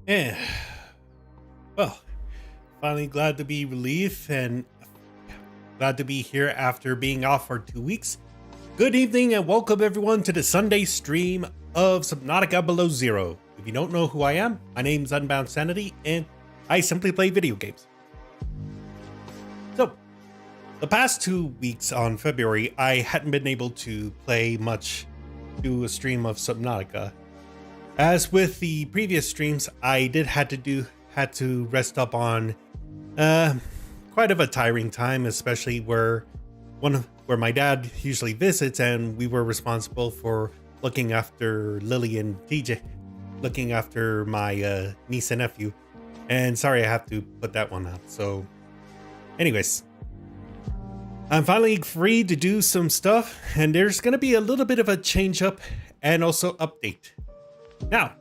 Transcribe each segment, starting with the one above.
Eh, well, finally glad to be relieved and glad to be here after being off for 2 weeks. Good evening and welcome everyone to the Sunday stream of Subnautica Below Zero. If you don't know who I am, my name's Unbound Sanity and I simply play video games. So, the past 2 weeks on February, I hadn't been able to play much, do a stream of Subnautica. As with the previous streams, I did had to rest up on quite of a tiring time, especially where my dad usually visits, and we were responsible for looking after Lily and TJ, looking after my niece and nephew. And sorry, I have to put that one out. So, anyways, I'm finally free to do some stuff, and there's gonna be a little bit of a change up and also update. Now,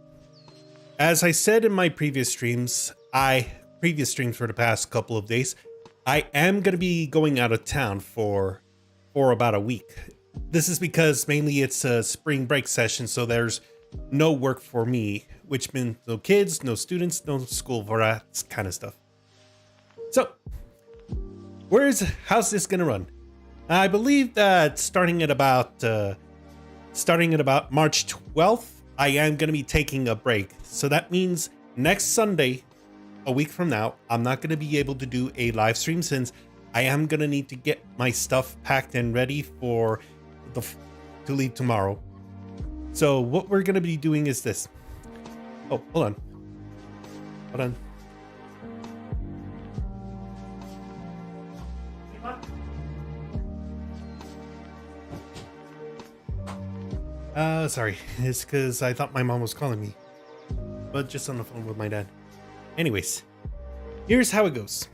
as I said in my previous streams for the past couple of days, I am going to be going out of town for about a week. This is because mainly it's a spring break session, so there's no work for me, which means no kids, no students, no school for that kind of stuff. So, how's this going to run? I believe that starting at about March 12th, I am going to be taking a break. So that means next Sunday, a week from now, I'm not going to be able to do a live stream since I am going to need to get my stuff packed and ready to leave tomorrow. So what we're going to be doing is this. Oh, hold on. Sorry, it's because I thought my mom was calling me, but just on the phone with my dad. Anyways, here's how it goes.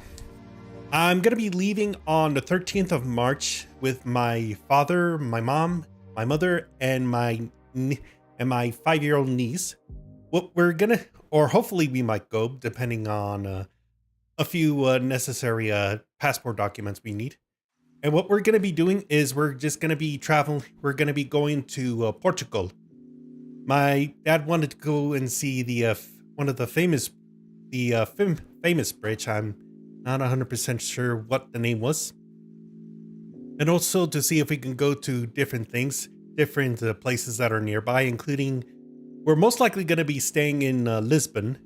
I'm gonna be leaving on the 13th of March with my father, my mom, my mother, and my 5-year-old niece. What we're gonna, or hopefully we might go, depending on a few necessary passport documents we need. And what we're going to be doing is we're just going to be traveling. We're going to be going to Portugal. My dad wanted to go and see the one of the famous bridge. I'm not 100% sure what the name was. And also to see if we can go to different places that are nearby, including we're most likely going to be staying in Lisbon.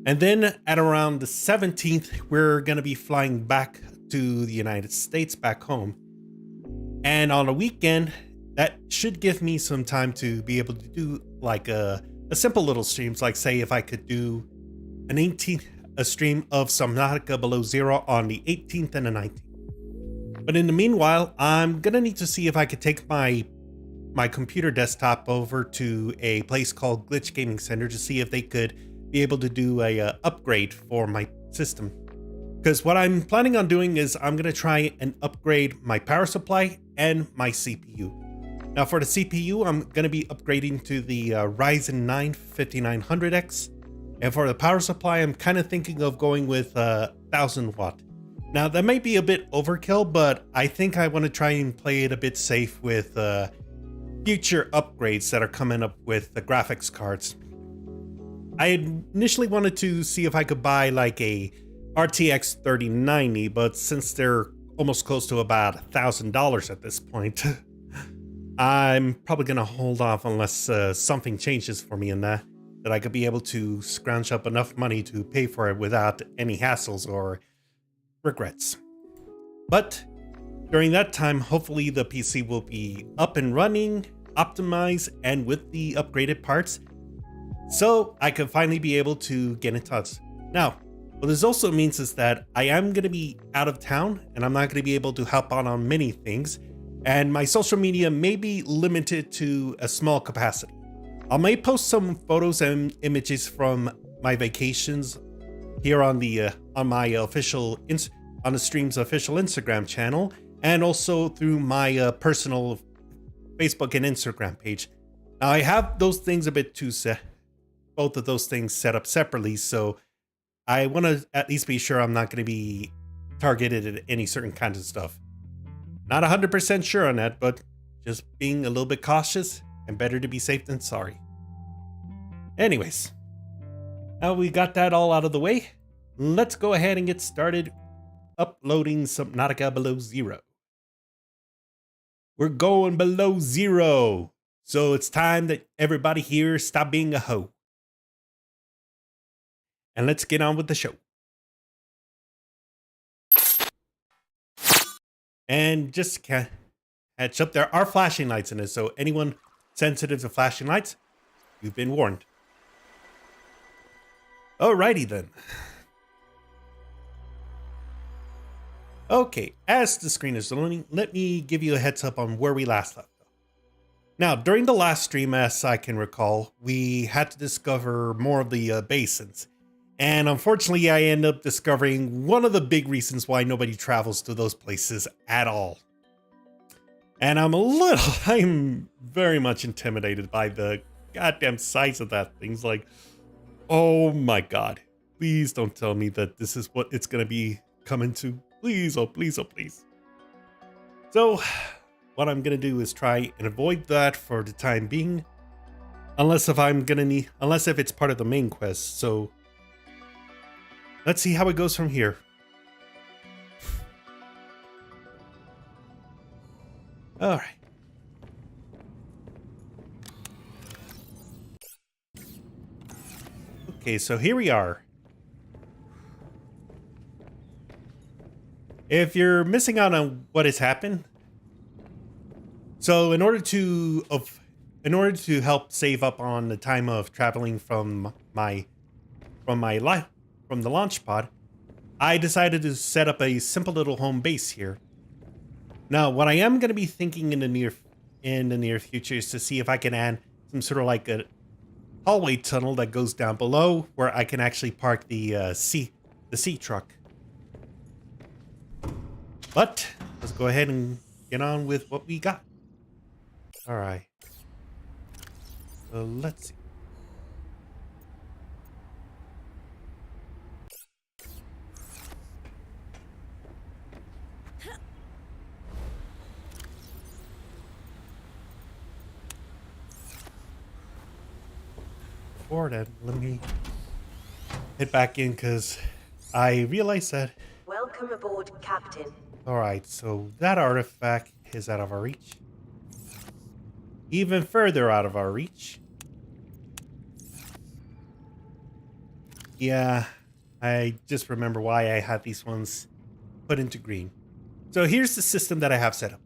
And then at around the 17th, we're going to be flying back to the United States, back home. And on a weekend, that should give me some time to be able to do like a simple little streams, like say if I could do a stream of Subnautica Below Zero on the 18th and the 19th. But in the meanwhile, I'm gonna need to see if I could take my computer desktop over to a place called Glitch Gaming Center to see if they could be able to do a upgrade for my system. Because what I'm planning on doing is I'm going to try and upgrade my power supply and my CPU. Now for the CPU, I'm going to be upgrading to the Ryzen 9 5900X. And for the power supply, I'm kind of thinking of going with 1000 watt. Now that might be a bit overkill, but I think I want to try and play it a bit safe with future upgrades that are coming up with the graphics cards. I initially wanted to see if I could buy like a RTX 3090, but since they're almost close to about $1,000 at this point, I'm probably gonna hold off unless something changes for me in that I could be able to scrounge up enough money to pay for it without any hassles or regrets. But during that time, hopefully the PC will be up and running, optimized, and with the upgraded parts, so I could finally be able to get in touch. Now, what this also means is that I am going to be out of town and I'm not going to be able to help out on many things, and my social media may be limited to a small capacity. I may post some photos and images from my vacations here on the on the stream's official Instagram channel, and also through my personal Facebook and Instagram page. Now I have those things both of those things set up separately, so I want to at least be sure I'm not going to be targeted at any certain kinds of stuff. Not 100% sure on that, but just being a little bit cautious, and better to be safe than sorry. Anyways, Now we got that all out of the way. Let's go ahead and get started uploading Subnautica below zero. We're going below zero. So it's time that everybody here stop being a hoe. And let's get on with the show. And just to catch up, there are flashing lights in this, so anyone sensitive to flashing lights, you've been warned. Alrighty then. Okay, as the screen is loading, let me give you a heads up on where we last left. Now, during the last stream, as I can recall, we had to discover more of the basins. And unfortunately, I end up discovering one of the big reasons why nobody travels to those places at all. And I'm very much intimidated by the goddamn size of that thing. It's like, oh my God, please don't tell me that this is what it's going to be coming to. Please, oh please, oh please. So what I'm going to do is try and avoid that for the time being. Unless if it's part of the main quest. So let's see how it goes from here. All right. Okay, so here we are. If you're missing out on what has happened, so in order to help save up on the time of traveling from the launch pod, I decided to set up a simple little home base here. Now, what I am going to be thinking in the near future is to see if I can add some sort of like a hallway tunnel that goes down below where I can actually park the sea truck. But let's go ahead and get on with what we got. All right. So let's see. Before that, let me head back in because I realized that. Welcome aboard, Captain. All right, so that artifact is out of our reach. Even further out of our reach. Yeah, I just remember why I had these ones put into green. So here's the system that I have set up.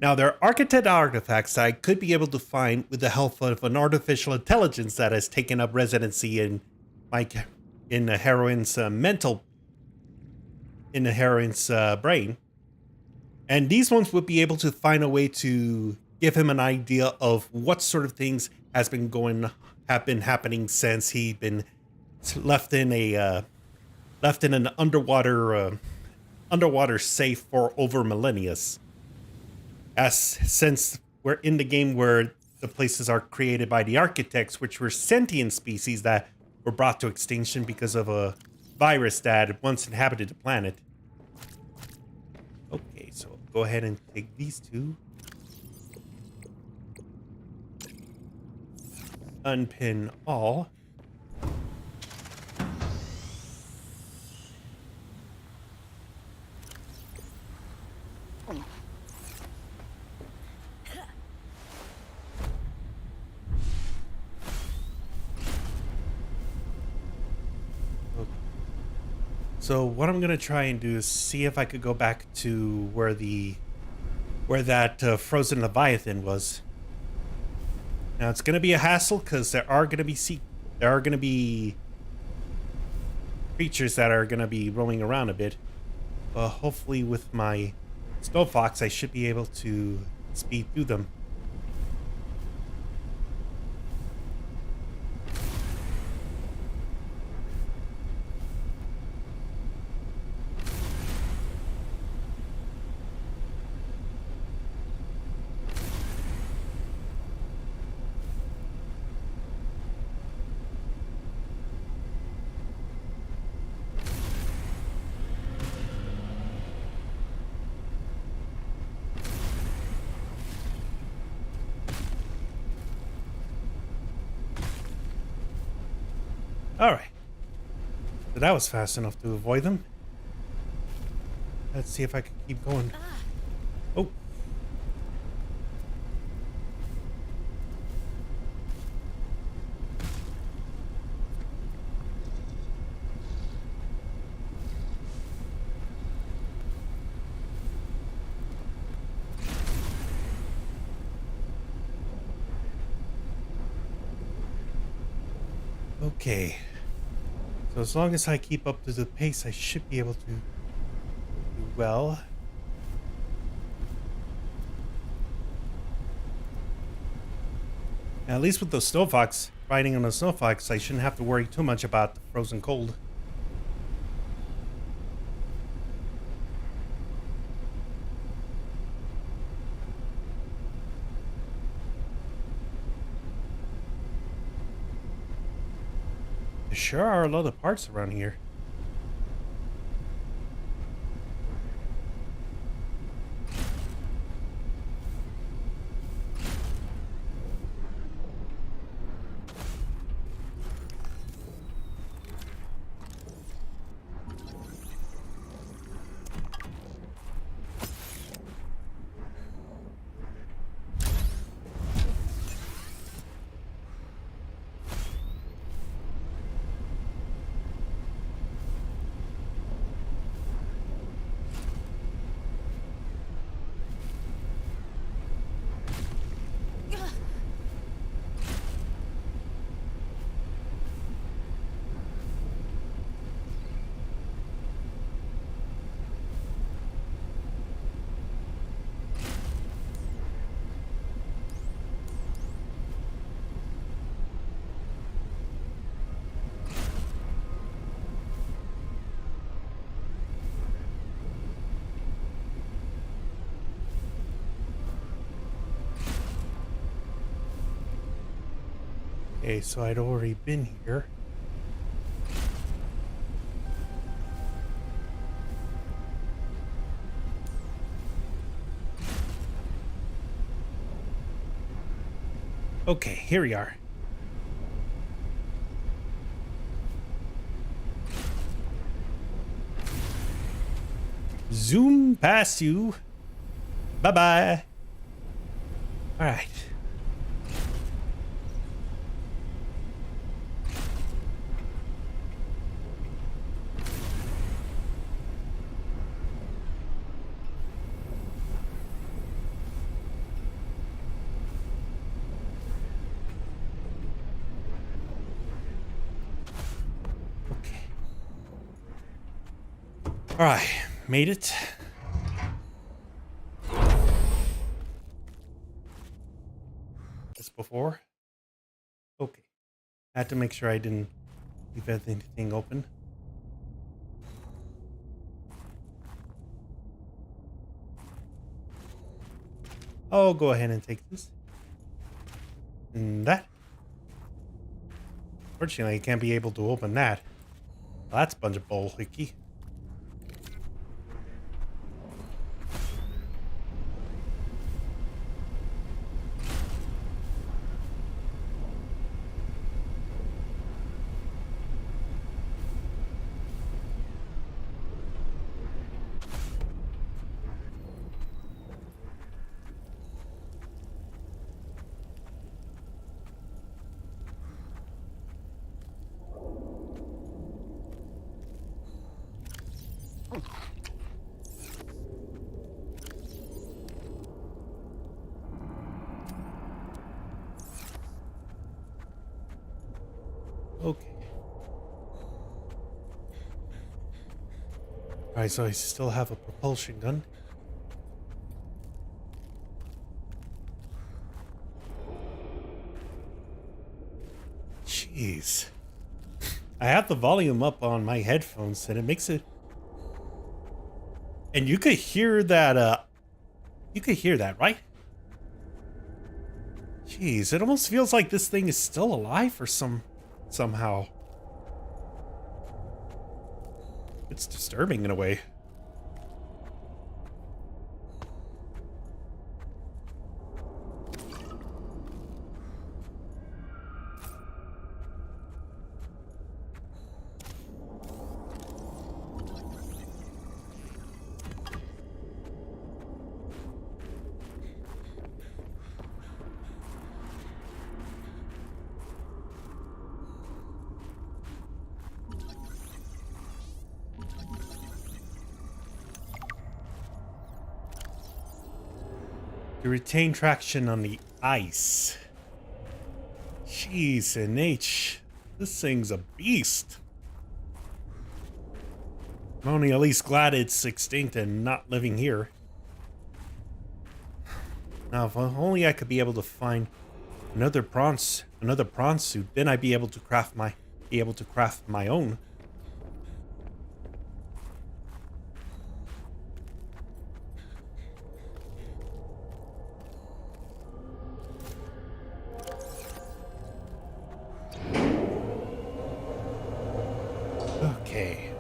Now, there are architect artifacts that I could be able to find with the help of an artificial intelligence that has taken up residency in the heroine's brain. And these ones would be able to find a way to give him an idea of what sort of things have been happening since he'd been left in an underwater safe for over millennia. Since we're in the game where the places are created by the architects, which were sentient species that were brought to extinction because of a virus that once inhabited the planet. Okay, so I'll go ahead and take these two. Unpin all. So what I'm gonna try and do is see if I could go back to where that frozen Leviathan was. Now it's gonna be a hassle because there are gonna be creatures that are gonna be roaming around a bit. But hopefully with my Snow Fox I should be able to speed through them. All right. So that was fast enough to avoid them. Let's see if I can keep going. Oh. Okay. So as long as I keep up to the pace, I should be able to do well. At least with those snow fox, riding on a snow fox, I shouldn't have to worry too much about the frozen cold. There sure are a lot of parts around here. Okay, so I'd already been here. Okay, here we are. Zoom past you. Bye-bye. All right. Okay. All right, made it. This before. Okay. Had to make sure I didn't leave anything open. I'll go ahead and take this. And that. Fortunately, I can't be able to open that. Well, that's a bunch of bullhickey. Okay. Alright, so I still have a propulsion gun. Jeez. I have the volume up on my headphones and it makes it... And you could hear that, right? Jeez, it almost feels like this thing is still alive for somehow. It's disturbing in a way. To retain traction on the ice. Jeez, and H. This thing's a beast. I'm only at least glad it's extinct and not living here. Now, if only I could be able to find another prawn suit, then I'd be able to craft my own. Okay.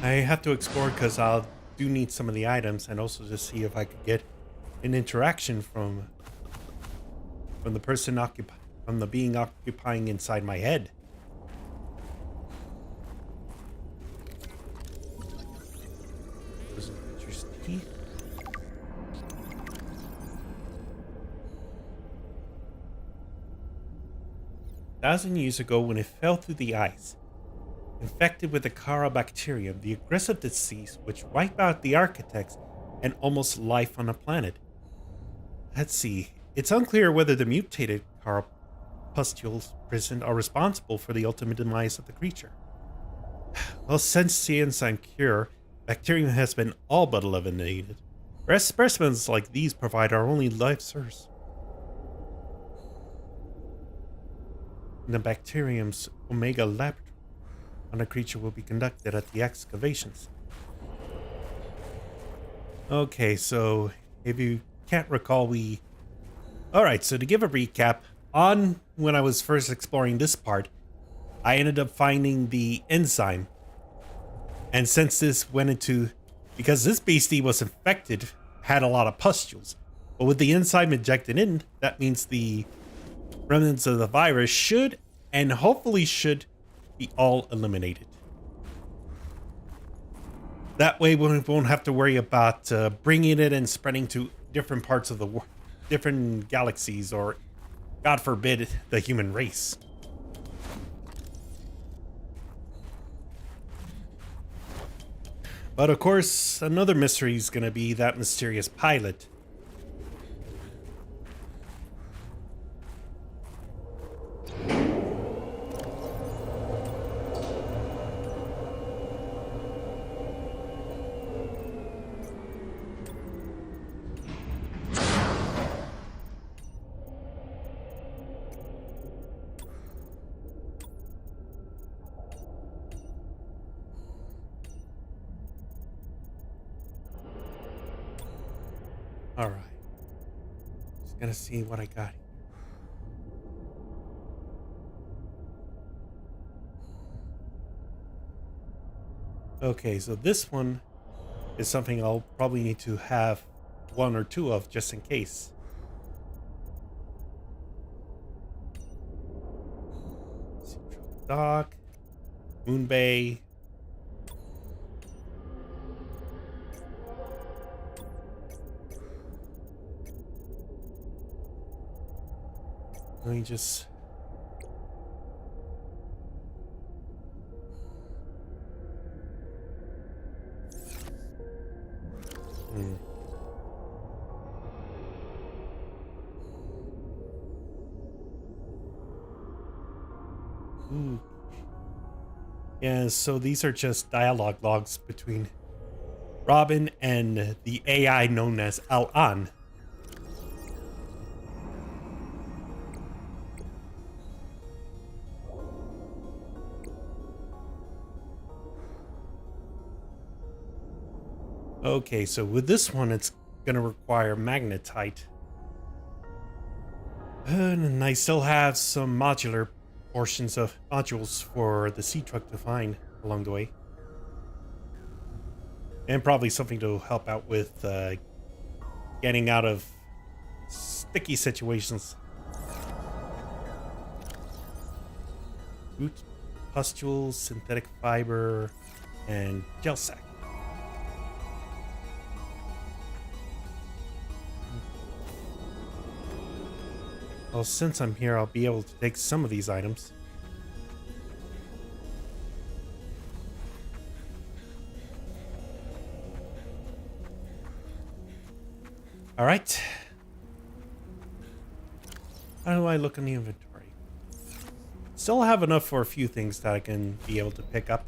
I have to explore because I'll do need some of the items, and also just see if I could get an interaction from the person from the being occupying inside my head. Those are creatures' teeth. Thousand years ago, when it fell through the ice, infected with the Kara bacterium, the aggressive disease which wiped out the architects and almost life on the planet. Let's see. It's unclear whether the mutated Kara pustules present are responsible for the ultimate demise of the creature. Well, since the enzyme cure, bacterium has been all but eliminated. Rest specimens like these provide our only life source. The bacterium's Omega laboratory on a creature will be conducted at the excavations. Okay, so if you can't recall, Alright, so to give a recap, on when I was first exploring this part, I ended up finding the enzyme. And since this went into... because this beastie was infected, had a lot of pustules. But with the enzyme injected in, that means the remnants of the virus should, and hopefully should, be all eliminated. That way we won't have to worry about bringing it and spreading to different parts of the world, different galaxies, or, God forbid, the human race. But of course, another mystery is going to be that mysterious pilot. All right. Just gonna see what I got here. Okay, so this one is something I'll probably need to have one or two of just in case. Dock, Moon Bay. Let me just... Ooh. Yeah, so these are just dialogue logs between Robin and the AI known as Al-An. Okay, so with this one, it's going to require magnetite. And I still have some modular portions of modules for the sea truck to find along the way. And probably something to help out with getting out of sticky situations. Root, pustules, synthetic fiber, and gel sac. Well, since I'm here, I'll be able to take some of these items. All right. How do I look in the inventory? Still have enough for a few things that I can be able to pick up.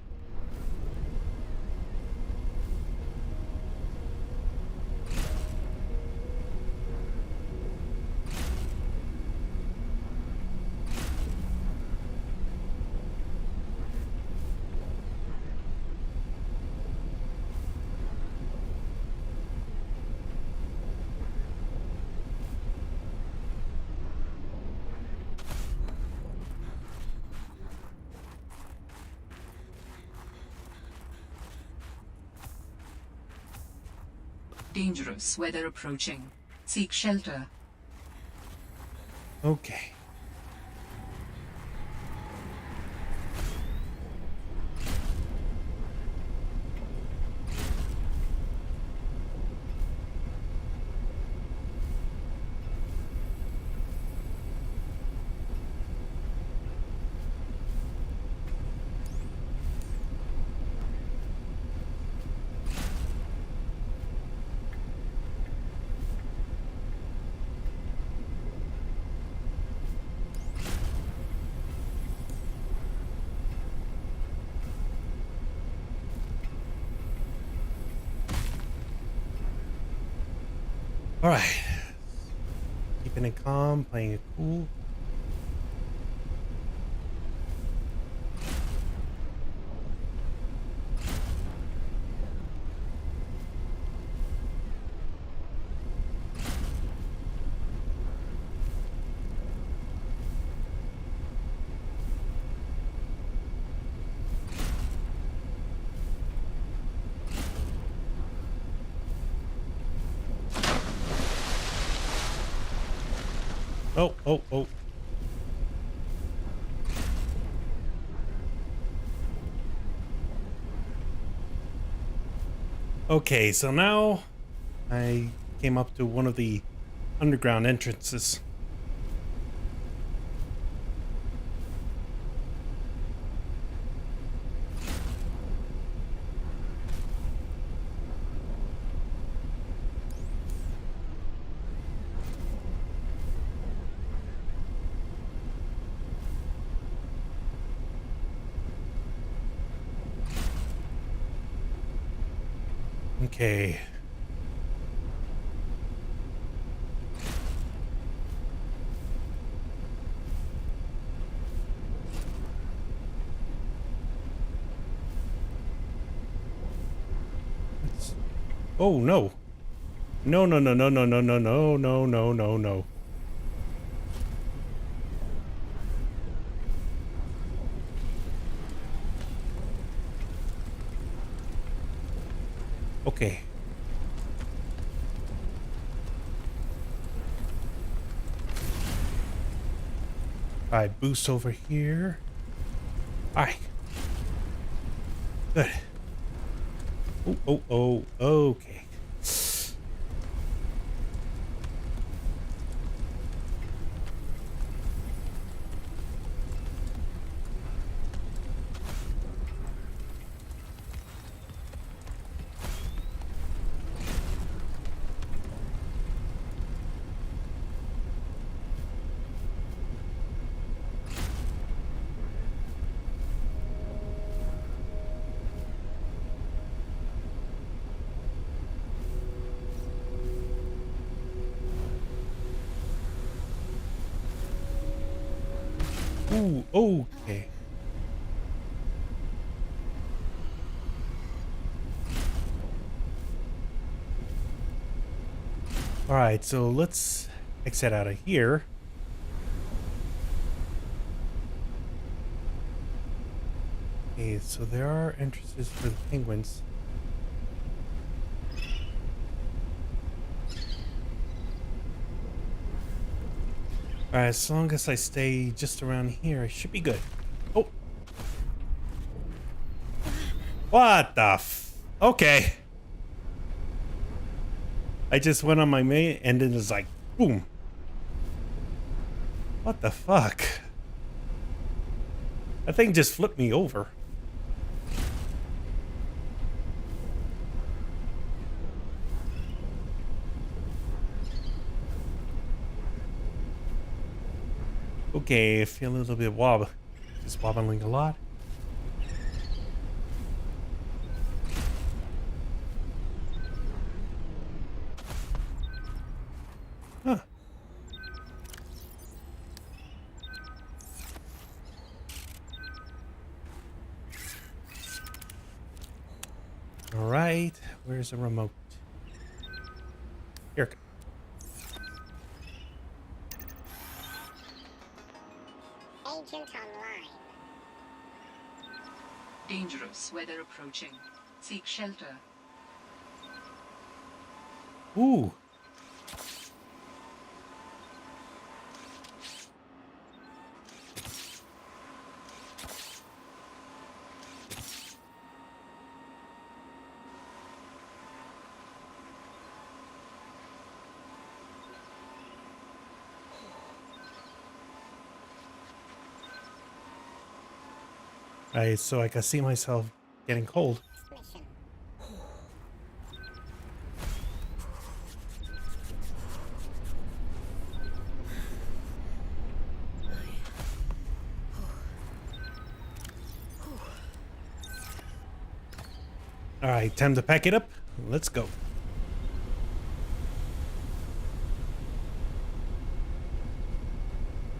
Dangerous weather approaching. Seek shelter. Okay. All right. Keeping it calm, playing it cool. Oh, oh, oh. Okay, so now I came up to one of the underground entrances. Okay. Let's- Oh no. No, no, no, no, no, no, no, no, no, no, no, no. Okay. I boost over here. Alright. Good. Oh, oh, oh, okay. Ooh, okay. All right, so let's exit out of here. Okay, so there are entrances for the penguins. All right, as long as I stay just around here, I should be good. Oh. What the Okay. I just went on my main and then it's like, boom. What the fuck? That thing just flipped me over. Okay, I feel a little bit wobble. Just wobbling a lot. Huh. All right. Where's the remote? Here. Agent online. Dangerous weather approaching. Seek shelter. Ooh. Right, so I can see myself getting cold. Mission. All right, time to pack it up. Let's go.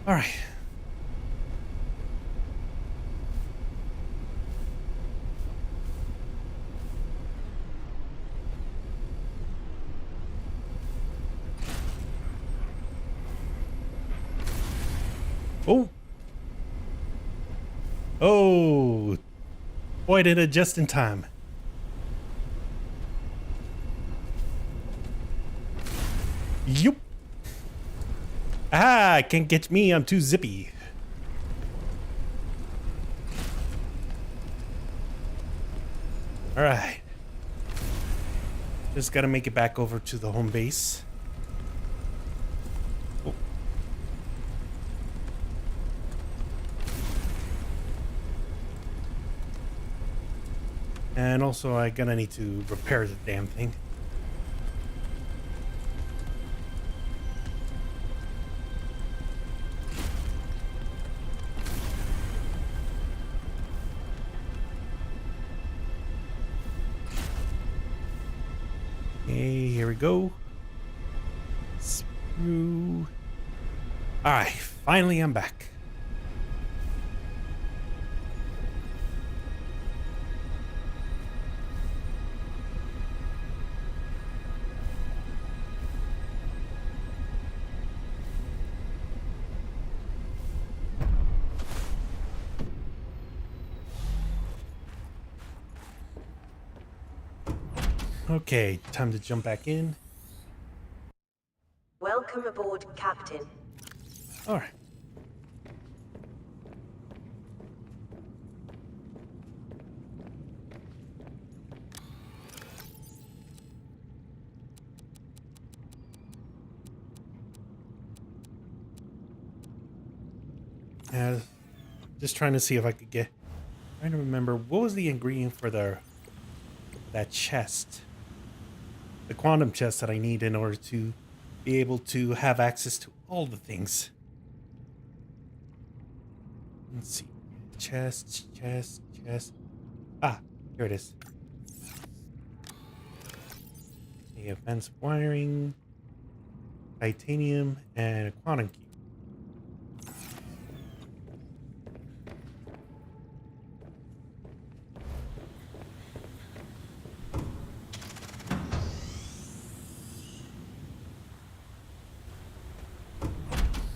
All right. Oh. Oh. Boy, did it just in time. Yup. Ah, can't get me. I'm too zippy. All right. Just gotta make it back over to the home base. Oh. And also, I gonna need to repair the damn thing. Okay, here we go. Screw. All right, finally I'm back. Okay, time to jump back in. Welcome aboard, Captain. All right. Just trying to see if I could get. Trying to remember what was the ingredient for that chest, the quantum chest that I need in order to be able to have access to all the things. Let's see, chest. Ah, here it is. The advanced wiring, titanium, and a quantum key.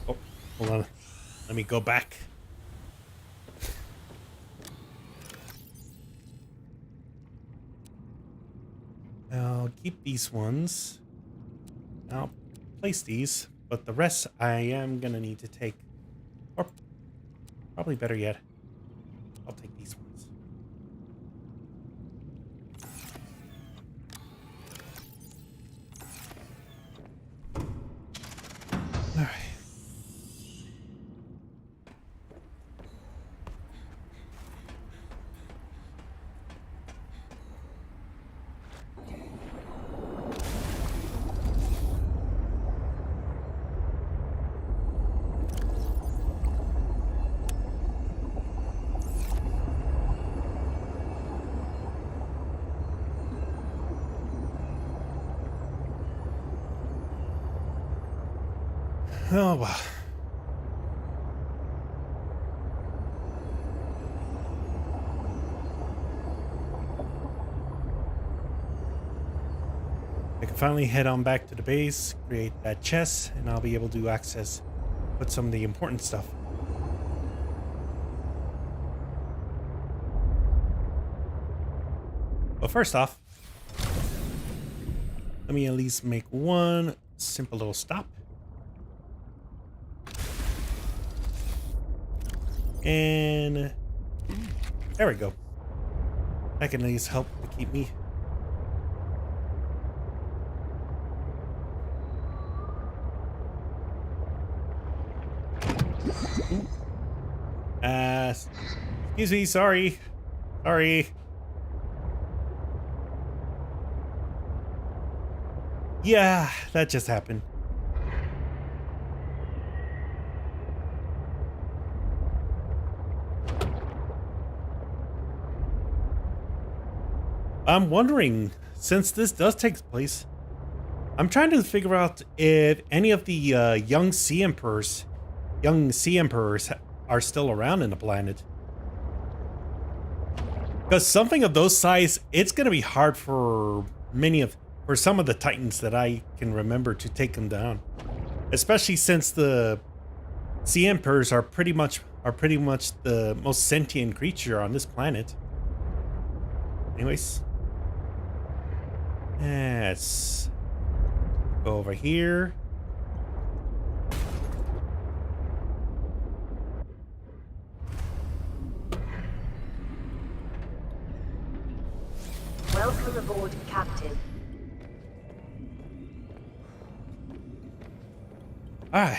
Oh, hold on. Let me go back. I'll keep these ones. I'll place these, but the rest I am gonna need to take. Or probably better yet, I'll take these ones. All right. Oh well. I can finally head on back to the base, create that chest, and I'll be able to put some of the important stuff. But first off, let me at least make one simple little stop. And there we go. That can at least help to keep me. Excuse me, sorry. Sorry. Yeah, that just happened. I'm wondering, since this does take place, I'm trying to figure out if any of the young sea emperors are still around in the planet. Because something of those size, it's going to be hard for some of the titans that I can remember to take them down. Especially since the sea emperors are pretty much the most sentient creature on this planet. Anyways, let's go over here. Welcome aboard, Captain. Alright.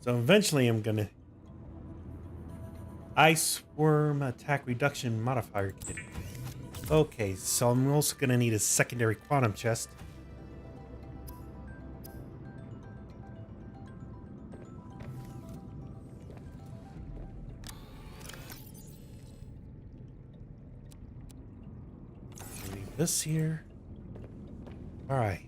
So eventually I'm gonna Ice Worm Attack Reduction Modifier Kit. Okay, so I'm also gonna need a secondary quantum chest. Leave this here. Alright.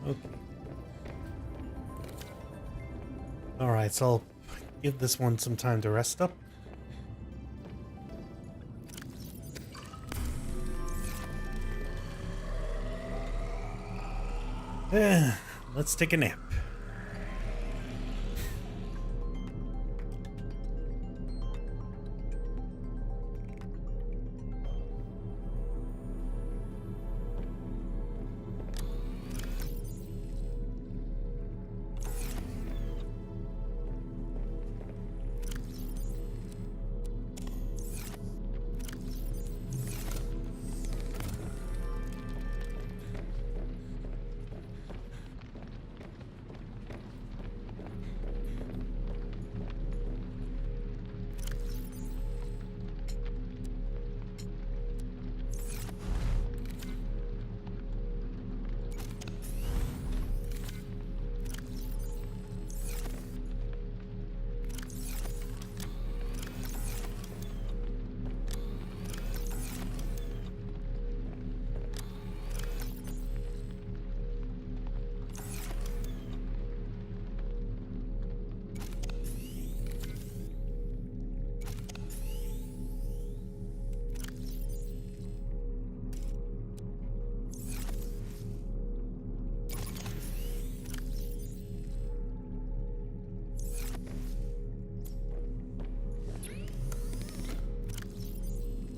Okay. Alright, so I'll give this one some time to rest up. Let's take a nap.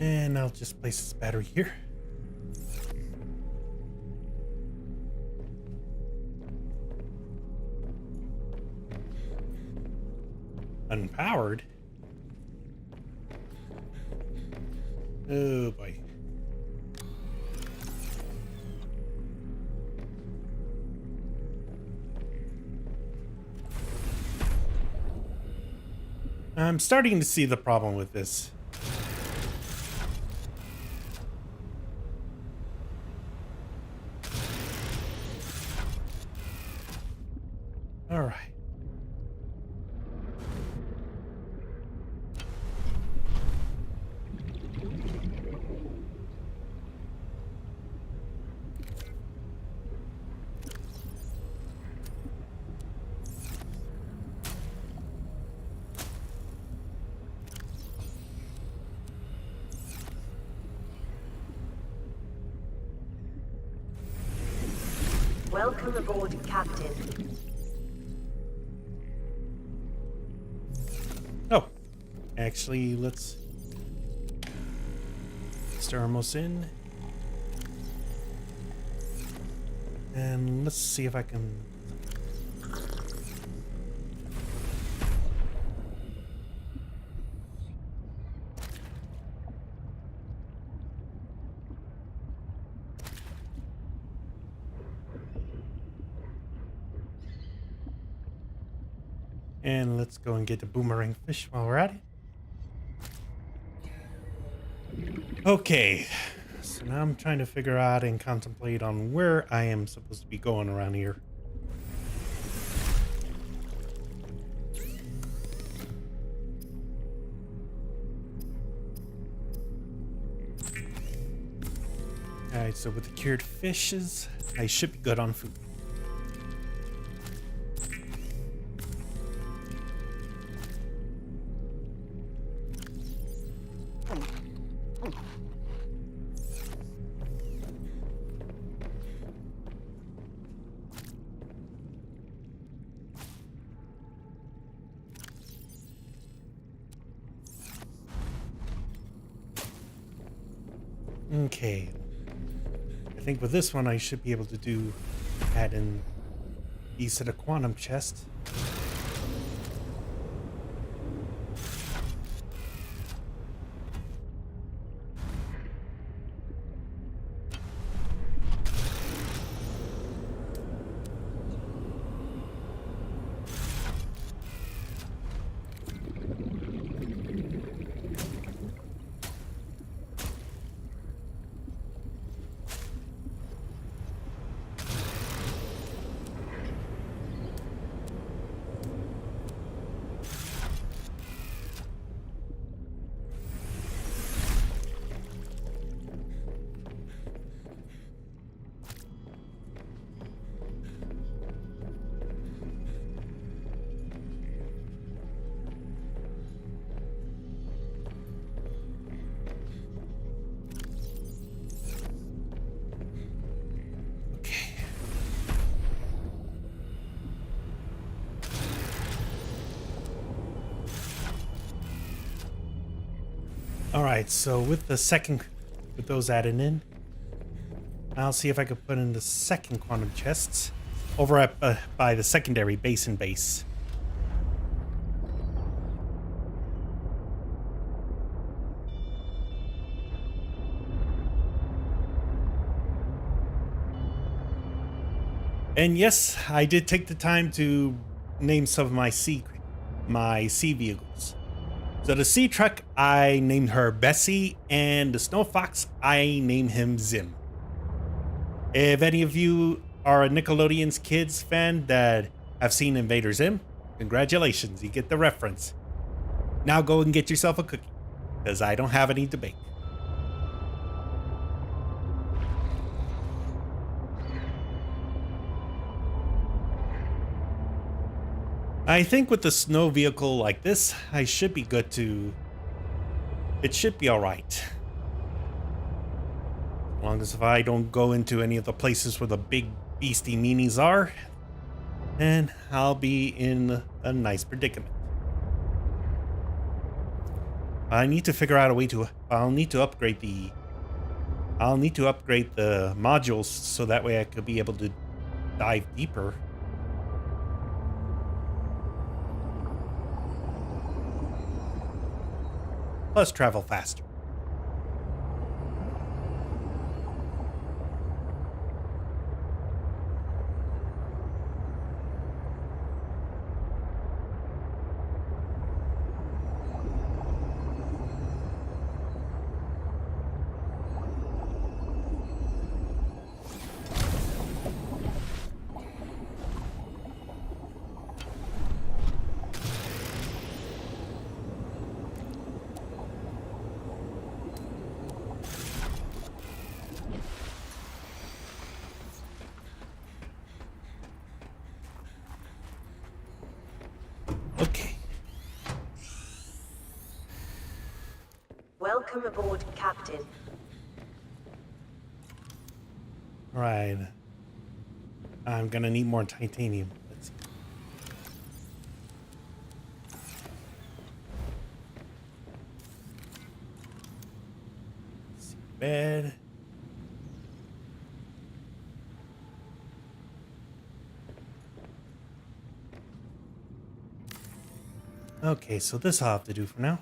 And I'll just place this battery here. Unpowered? Oh boy. I'm starting to see the problem with this. All right. Welcome aboard, Captain. Oh, actually, let's almost in. And let's see if I can. And let's go and get the boomerang fish while we're at it. Okay, so now I'm trying to figure out and contemplate on where I am supposed to be going around here. Alright, so with the cured fishes, I should be good on food. Okay. I think with this one I should be able to add in these to the quantum chest. All right, so with those added in, I'll see if I can put in the second quantum chests over at by the secondary basin base. And yes, I did take the time to name some of my sea vehicles. So the sea truck, I named her Bessie, and the snow fox, I named him Zim. If any of you are a Nickelodeon's Kids fan that have seen Invader Zim, congratulations, you get the reference. Now go and get yourself a cookie, because I don't have any to bake. I think with the snow vehicle like this, I should be good to... It should be alright. As long as if I don't go into any of the places where the big beastie meanies are, then I'll be in a nice predicament. I need to figure out a way to... I'll need to upgrade the modules so that way I could be able to dive deeper. plus travel faster. Okay. Welcome aboard, Captain. All right. I'm gonna need more titanium. Let's see. Bed. Okay, so this I'll have to do for now.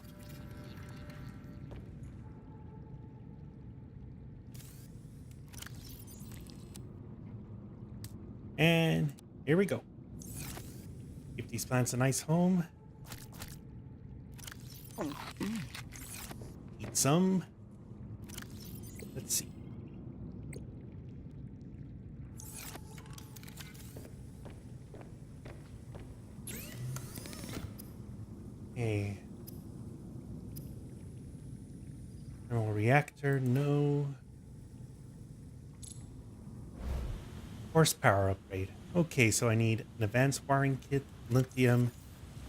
And here we go. Give these plants a nice home. Eat some. Let's see. Okay. Thermal reactor, no. Horsepower upgrade. Okay, so I need an advanced wiring kit, lithium,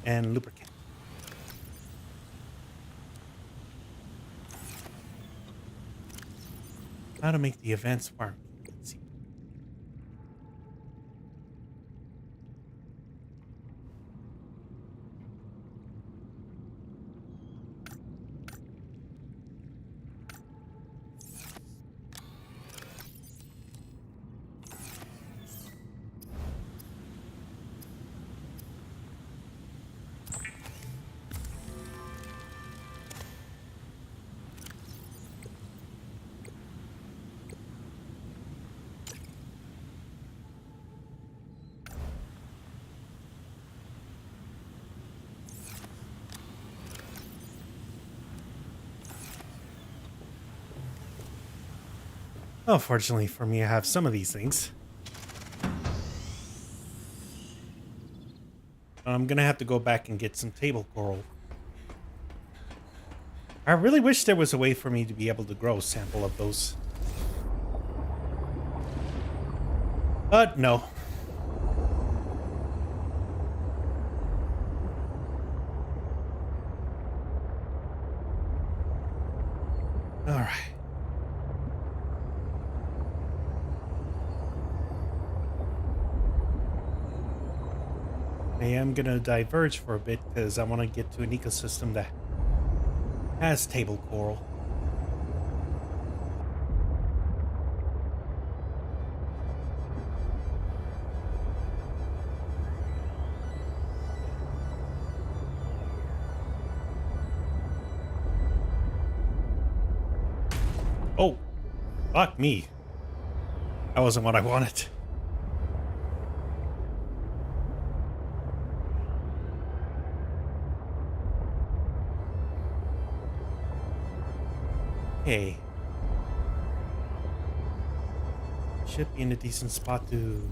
and lubricant. How to make the advanced wiring kit? Let's see. Oh, fortunately for me, I have some of these things. I'm gonna have to go back and get some table coral. I really wish there was a way for me to be able to grow a sample of those. But no. All right. I am gonna diverge for a bit because I want to get to an ecosystem that has table coral. Oh, fuck me. That wasn't what I wanted. Okay. Should be in a decent spot to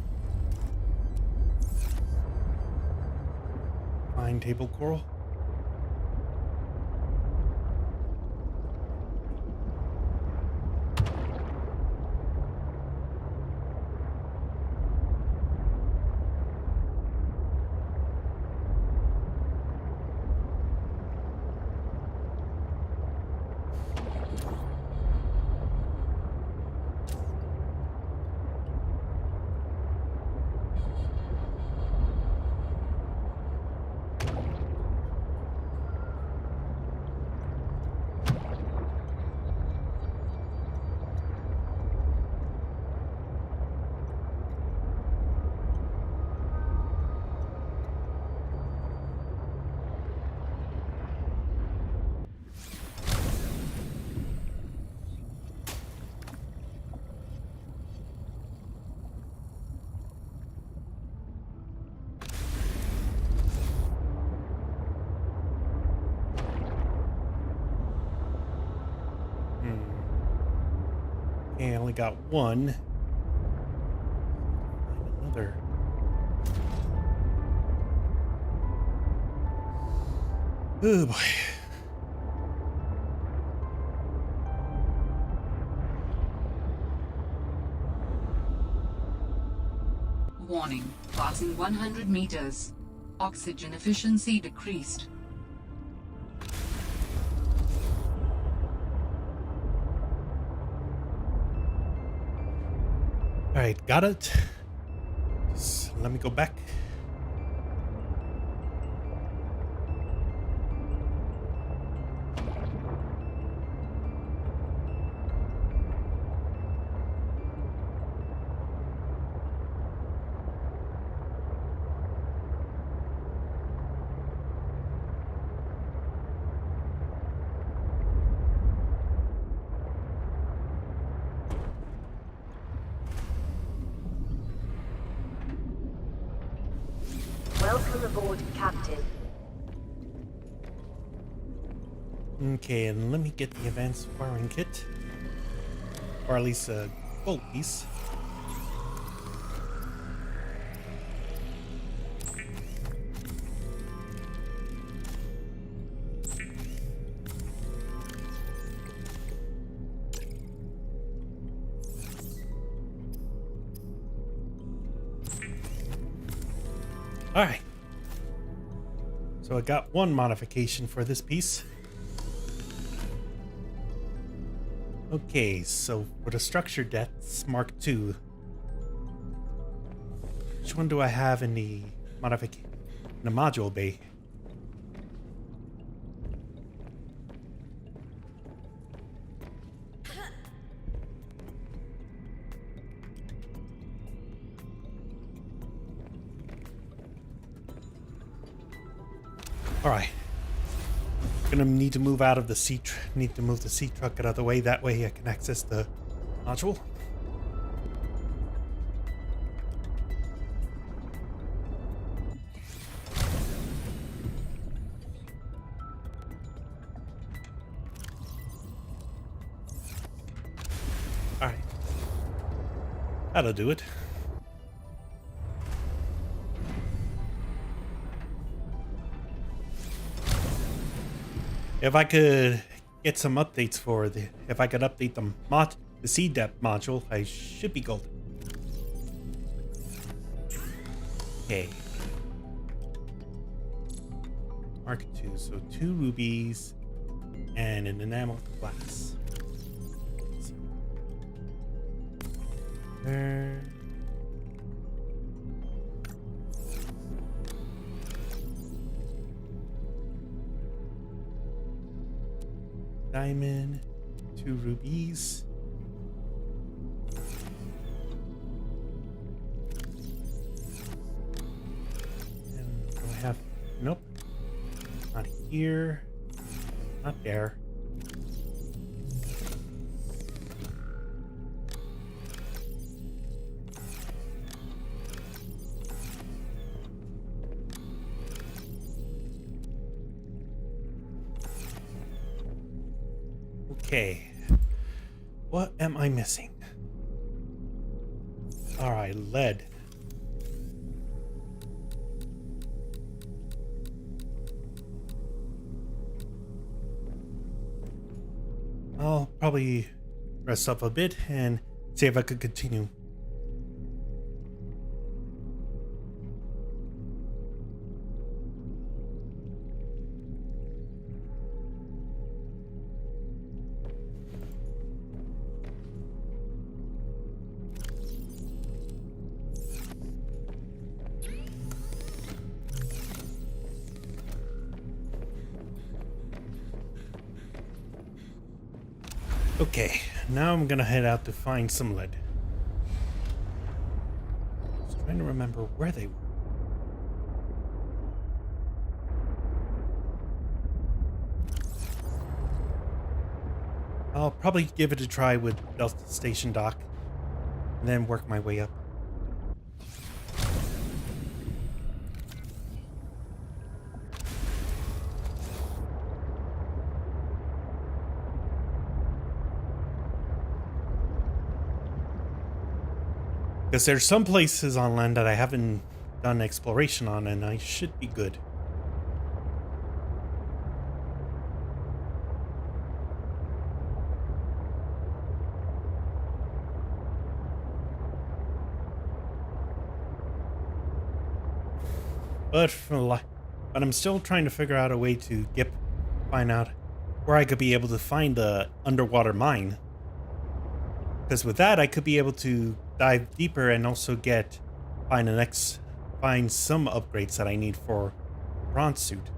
find table coral. only got one. Find another. Oh boy. Warning, passing 100 meters. Oxygen efficiency decreased. All right, got it. Just let me go back. Welcome aboard, Captain. Okay, and let me get the advanced wiring kit. Or at least a gold piece. All right. So I got one modification for this piece. Okay, so for the structure depths Mark II, which one do I have in the modification, in the module bay? All right. Gonna need to move out of the need to move the sea truck out of the way. That way I can access the module. All right. That'll do it. If I could get some updates for if I could update the sea depth module, I should be golden. Okay. Mark II, so 2 rubies and an enamel glass. There. Diamond, 2 rubies. And do I have, nope, not here, not there. Okay, what am I missing? All right, lead. I'll probably rest up a bit and see if I could continue. Okay, now I'm gonna head out to find some lead. Just trying to remember where they were. I'll probably give it a try with Delta Station Dock, and then work my way up. Because there's some places on land that I haven't done exploration on, and I should be good. But I'm still trying to figure out a way to find out where I could be able to find the underwater mine. Because with that, I could be able to dive deeper and also find some upgrades that I need for bronze suit.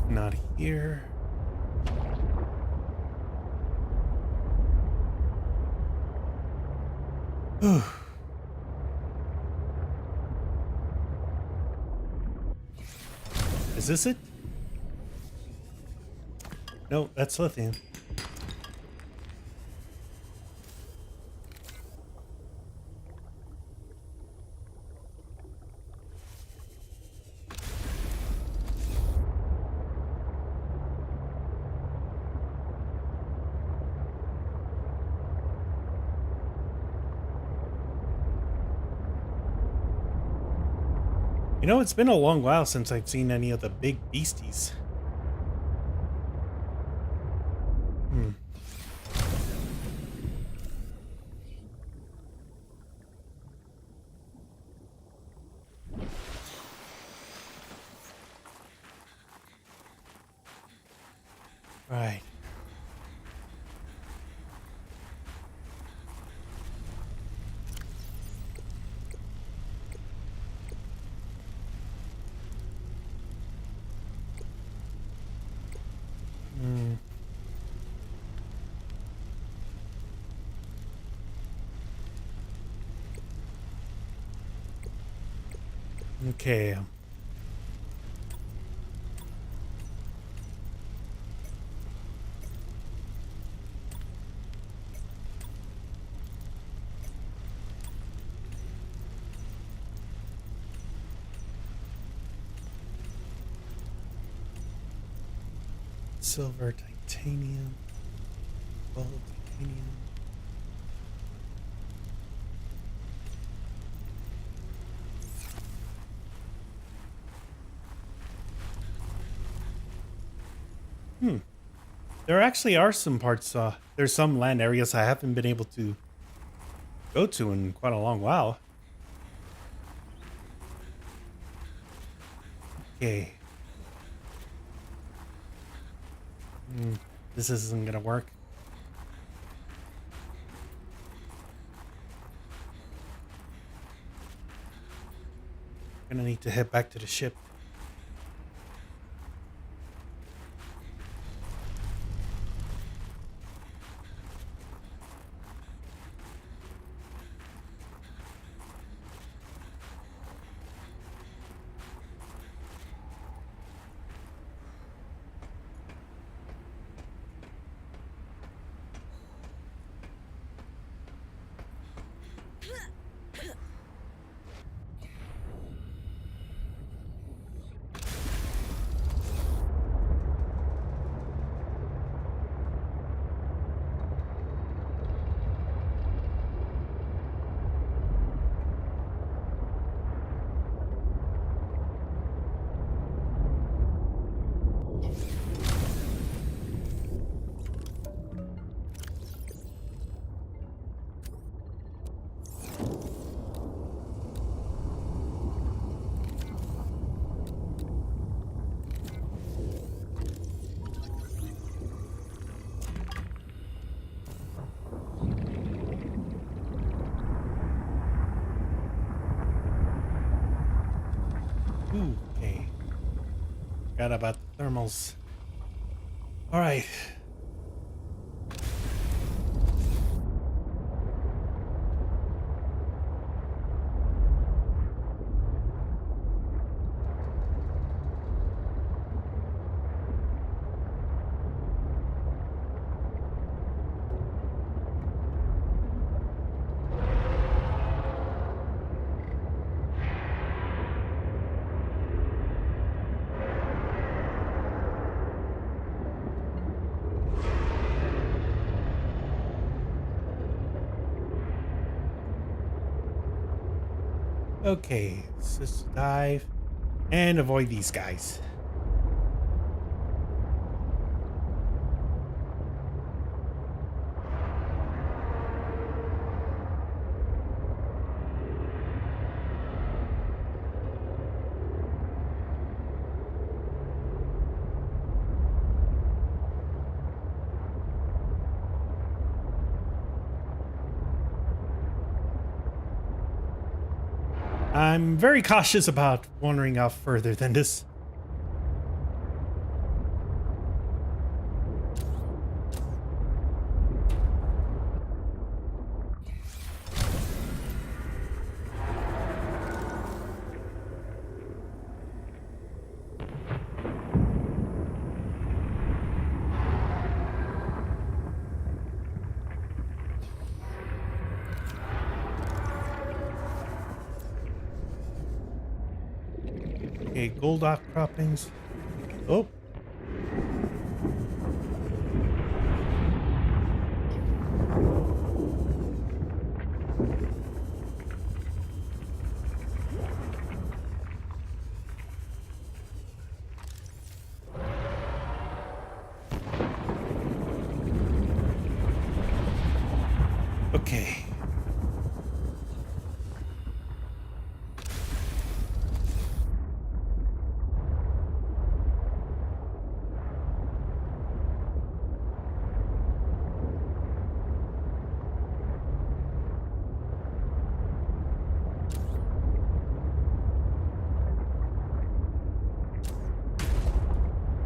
Not here. Is this it? No, that's lithium. You know, it's been a long while since I've seen any of the big beasties. Hmm. Right. Hmm. Okay. Silver, titanium, gold, titanium. Hmm. There actually are some parts, there's some land areas I haven't been able to go to in quite a long while. Okay. This isn't gonna work. Gonna need to head back to the ship. Ooh, okay. Forgot about the thermals. All right. Okay, so just dive and avoid these guys. I'm very cautious about wandering out further than this. Okay, gold outcroppings. Oh. Okay.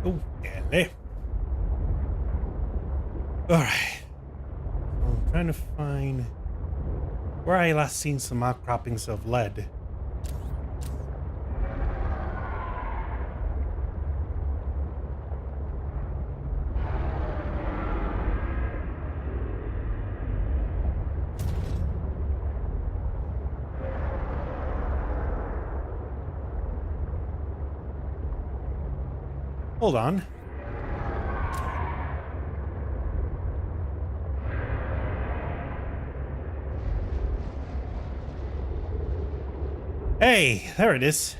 Oh, dale. All right. So I'm trying to find where I last seen some outcroppings of lead. Hold on. Hey, there it is.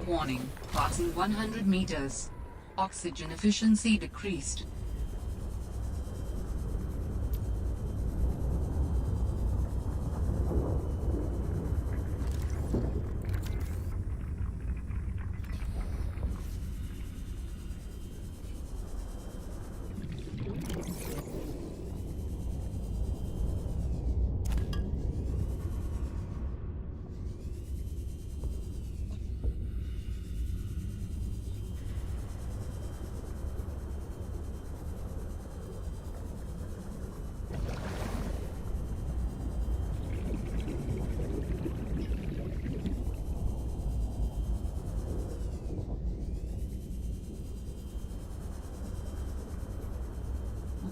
Warning, passing 100 meters. Oxygen efficiency decreased.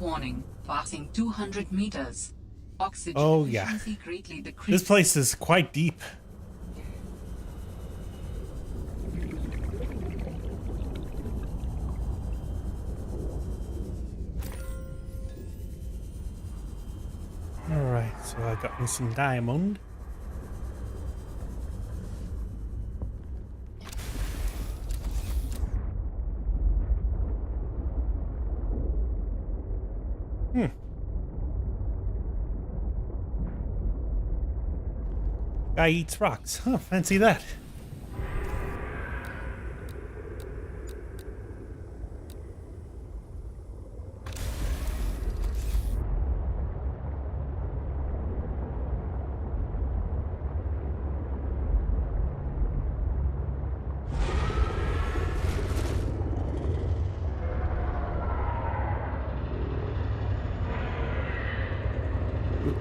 Warning, passing 200 meters. Oxygen Oh, yeah. efficiency greatly decreased. This place is quite deep. All right, so I got me some diamond. Guy eats rocks. Huh, fancy that.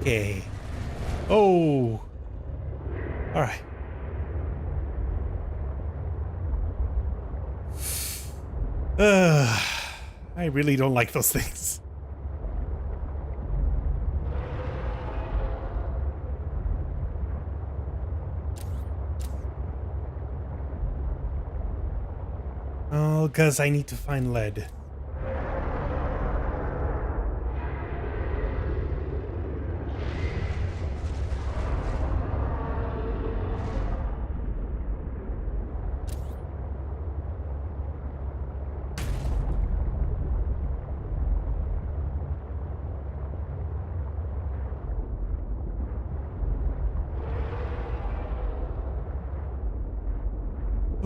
Okay. Oh. All right. I really don't like those things. Oh, because I need to find lead.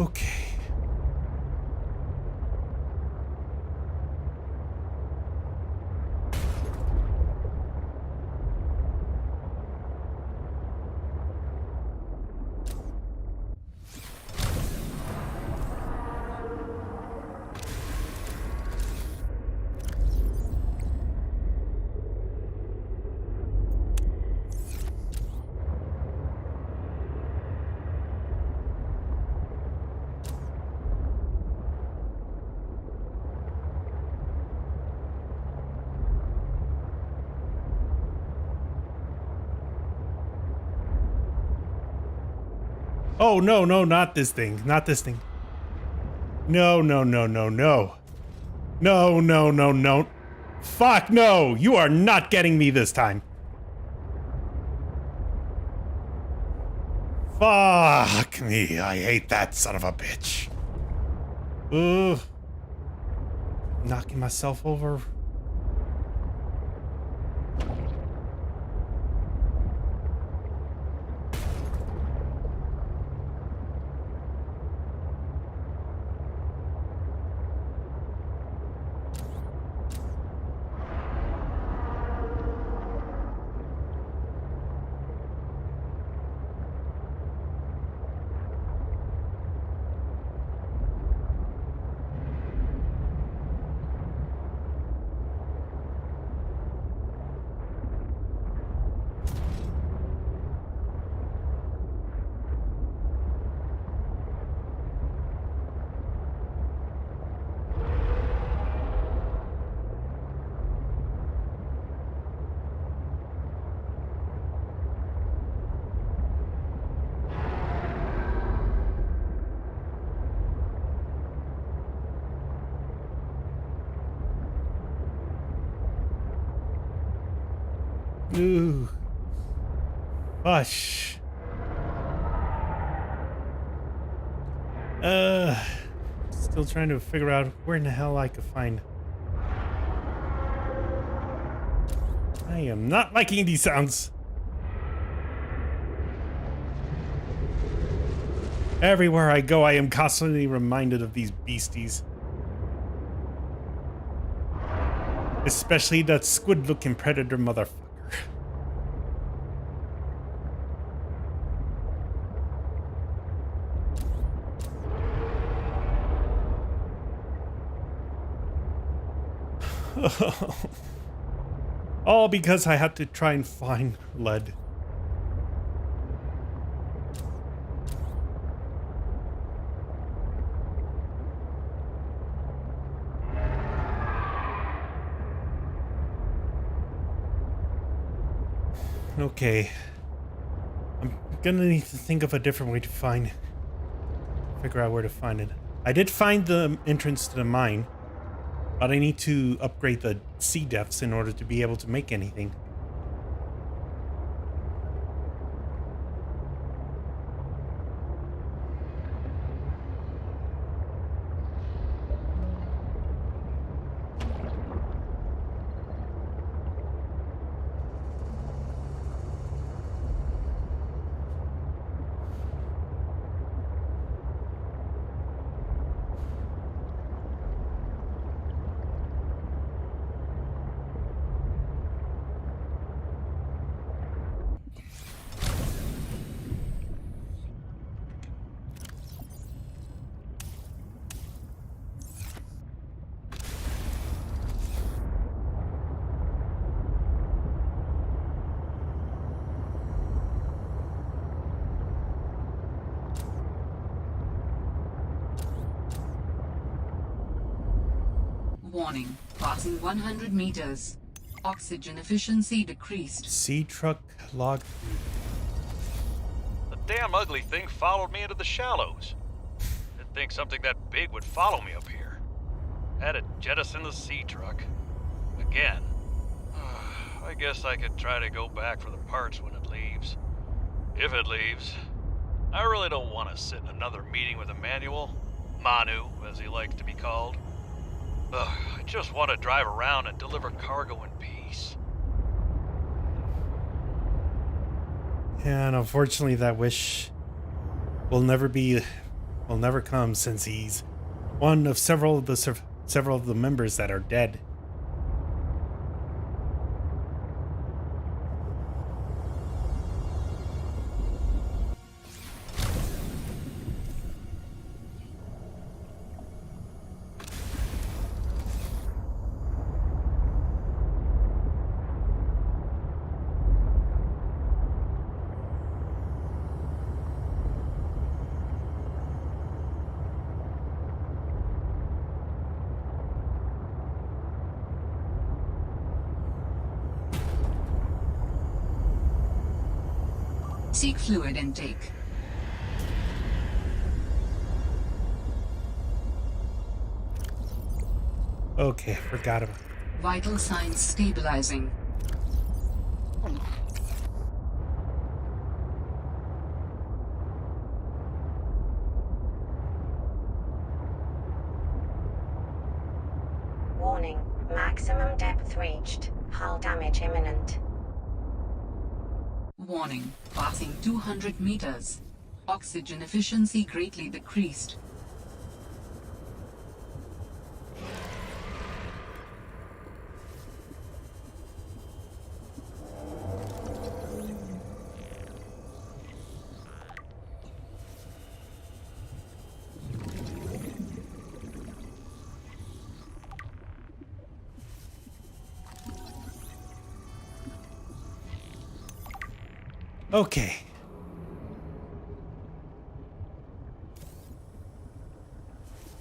Okay. Oh, no, no, not this thing. Not this thing. No, no, no, no, no. No, no, no, no. Fuck, no. You are not getting me this time. Fuck me. I hate that son of a bitch. Ugh. Knocking myself over. Ooh. Hush. Still trying to figure out where in the hell I could find. I am not liking these sounds. Everywhere I go, I am constantly reminded of these beasties. Especially that squid-looking predator motherfucker. All because I had to try and find lead. Okay. I'm gonna need to think of a different way to figure out where to find it. I did find the entrance to the mine, but I need to upgrade the sea depths in order to be able to make anything. Warning. Passing 100 meters. Oxygen efficiency decreased. Sea truck log. The damn ugly thing followed me into the shallows. Didn't think something that big would follow me up here. Had to jettison the sea truck. Again. I guess I could try to go back for the parts when it leaves. If it leaves. I really don't want to sit in another meeting with Emmanuel. Manu, as he likes to be called. I just want to drive around and deliver cargo in peace. Yeah, and unfortunately that wish will never be will never come since he's one of several of the members that are dead. Seek fluid intake. Okay, forgot about it. Vital signs stabilizing. Warning, maximum depth reached. Hull damage imminent. Warning, passing 200 meters. Oxygen efficiency greatly decreased. Okay.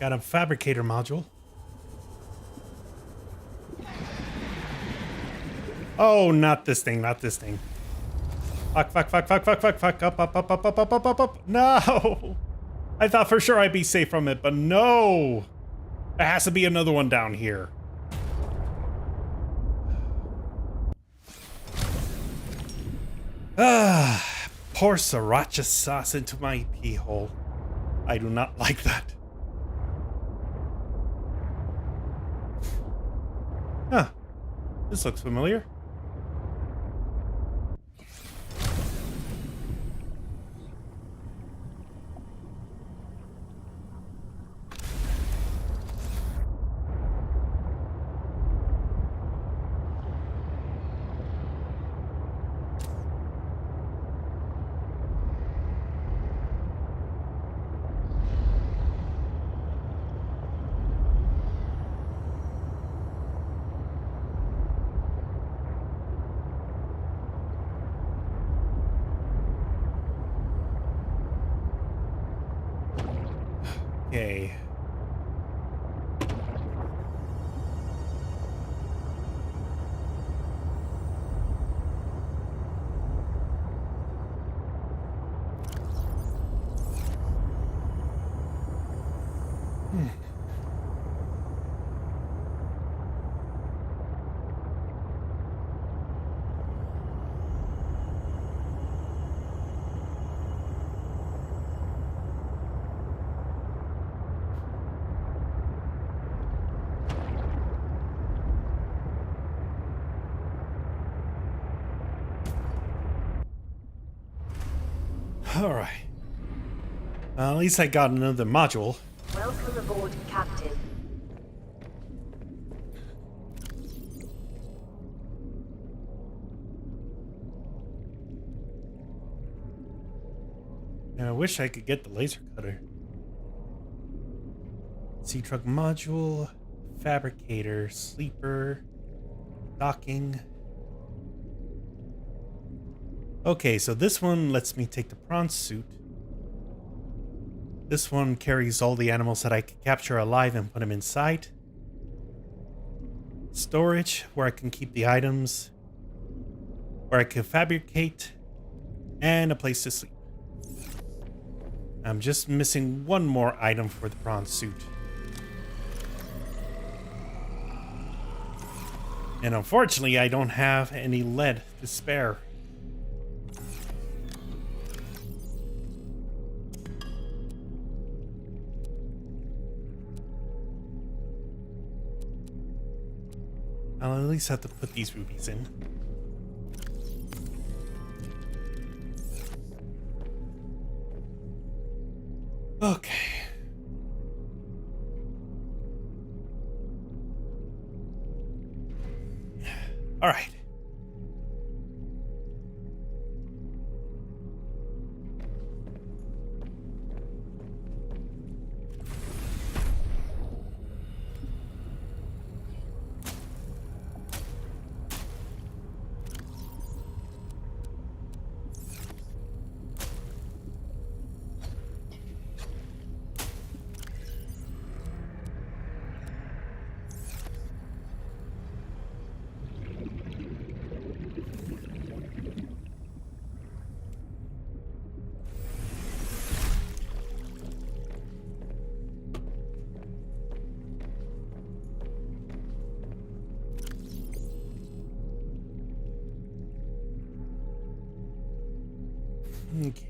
Got a fabricator module. Oh, not this thing, not this thing. Fuck. Up. No! I thought for sure I'd be safe from it, but no! There has to be another one down here. Pour sriracha sauce into my pee hole. I do not like that. Huh. This looks familiar. Okay. All right. At least I got another module. Welcome aboard, Captain. And I wish I could get the laser cutter. Sea truck module, fabricator, sleeper, docking. Okay, so this one lets me take the prawn suit. This one carries all the animals that I can capture alive and put them inside. Storage, where I can keep the items, where I can fabricate, and a place to sleep. I'm just missing one more item for the prawn suit. And unfortunately, I don't have any lead to spare. I'll at least have to put these rubies in. Okay. All right. Okay.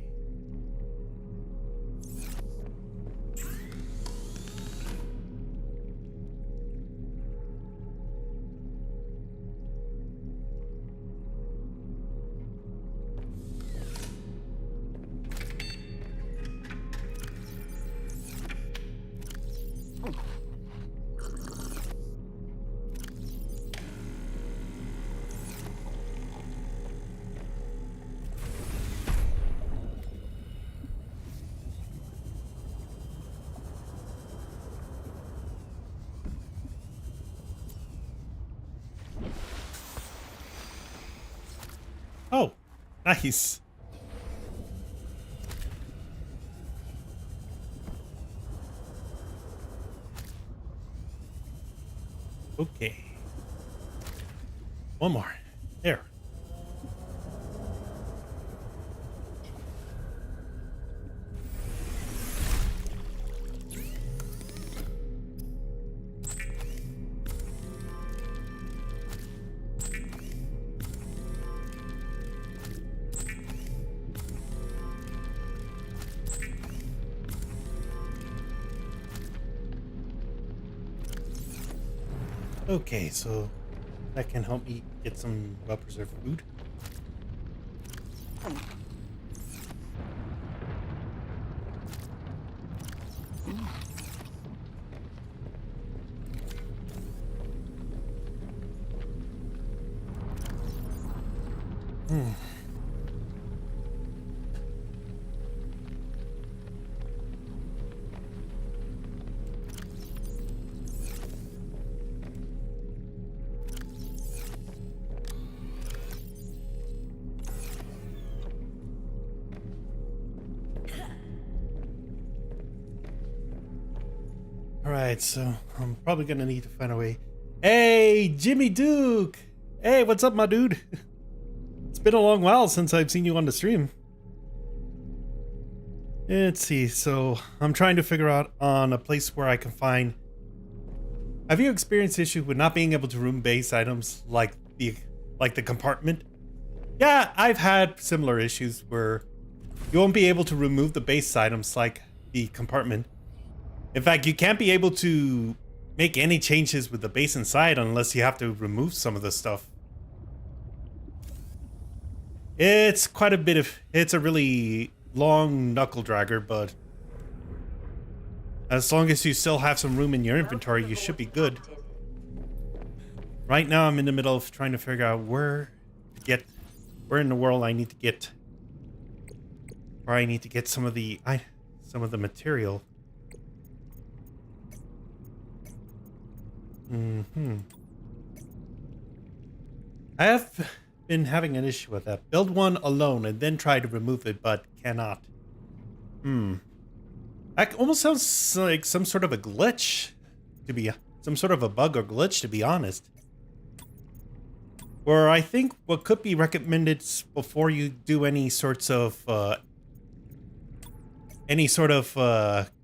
Oh, nice. Okay. One more. There. Okay, so that can help me get some well-preserved food. Hmm. All right, so I'm probably gonna need to find a way. Hey, Jimmy Duke! Hey, what's up, my dude? It's been a long while since I've seen you on the stream. Let's see, so I'm trying to figure out on a place where I can find... Have you experienced issues with not being able to room base items like the compartment? Yeah, I've had similar issues where you won't be able to remove the base items like the compartment. In fact, you can't be able to make any changes with the base inside unless you have to remove some of the stuff. It's quite a bit of... It's a really long knuckle dragger, but as long as you still have some room in your inventory, you should be good. Right now, I'm in the middle of trying to figure out where in the world I need to get, where I need to get some of the material. I have been having an issue with that. Build one alone and then try to remove it, but cannot. That almost sounds like some sort of a glitch, some sort of a bug or glitch, to be honest. Or I think what could be recommended before you do any sorts of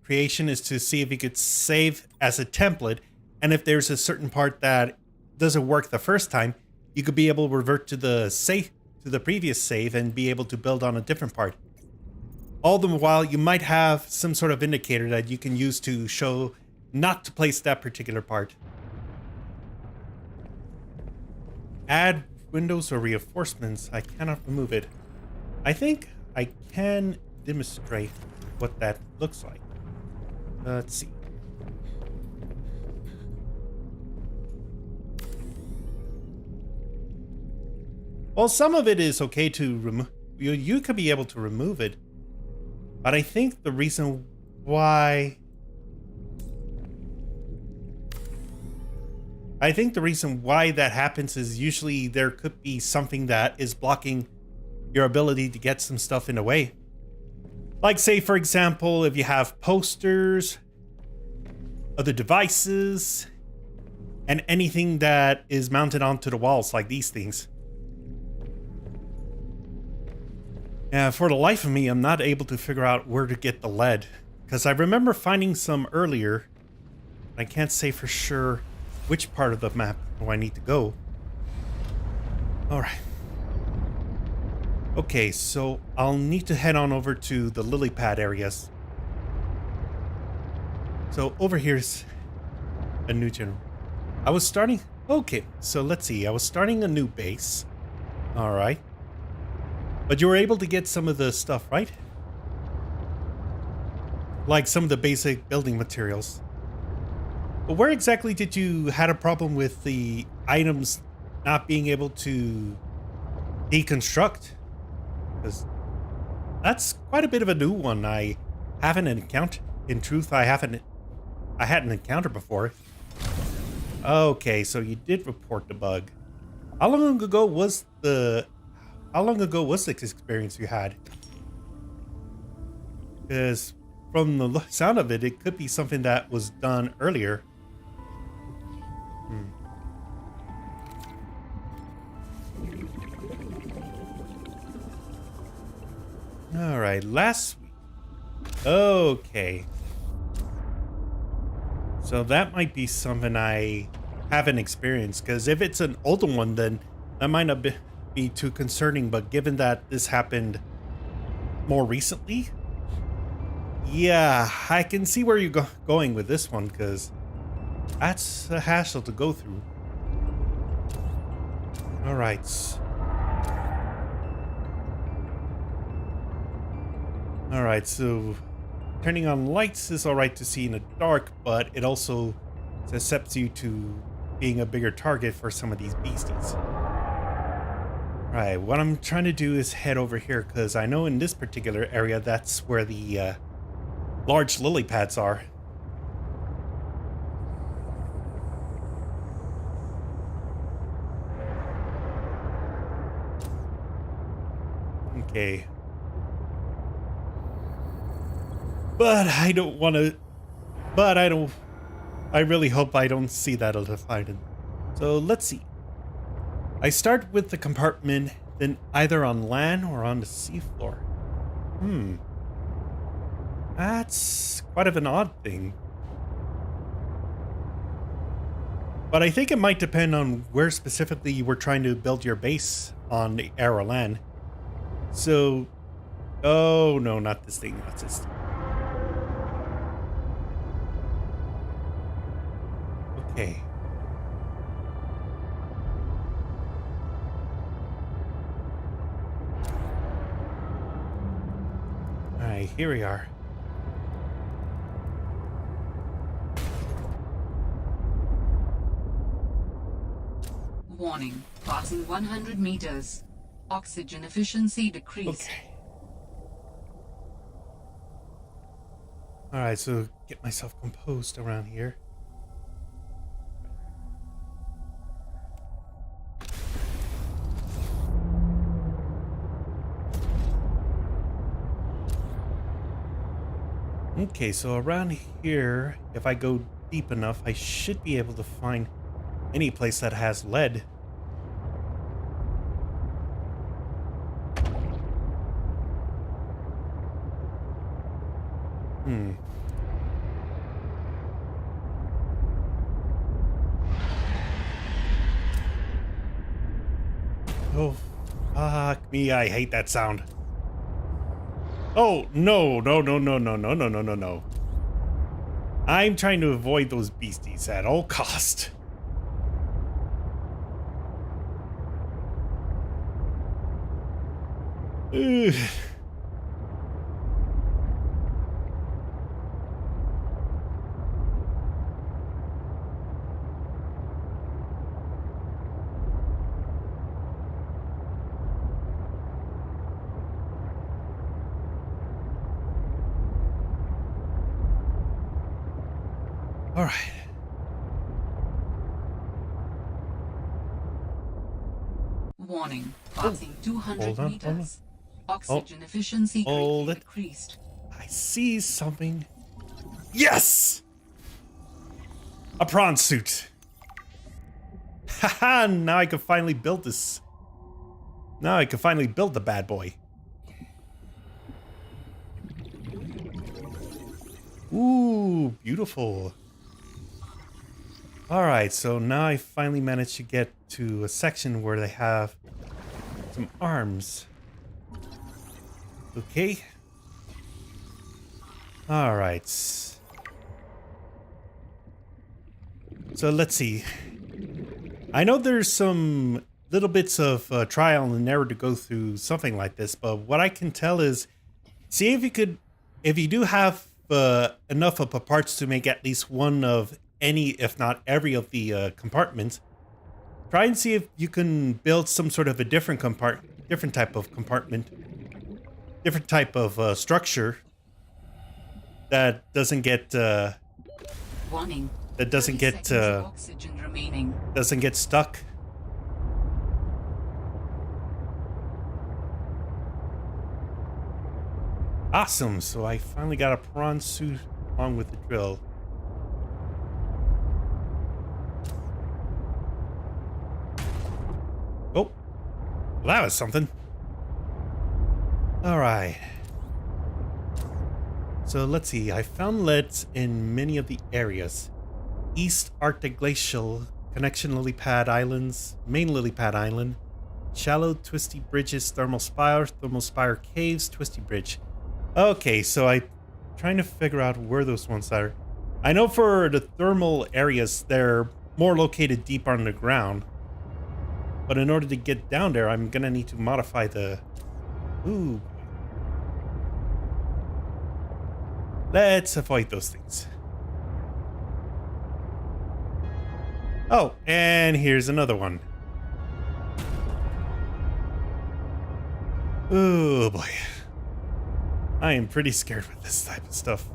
creation is to see if you could save as a template, and if there's a certain part that doesn't work the first time, you could be able to revert to the previous save and be able to build on a different part. All the while, you might have some sort of indicator that you can use to show not to place that particular part. Add windows or reinforcements. I cannot remove it. I think I can demonstrate what that looks like. Let's see. Well, some of it is okay to remove. You could be able to remove it. But I think the reason why... that happens is usually there could be something that is blocking your ability to get some stuff in the way. Like, say, for example, if you have posters, other devices, and anything that is mounted onto the walls, like these things. Yeah, for the life of me, I'm not able to figure out where to get the lead. Because I remember finding some earlier. I can't say for sure which part of the map do I need to go. Alright. Okay, so I'll need to head on over to the lily pad areas. So over here's a new general. I was starting... Okay, so let's see. I was starting a new base. Alright. But you were able to get some of the stuff, right? Like some of the basic building materials. But where exactly did you had a problem with the items not being able to deconstruct? Because that's quite a bit of a new one. I haven't encountered. In truth, I hadn't encountered before. Okay, so you did report the bug. How long ago was this experience you had? Because from the sound of it, it could be something that was done earlier. All right, last week. Okay. So that might be something I haven't experienced, because if it's an older one, then that might not be too concerning. But given that this happened more recently, yeah, I can see where you're going with this one, because that's a hassle to go through. All right. All right, so turning on lights is all right to see in the dark, but it also suscepts you to being a bigger target for some of these beasties. All right, what I'm trying to do is head over here, because I know in this particular area, that's where the large lily pads are. Okay. But I don't want to... But I don't... I really hope I don't see that Defiant. So let's see. I start with the compartment, then either on land or on the seafloor. That's quite of an odd thing. But I think it might depend on where specifically you were trying to build your base on the air or land. So... Oh, no, not this thing. Not this thing. Okay. Alright, here we are. Warning, passing 100 meters. Oxygen efficiency decreased. Okay. Alright, so get myself composed around here. Okay, so around here, if I go deep enough, I should be able to find any place that has lead. Oh, fuck me, I hate that sound. Oh, no, no, no, no, no, no, no, no, no, no. I'm trying to avoid those beasties at all cost. Ugh. All right. Warning, passing 200 hold on. meters. Oxygen efficiency hold greatly it. decreased. I see something. Yes! A prawn suit. Haha, now I can finally build this. Now I can finally build the bad boy. Ooh, beautiful. All right, so now I finally managed to get to a section where they have some arms. Okay. All right. So let's see. I know there's some little bits of trial and error to go through something like this, but what I can tell is, see if you could, if you do have enough of the parts to make at least one of any, if not every of the compartments, try and see if you can build some sort of a different type of compartment, different type of structure that doesn't get Warning. that doesn't 30 get seconds of oxygen remaining. doesn't get stuck. Awesome, so I finally got a prawn suit along with the drill. Oh, well, that was something. All right. So let's see, I found leads in many of the areas. East Arctic Glacial, Connection Lily Pad Islands, Main Lily Pad Island, Shallow Twisty Bridges, Thermal Spire Caves, Twisty Bridge. Okay, so I'm trying to figure out where those ones are. I know for the thermal areas, they're more located deep underground. But in order to get down there, I'm gonna need to modify the... Ooh. Let's avoid those things. Oh, and here's another one. Oh boy. I am pretty scared with this type of stuff.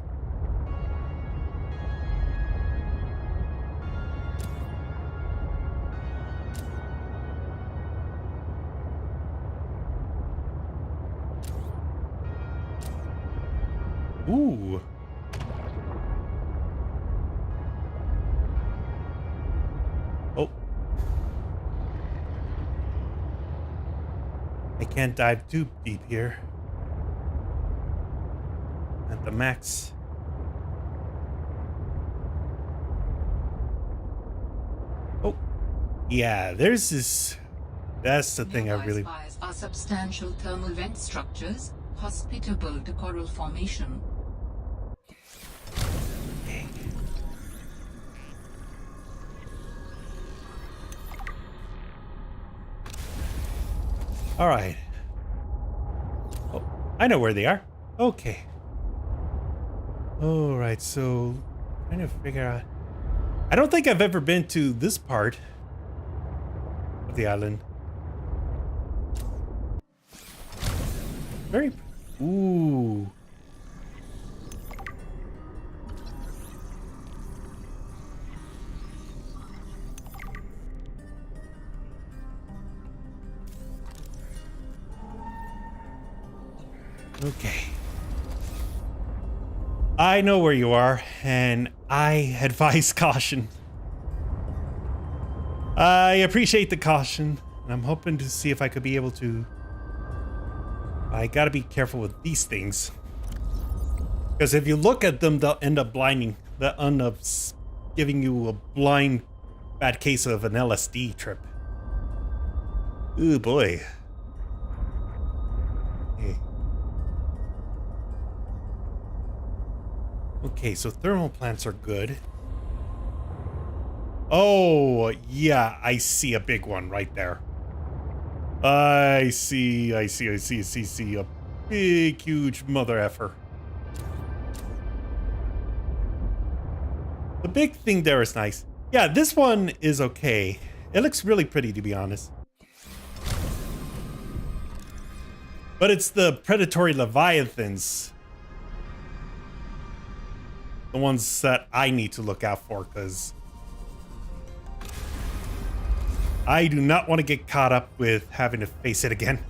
Ooh. Oh. I can't dive too deep here. At the max. Oh. Yeah, there's this... That's the thing I Nearby really... spires are substantial thermal vent structures, hospitable to coral formation. All right. Oh, I know where they are. Okay. All right, so trying to figure out. I don't think I've ever been to this part of the island. Very. Ooh. Okay. I know where you are, and I advise caution. I appreciate the caution, and I'm hoping to see if I could be able to... I gotta be careful with these things. Because if you look at them, they'll end up blinding. They'll end up giving you a blind bad case of an LSD trip. Ooh, boy. Hey. Okay, so thermal plants are good. Oh, yeah, I see a big one right there. I see a big, huge mother effer. The big thing there is nice. Yeah, this one is okay. It looks really pretty, to be honest. But it's the predatory leviathans the ones that I need to look out for, because I do not want to get caught up with having to face it again.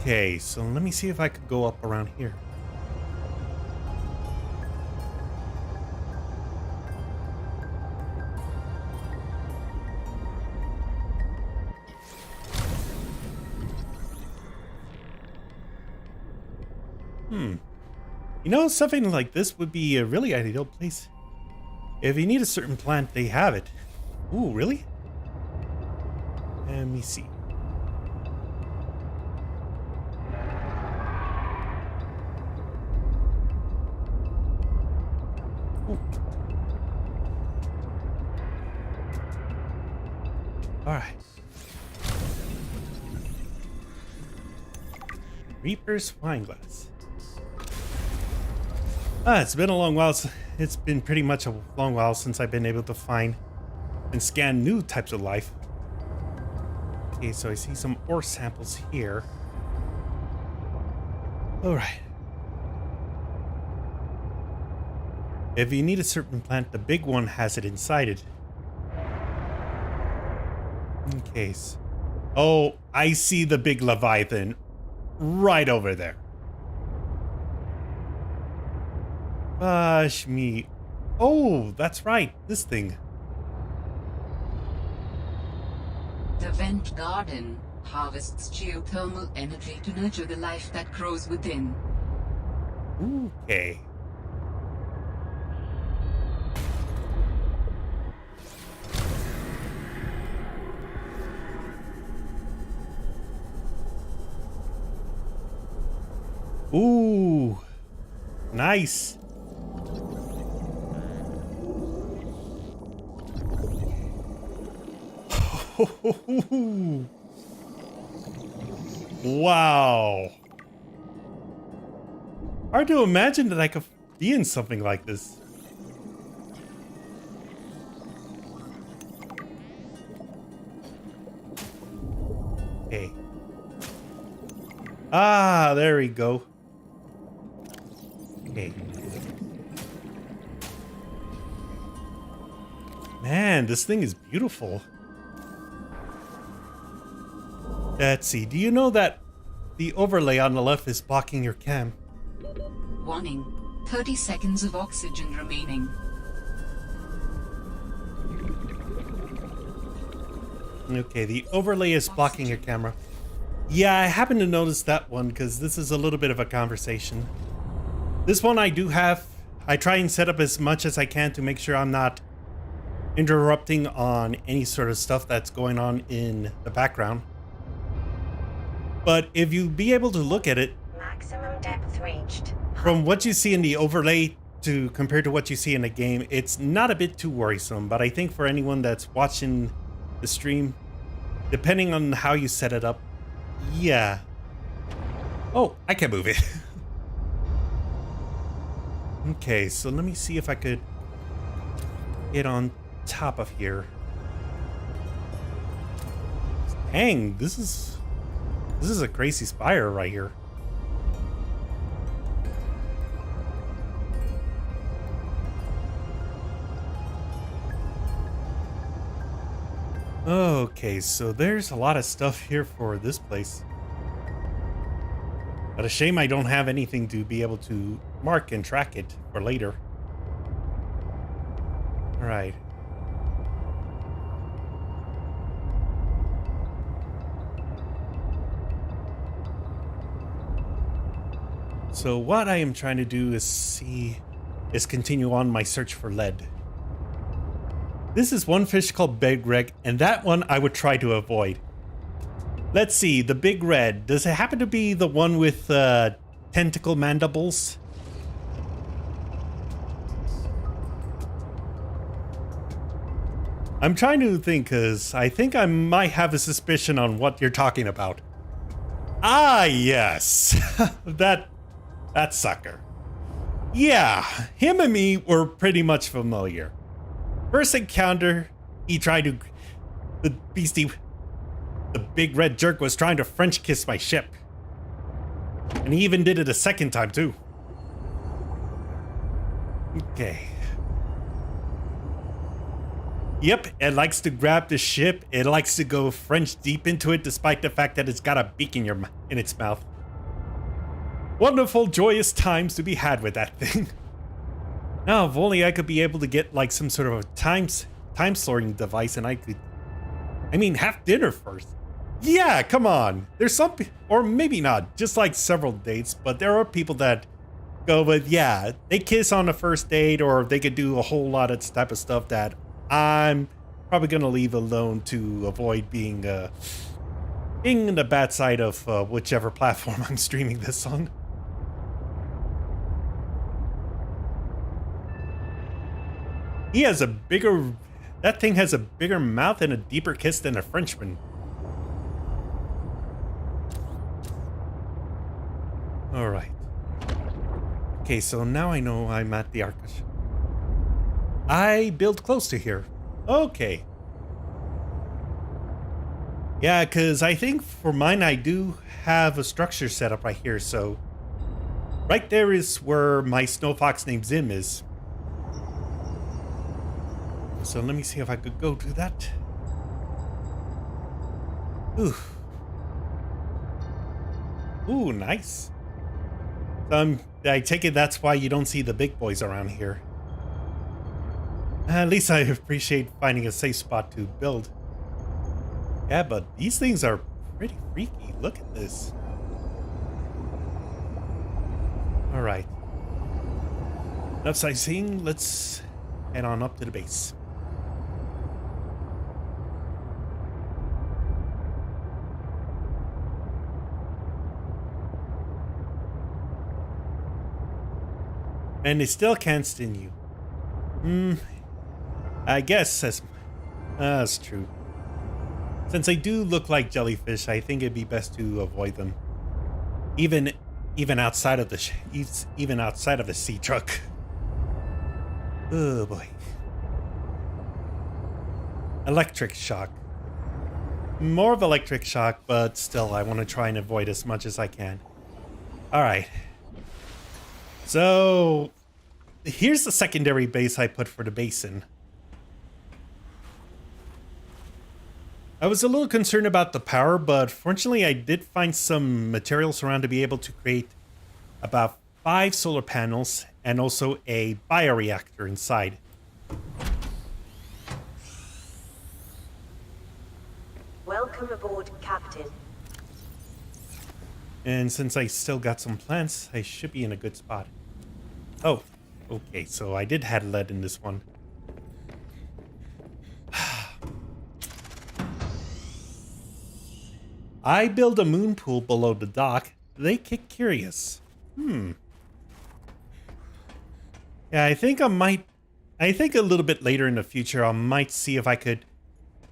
Okay, so let me see if I could go up around here. You know, something like this would be a really ideal place. If you need a certain plant, they have it. Ooh, really? Let me see. Ooh. All right. Reaper's Wineglass. It's been a long while. It's been pretty much a long while since I've been able to find and scan new types of life. Okay, so I see some ore samples here. All right. If you need a certain plant, the big one has it inside it. In case. Oh, I see the big Leviathan right over there. Gosh me. Oh, that's right. This thing. The vent garden harvests geothermal energy to nurture the life that grows within. Okay. Ooh. Nice. Wow. Hard to imagine that I could be in something like this. Okay. Ah, there we go. Okay. Man, this thing is beautiful. Let's see. Do you know that the overlay on the left is blocking your cam? Warning, 30 seconds of oxygen remaining. Okay, the overlay is blocking your camera. Yeah, I happen to notice that one because this is a little bit of a conversation. This one I do have. I try and set up as much as I can to make sure I'm not interrupting on any sort of stuff that's going on in the background. But if you be able to look at it, Maximum depth reached. from what you see in the overlay to compared to what you see in the game, it's not a bit too worrisome. But I think for anyone that's watching the stream, depending on how you set it up, yeah. Oh, I can move it. Okay, so let me see if I could get on top of here. Dang, this is a crazy spire right here. Okay, so there's a lot of stuff here for this place. But a shame I don't have anything to be able to mark and track it for later. All right. So what I am trying to do is continue on my search for lead. This is one fish called big red, and that one I would try to avoid. Let's see, the big red. Does it happen to be the one with tentacle mandibles? I'm trying to think, because I think I might have a suspicion on what you're talking about. Ah, yes. That sucker. Yeah, him and me were pretty much familiar. First encounter, he tried to... The beastie The big red jerk was trying to French kiss my ship. And he even did it a second time too. Okay. Yep, it likes to grab the ship. It likes to go French deep into it despite the fact that it's got a beak in its mouth. Wonderful, joyous times to be had with that thing. Now, if only I could be able to get like some sort of a time sorting device and I could... I mean, have dinner first. Yeah, come on. There's some... Or maybe not, just like several dates, but there are people that go with, yeah, they kiss on the first date or they could do a whole lot of type of stuff that I'm probably going to leave alone to avoid being in the bad side of whichever platform I'm streaming this on. He has a bigger... That thing has a bigger mouth and a deeper kiss than a Frenchman. Alright. Okay, so now I know I'm at the Arcus. I build close to here. Okay. Yeah, because I think for mine I do have a structure set up right here, so... Right there is where my snow fox named Zim is. So let me see if I could go do that. Ooh. Ooh, nice. I take it that's why you don't see the big boys around here. At least I appreciate finding a safe spot to build. Yeah, but these things are pretty freaky. Look at this. Alright. Enough sightseeing. Let's head on up to the base. And they still can't sting you. I guess that's true. Since they do look like jellyfish, I think it'd be best to avoid them. Even outside of the sea truck. Oh boy. Electric shock. More of electric shock, but still I want to try and avoid as much as I can. All right. So, here's the secondary base I put for the basin. I was a little concerned about the power, but fortunately I did find some materials around to be able to create about 5 solar panels and also a bioreactor inside. Welcome aboard, Captain. And since I still got some plants, I should be in a good spot. Oh, okay, so I did have lead in this one. I build a moon pool below the dock. They get curious. Yeah, I think a little bit later in the future, I might see if I could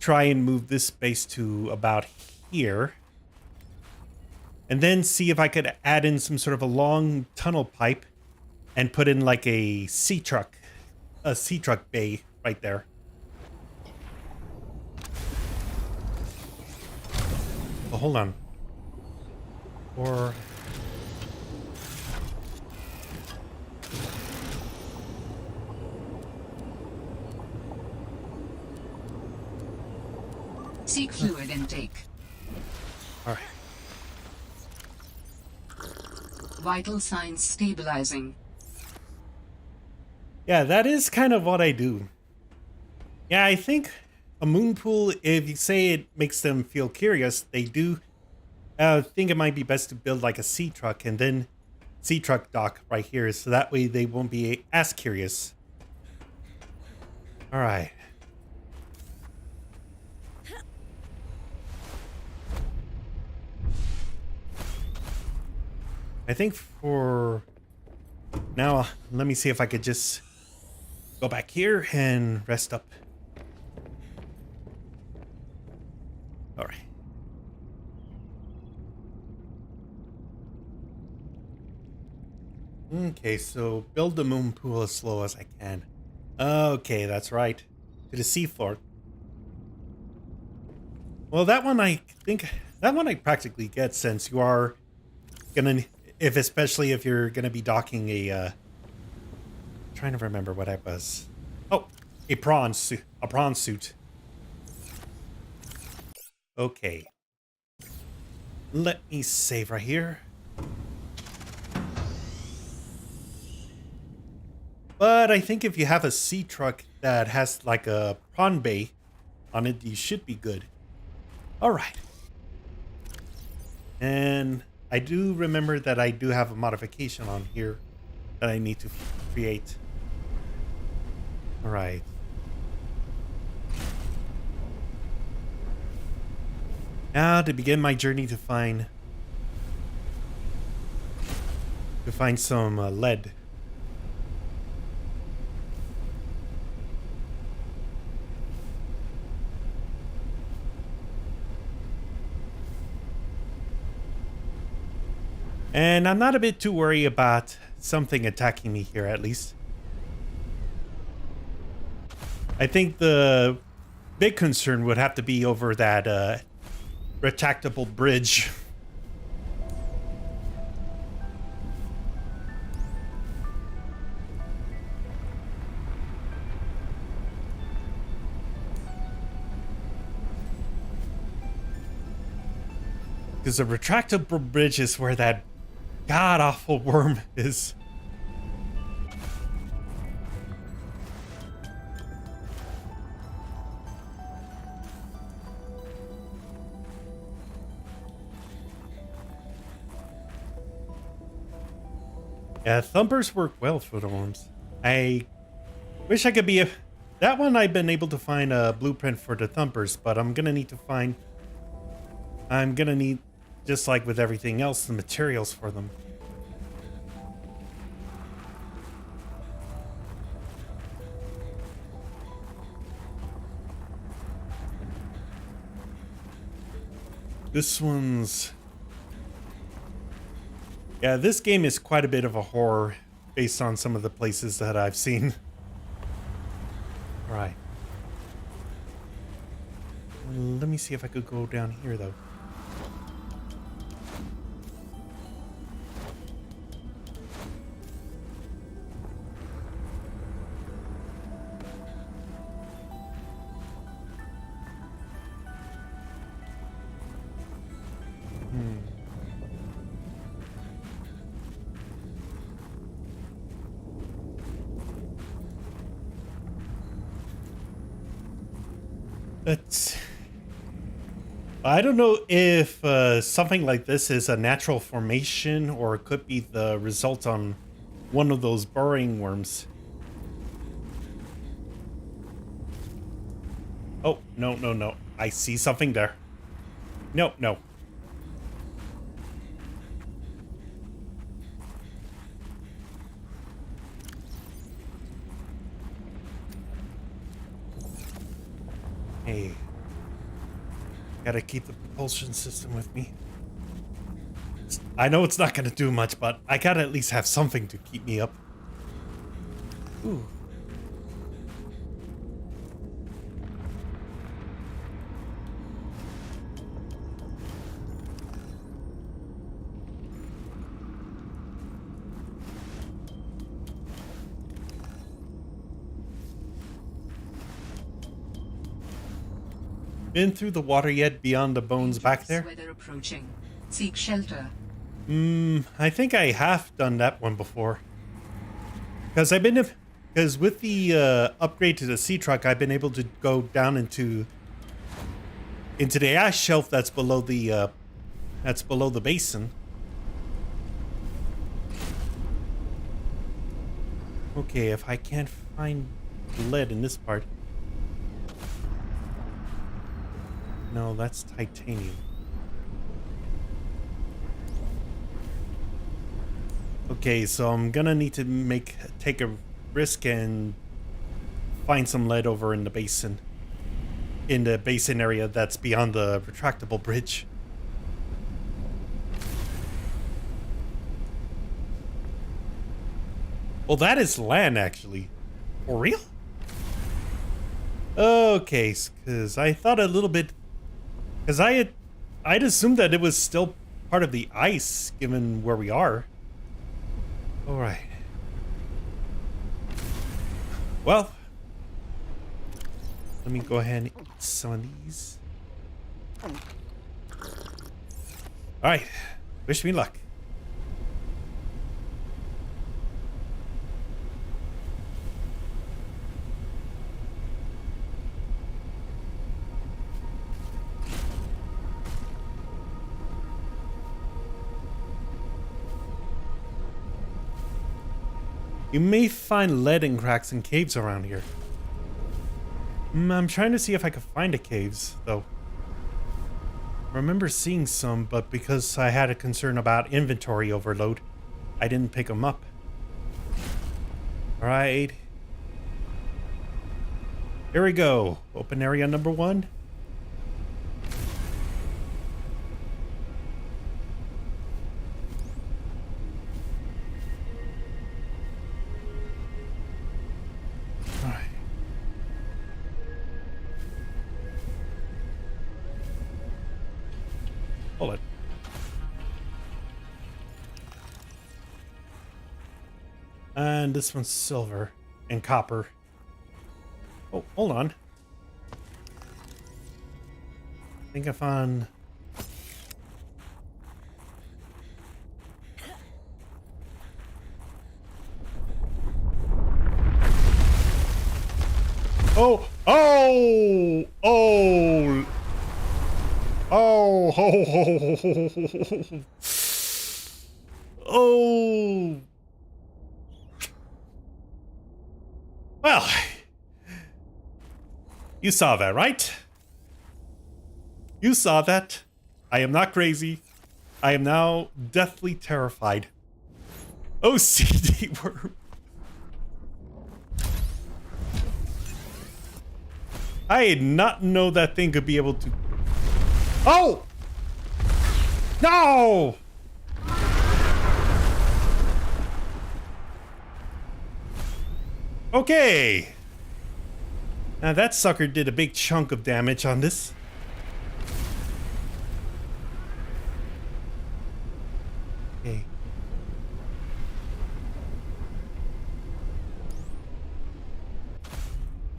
try and move this base to about here. And then see if I could add in some sort of a long tunnel pipe and put in like a sea truck bay right there. Oh, hold on. Or... Seek fluid intake. All right. Vital signs stabilizing. Yeah, that is kind of what I do. Yeah, I think a moon pool, if you say it makes them feel curious, they do think it might be best to build like a sea truck and then sea truck dock right here, so that way they won't be as curious. All right. I think for now, let me see if I could just go back here and rest up. All right. Okay, so build the moon pool as slow as I can. Okay, that's right. To the seafloor. Well, that one I think that one I practically get since you are gonna, if especially if you're gonna be docking a. Trying to remember what I was. Oh, a prawn suit. A prawn suit. Okay. Let me save right here. But I think if you have a sea truck that has like a prawn bay on it, you should be good. All right. And I do remember that I do have a modification on here that I need to create. All right. Now to begin my journey to find some lead. And I'm not a bit too worried about something attacking me here, at least. I think the big concern would have to be over that retractable bridge. Because the retractable bridge is where that god-awful worm is. Yeah, thumpers work well for the worms. I wish I could be a... That one I've been able to find a blueprint for the thumpers, but I'm gonna need, just like with everything else, the materials for them. This one's... Yeah, this game is quite a bit of a horror based on some of the places that I've seen. All right. Let me see if I could go down here, though. That's... I don't know if something like this is a natural formation or it could be the result on one of those burrowing worms. Oh, no, no, no. I see something there. No, no. Hey. Gotta keep the propulsion system with me. I know it's not gonna do much, but I gotta at least have something to keep me up. Ooh. Been through the water yet beyond the bones back there? Weather approaching. Seek shelter. I think I have done that one before. Because with the upgrade to the sea truck, I've been able to go down into the ice shelf that's below the basin. Okay, if I can't find lead in this part. No, that's titanium. Okay, so I'm gonna need to take a risk and find some lead over in the basin. In the basin area that's beyond the retractable bridge. Well, that is land, actually. For real? Okay, because I thought a little bit Because I'd assumed that it was still part of the ice, given where we are. All right. Well, let me go ahead and eat some of these. All right. Wish me luck. You may find lead in cracks and caves around here. I'm trying to see if I can find the caves, though. I remember seeing some, but because I had a concern about inventory overload, I didn't pick them up. Alright. Here we go. Open area number 1. Alright. Hold it. And this one's silver and copper. Oh, hold on. I think I found... Oh! Oh! Oh! Oh! Oh! Oh! Well, you saw that, right? You saw that. I am not crazy. I am now deathly terrified. OCD worm. I did not know that thing could be able to... Oh! No! Okay. Now that sucker did a big chunk of damage on this. Okay.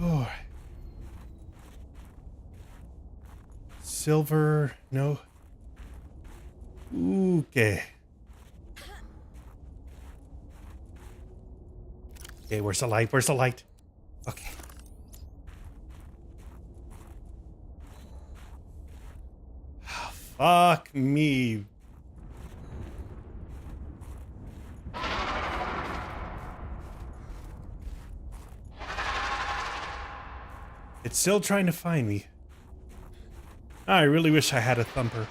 Oh. Silver, no. Okay. Okay, where's the light? Where's the light? Okay. Oh, fuck me. It's still trying to find me. I really wish I had a thumper.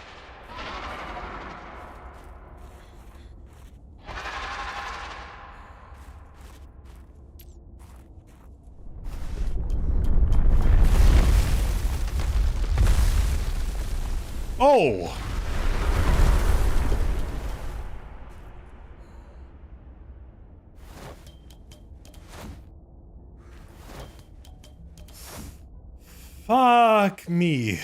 Oh! Fuck me.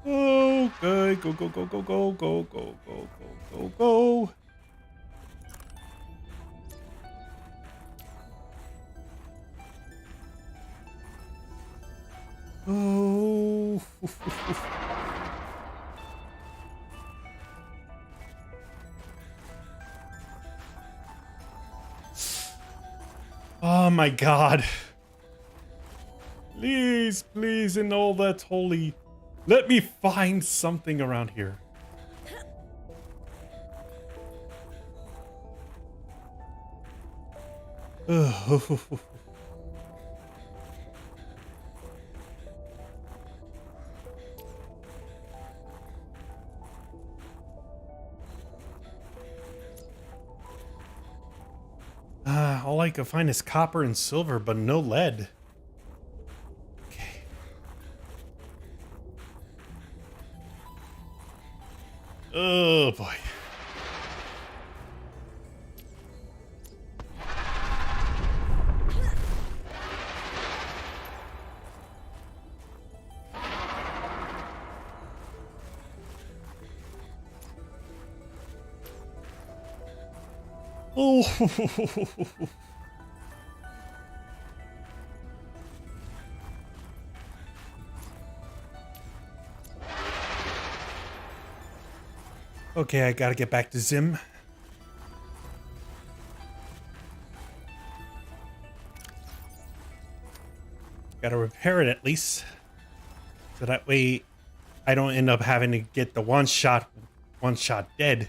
Okay, go, go, go, go, go, go, go, go, go, go, go. Oh. Oh my god. Please, please, in all that's holy, let me find something around here. Oh. All I can find is copper and silver, but no lead. Okay. Oh boy. Oh. Okay, I gotta get back to Zim. Gotta repair it at least. So that way I don't end up having to get the one shot dead.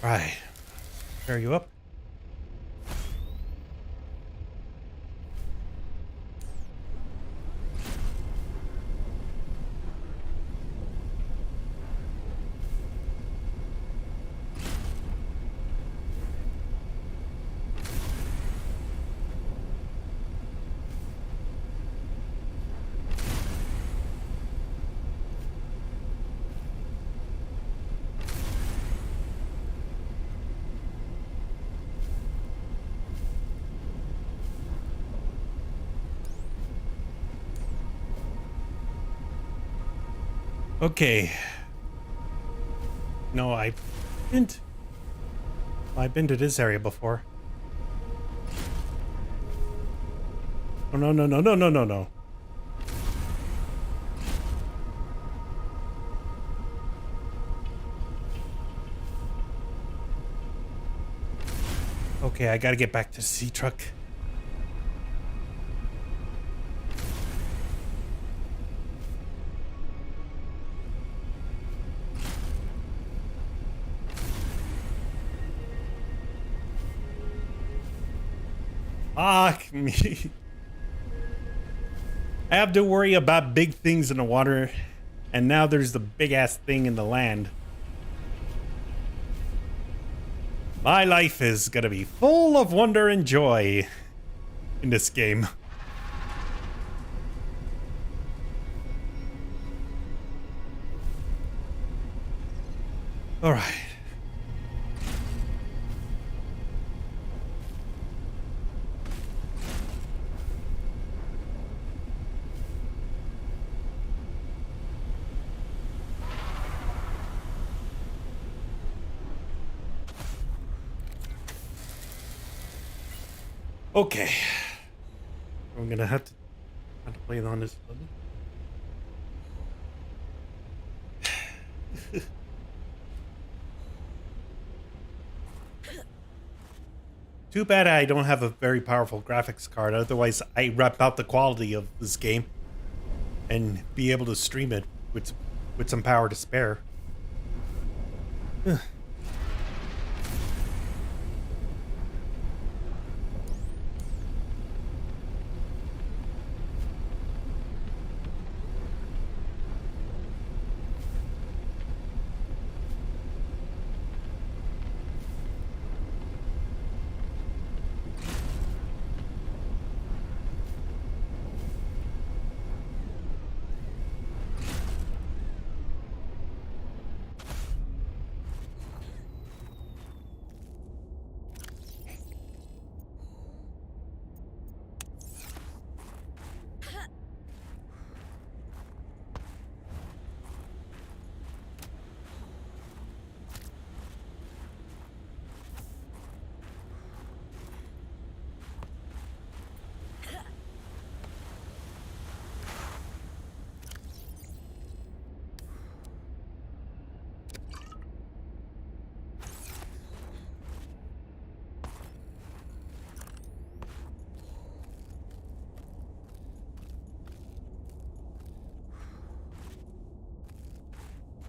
Right. Pair you up. Okay. No, I've been to this area before. Oh, no, no, no, no, no, no, no. Okay, I gotta get back to the sea truck. Ah, me. I have to worry about big things in the water, and now there's the big ass thing in the land. My life is gonna be full of wonder and joy in this game. All right. Okay. I'm gonna have to play it on this button. Too bad I don't have a very powerful graphics card, otherwise I wrap out the quality of this game and be able to stream it with some power to spare.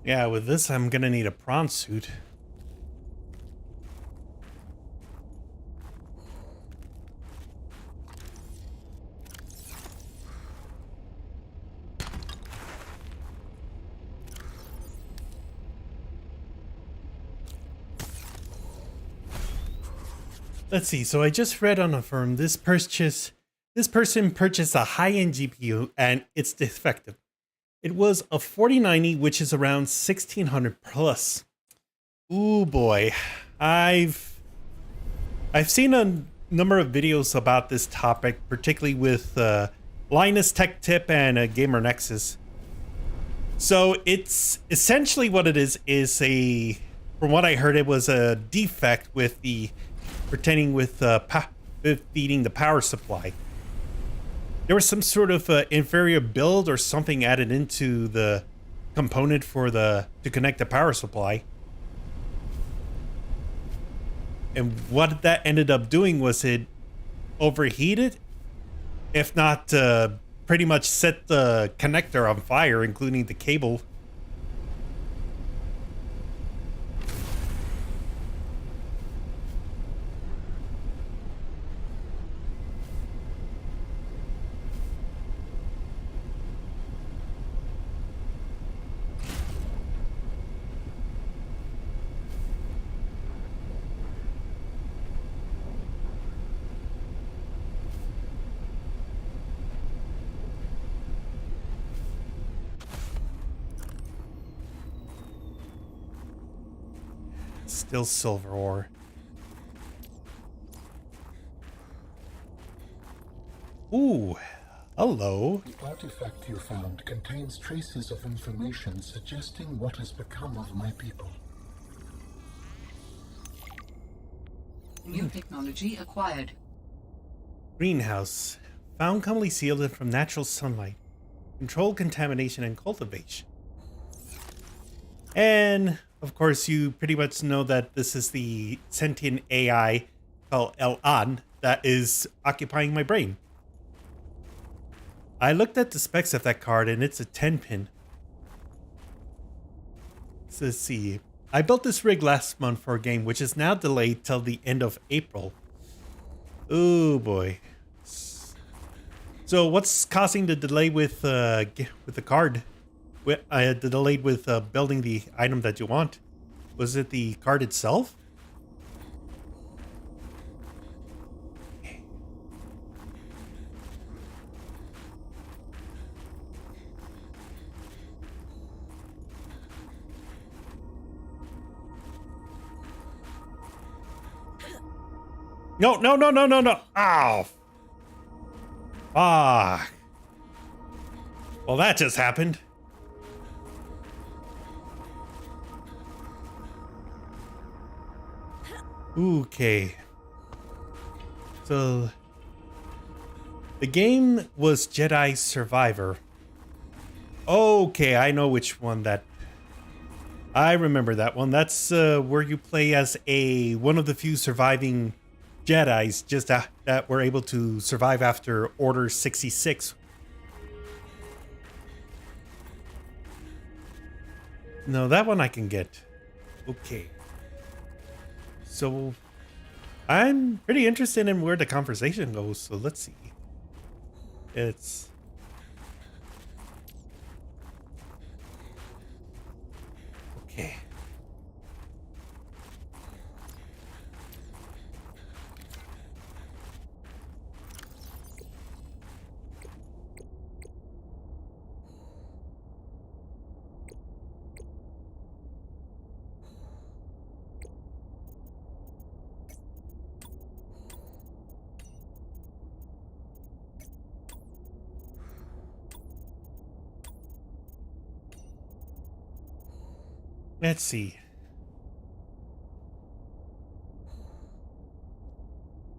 Yeah, with this I'm gonna need a prawn suit. Let's see, so I just read on a forum this person purchased a high-end GPU and it's defective. It was a 4090, which is around 1600 plus. Ooh boy, I've I've seen a number of videos about this topic, particularly with Linus Tech Tip and Gamer Nexus. So it's essentially what it is a, from what I heard, it was a defect with the pertaining with feeding the power supply. There was some sort of inferior build or something added into the component for to connect the power supply. And what that ended up doing was it overheated, if not pretty much set the connector on fire, including the cable. Still silver ore. Ooh, hello. The artifact you found contains traces of information suggesting what has become of my people. New technology acquired. Greenhouse. Found commonly sealed in from natural sunlight. Control contamination and cultivation. And of course, you pretty much know that this is the sentient AI called El-An that is occupying my brain. I looked at the specs of that card and it's a 10-pin. So let's see. I built this rig last month for a game which is now delayed till the end of April. Oh boy. So what's causing the delay with the card? The delay with building the item that you want? Was it the card itself? No, no, no, no, no, no. Ow. Ah. Well, that just happened. Okay. So the game was Jedi Survivor. Okay, I know which one that. I remember that one. That's where you play as one of the few surviving Jedis just that were able to survive after Order 66. No, that one I can get. Okay. So I'm pretty interested in where the conversation goes, so let's see. It's okay. Let's see.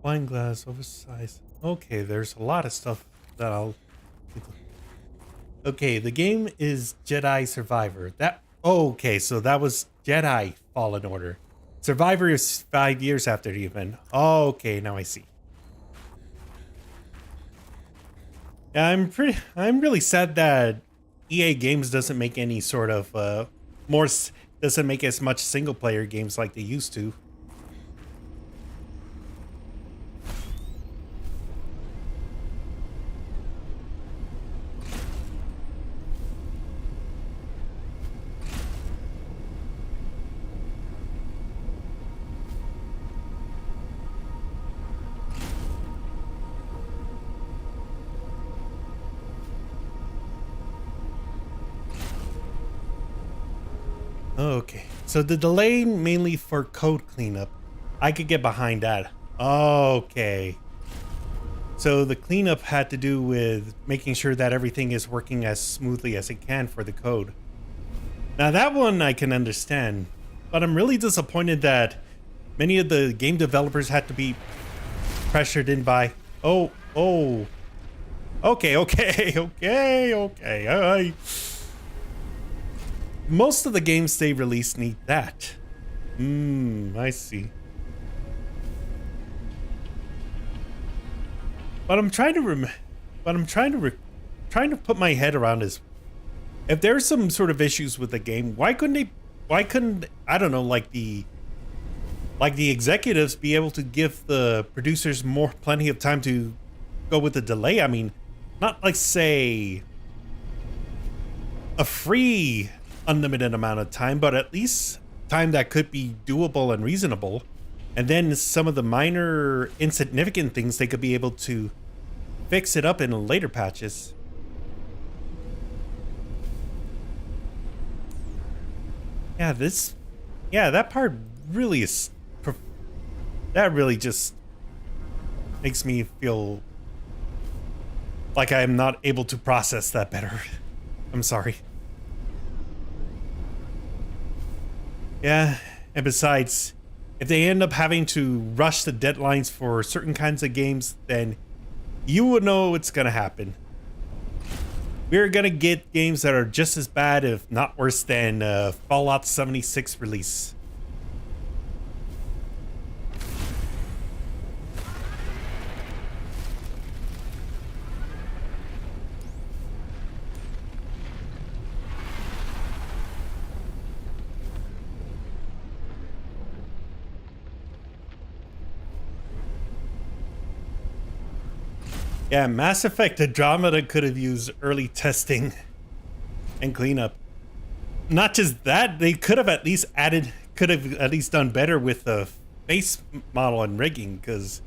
Wine glass, oversized. Okay, there's a lot of stuff that I'll. Okay, the game is Jedi Survivor. Okay, so that was Jedi Fallen Order. Survivor is 5 years after the event. Okay, now I see. I'm really sad that EA Games doesn't make any sort of doesn't make as much single player games like they used to. Okay, so the delay mainly for code cleanup. I could get behind that. Okay. So the cleanup had to do with making sure that everything is working as smoothly as it can for the code. Now that one I can understand, but I'm really disappointed that many of the game developers had to be pressured in by, okay. Most of the games they release need that. I see. But I'm trying to put my head around is, if there's some sort of issues with the game, why couldn't I don't know, like the executives be able to give the producers plenty of time to go with the delay? I mean, not like, say, a free unlimited amount of time, but at least time that could be doable and reasonable. And then some of the minor insignificant things they could be able to fix it up in later patches. That part really is, that really just makes me feel like I'm not able to process that better. I'm sorry. Yeah, and besides, if they end up having to rush the deadlines for certain kinds of games, then you would know what's gonna happen. We're gonna get games that are just as bad, if not worse, than Fallout 76 release. Yeah, Mass Effect Andromeda could have used early testing and cleanup. Not just that, they could have at least done better with the face model and rigging, because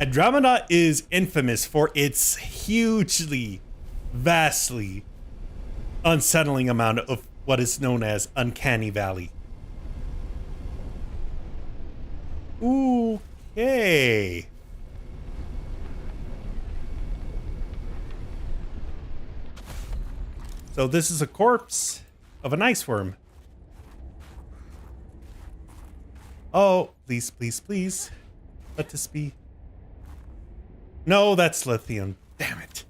Andromeda is infamous for its hugely, vastly unsettling amount of what is known as Uncanny Valley. Okay. So this is a corpse of an ice worm. Oh, please, please, please. Let this be. No, that's lithium. Damn it.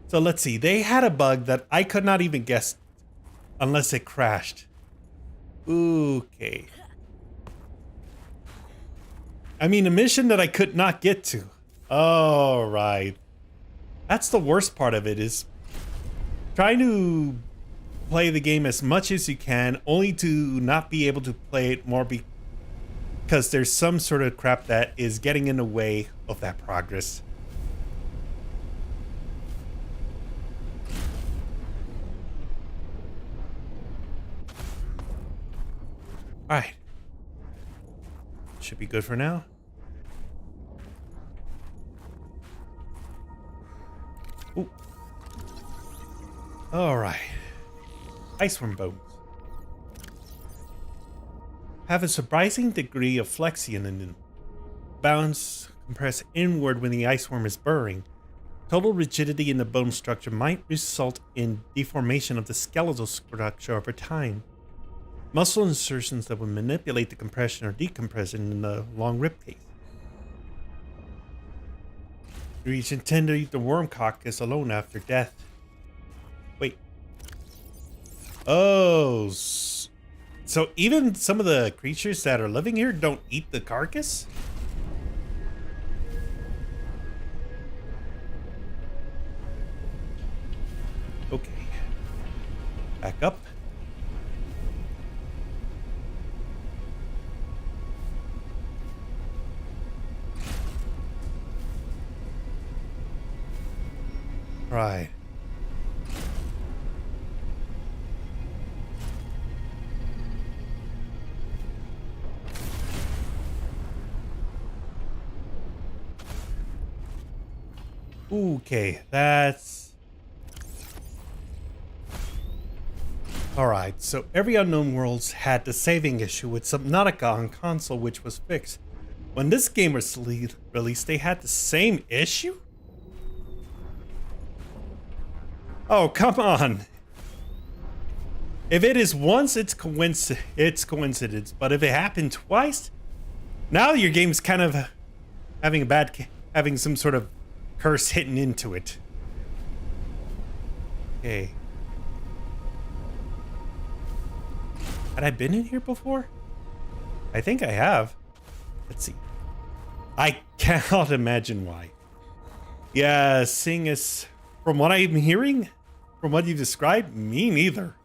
So let's see. They had a bug that I could not even guess unless it crashed. Okay. I mean, a mission that I could not get to. All right. That's the worst part of it, is trying to play the game as much as you can, only to not be able to play it more because there's some sort of crap that is getting in the way of that progress. All right. Should be good for now. Ooh. All right. Iceworm bones have a surprising degree of flexion in them. Bones compress inward when the iceworm is burrowing. Total rigidity in the bone structure might result in deformation of the skeletal structure over time. Muscle insertions that would manipulate the compression or decompression in the long ribcage. The region tend to eat the worm carcass alone after death. Wait. Oh, so even some of the creatures that are living here don't eat the carcass? Okay. Back up. Right. Okay, that's... Alright, so every Unknown Worlds had the saving issue with Subnautica on console, which was fixed. When this game was released, they had the same issue? Oh, come on. If it is once, it's coincidence. But if it happened twice, now your game's kind of having some sort of curse hitting into it. Okay. Had I been in here before? I think I have. Let's see. I cannot imagine why. Yeah, seeing as from what I'm hearing, from what you described, me neither.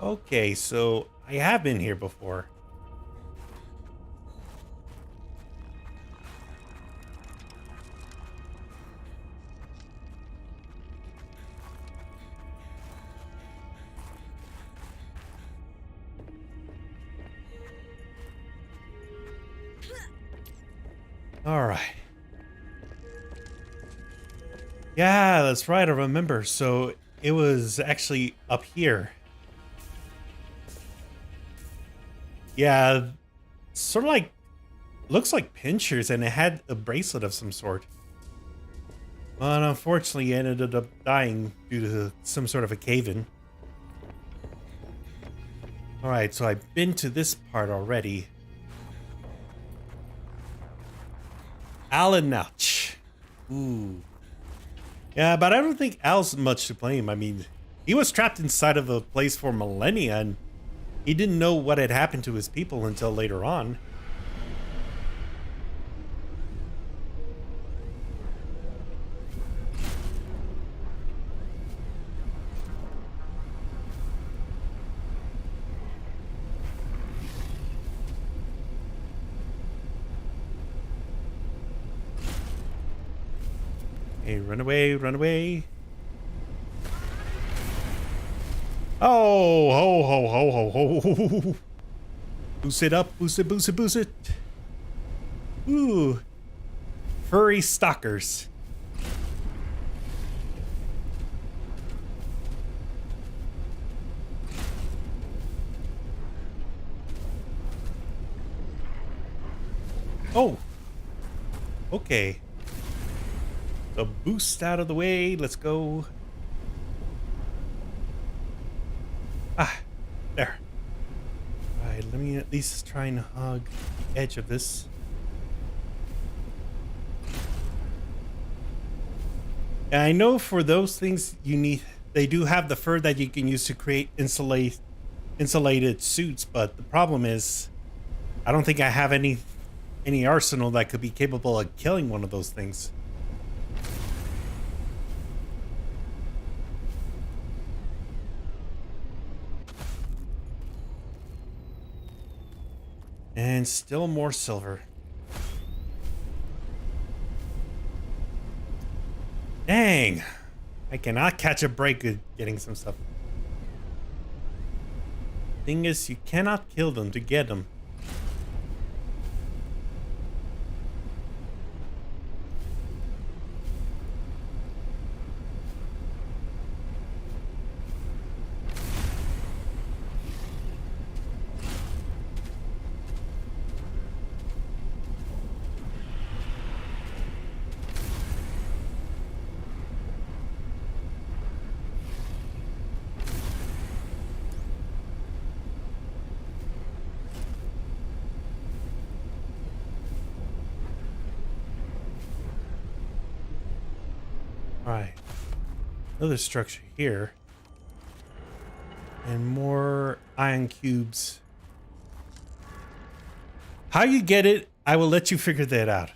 Okay, so I have been here before. All right. Yeah, that's right. I remember. So it was actually up here. Yeah, sort of like, looks like pinchers, and it had a bracelet of some sort. But unfortunately, it ended up dying due to some sort of a cave-in. All right, so I've been to this part already. Alanouch. Ooh. Yeah, but I don't think Al's much to blame. I mean, he was trapped inside of a place for millennia, and he didn't know what had happened to his people until later on. Hey, run away, run away. Oh, ho, ho, ho, ho, ho. Boost it up, boost it, boost it, boost it. Ooh. Furry stalkers. Oh. Okay. The boost out of the way. Let's go. Ah, there. All right, let me at least try and hug the edge of this. And I know for those things you need, they do have the fur that you can use to create insulated suits, but the problem is, I don't think I have any arsenal that could be capable of killing one of those things. And still more silver. Dang! I cannot catch a break at getting some stuff. Thing is, you cannot kill them to get them. Alright. Another structure here. And more iron cubes. How you get it, I will let you figure that out.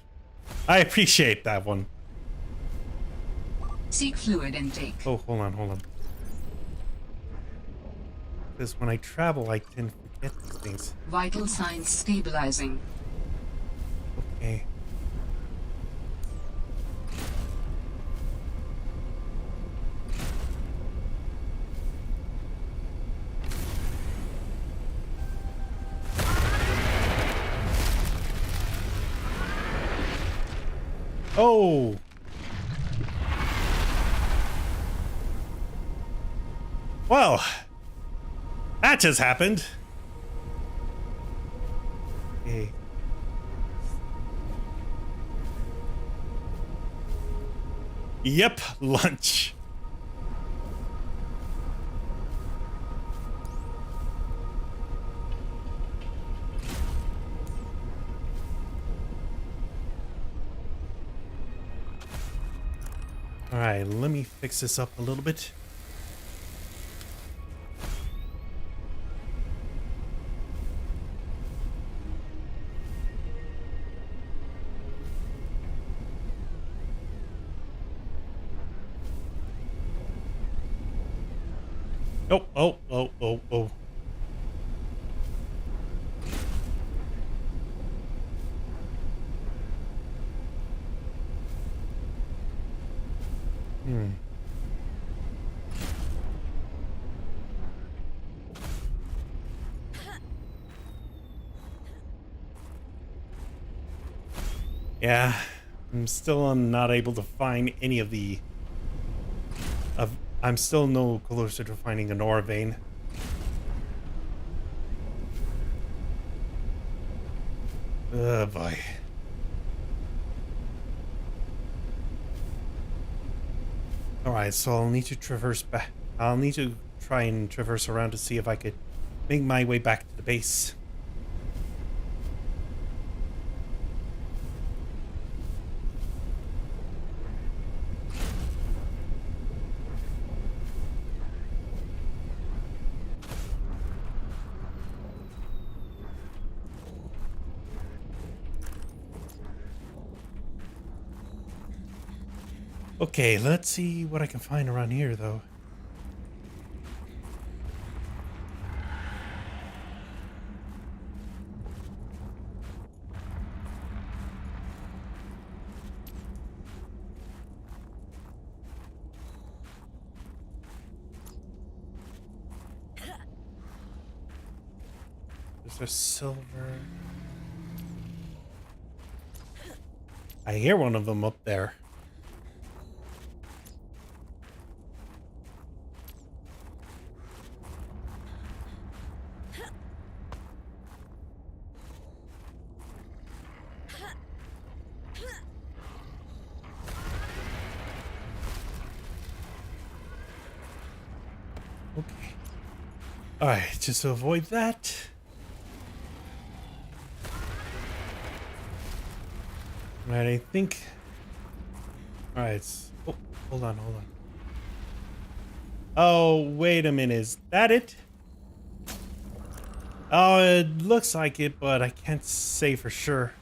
I appreciate that one. Seek fluid intake. Oh, hold on, hold on. Because when I travel, I tend to forget these things. Vital signs stabilizing. Okay. Oh! Well, that just happened. Okay. Yep, lunch. All right, let me fix this up a little bit. Oh. Hmm. Yeah, I'm still not able to find any of the. I'm still no closer to finding an ore vein. Oh boy. All right, so I'll need to traverse back. I'll need to try and traverse around to see if I could make my way back to the base. Okay, let's see what I can find around here, though. There's a silver. I hear one of them up there. Okay. All right, just to avoid that. All right, I think. All right. Oh, hold on. Oh, wait a minute. Is that it? Oh, it looks like it, but I can't say for sure.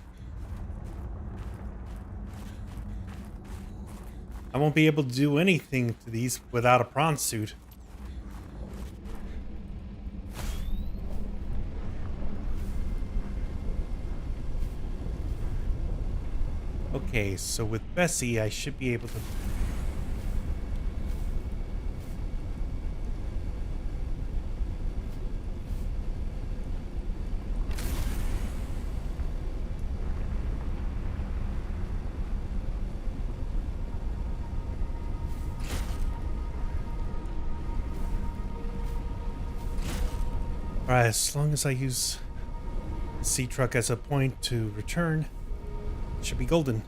I won't be able to do anything to these without a prawn suit. Okay, so with Bessie, I should be able to... Alright, as long as I use the sea truck as a point to return, it should be golden.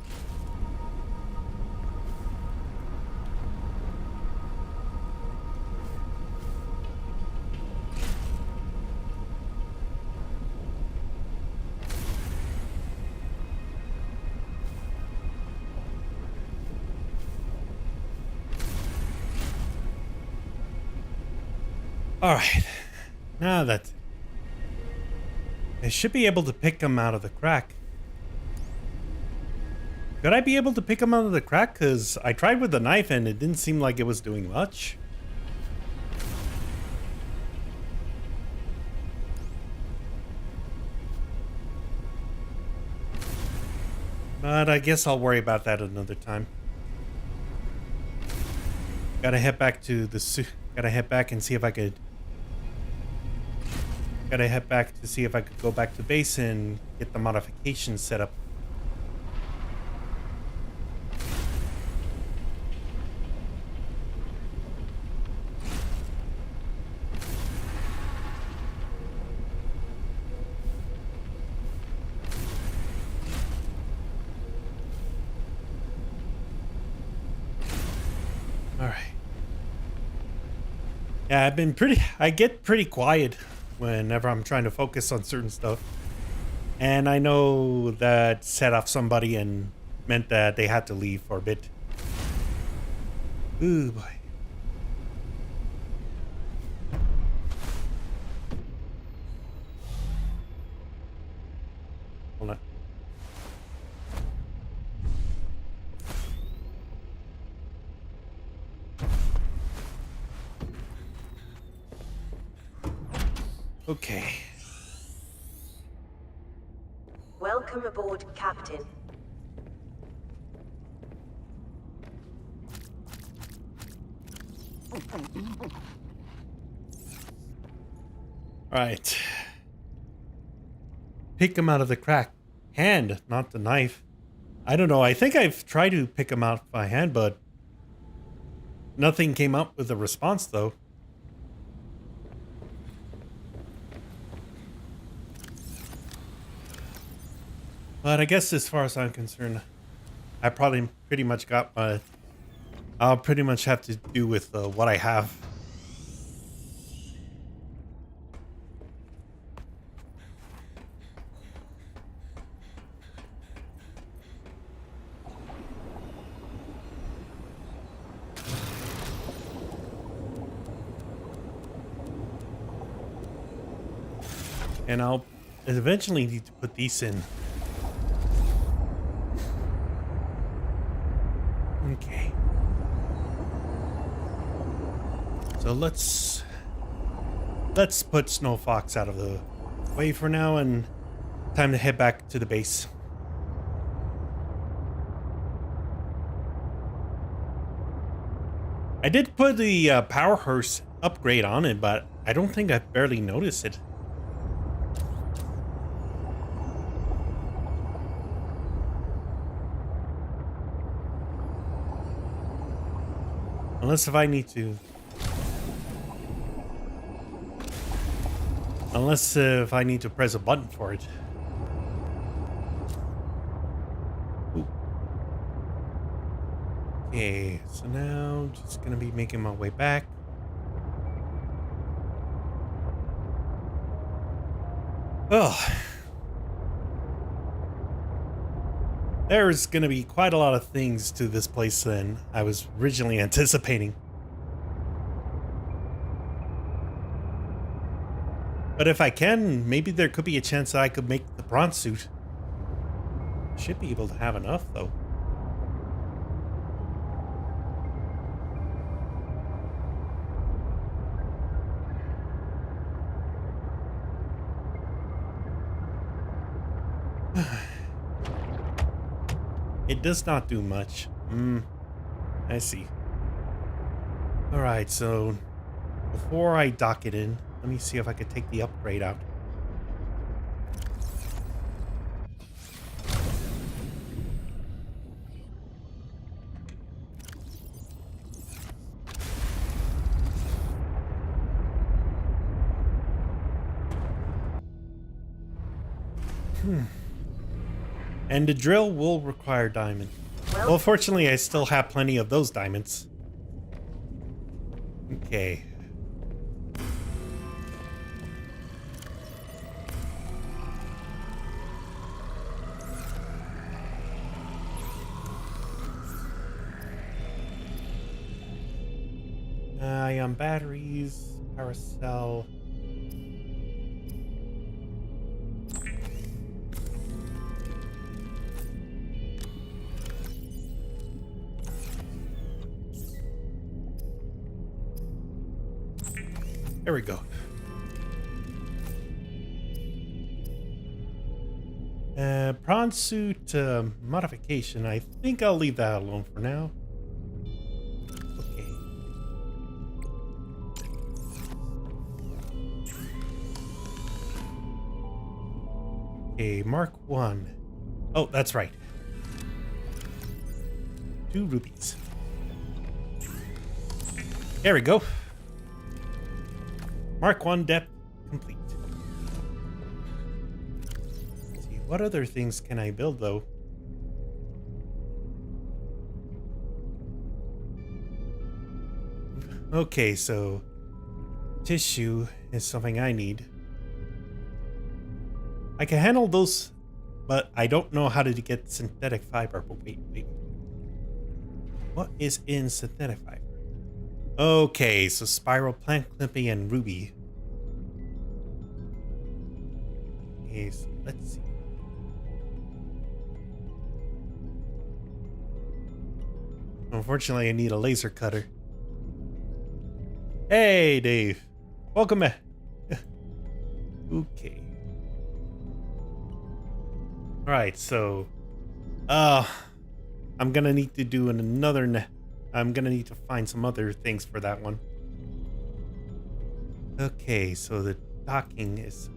Alright, now that... I should be able to pick them out of the crack. Could I be able to pick them out of the crack? Because I tried with the knife and it didn't seem like it was doing much. But I guess I'll worry about that another time. Gotta head back to the gotta head back and see if I could... Gotta head back to see if I could go back to base and get the modifications set up. Yeah, I get pretty quiet whenever I'm trying to focus on certain stuff. And I know that set off somebody and meant that they had to leave for a bit. Ooh, boy. Hold on. Okay. Welcome aboard, Captain. All right. Pick him out of the crack. Hand, not the knife. I don't know. I think I've tried to pick him out by hand, but nothing came up with a response, though. But I guess as far as I'm concerned, I probably pretty much got what I'll pretty much have to do with what I have. And I'll eventually need to put these in. Okay. So let's put Snow Fox out of the way for now, and time to head back to the base. I did put the power horse upgrade on it, but I don't think I barely noticed it. Unless if I need to. Unless if I need to press a button for it. Ooh. Okay, so now just gonna be making my way back. Oh. There's gonna be quite a lot of things to this place than I was originally anticipating. But if I can, maybe there could be a chance that I could make the bronze suit. Should be able to have enough, though. It does not do much. I see. Alright, so before I dock it in, let me see if I could take the upgrade out. And the drill will require diamond. Well, fortunately, I still have plenty of those diamonds. Okay. Ion batteries, power cell. There we go. Prawn suit modification. I think I'll leave that alone for now. Okay. Okay, Mark 1. Oh, that's right. 2 rupees. There we go. Mark 1 depth complete. Let's see, what other things can I build, though? Okay, so Tissue is something I need. I can handle those, but I don't know how to get synthetic fiber. But wait. What is in synthetic fiber? Okay, so spiral, plant clipping, and ruby. Okay, so let's see. Unfortunately, I need a laser cutter. Hey, Dave. Welcome back. Okay. Alright, so... I'm gonna need to do another... I'm gonna need to find some other things for that one. Okay, so the docking is...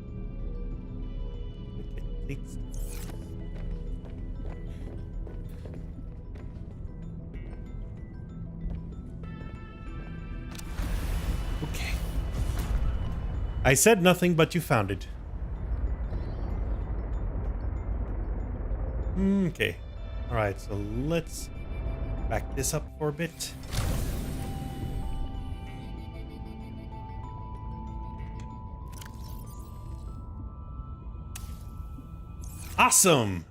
Okay. I said nothing, but you found it. Okay. Alright, so let's back this up for a bit. Awesome!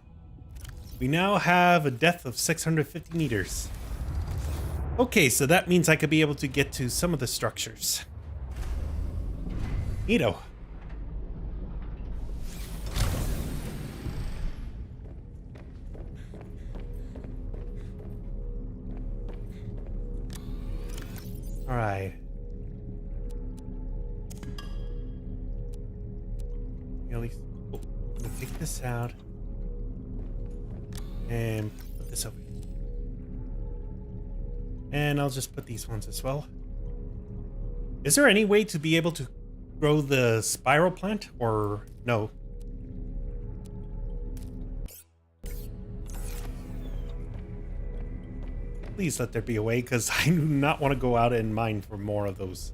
We now have a depth of 650 meters. Okay, so that means I could be able to get to some of the structures. Neato. Alright. At least, let me take this out. And put this over here. And I'll just put these ones as well. Is there any way to be able to grow the spiral plant, or no? Please let there be a way, because I do not want to go out and mine for more of those.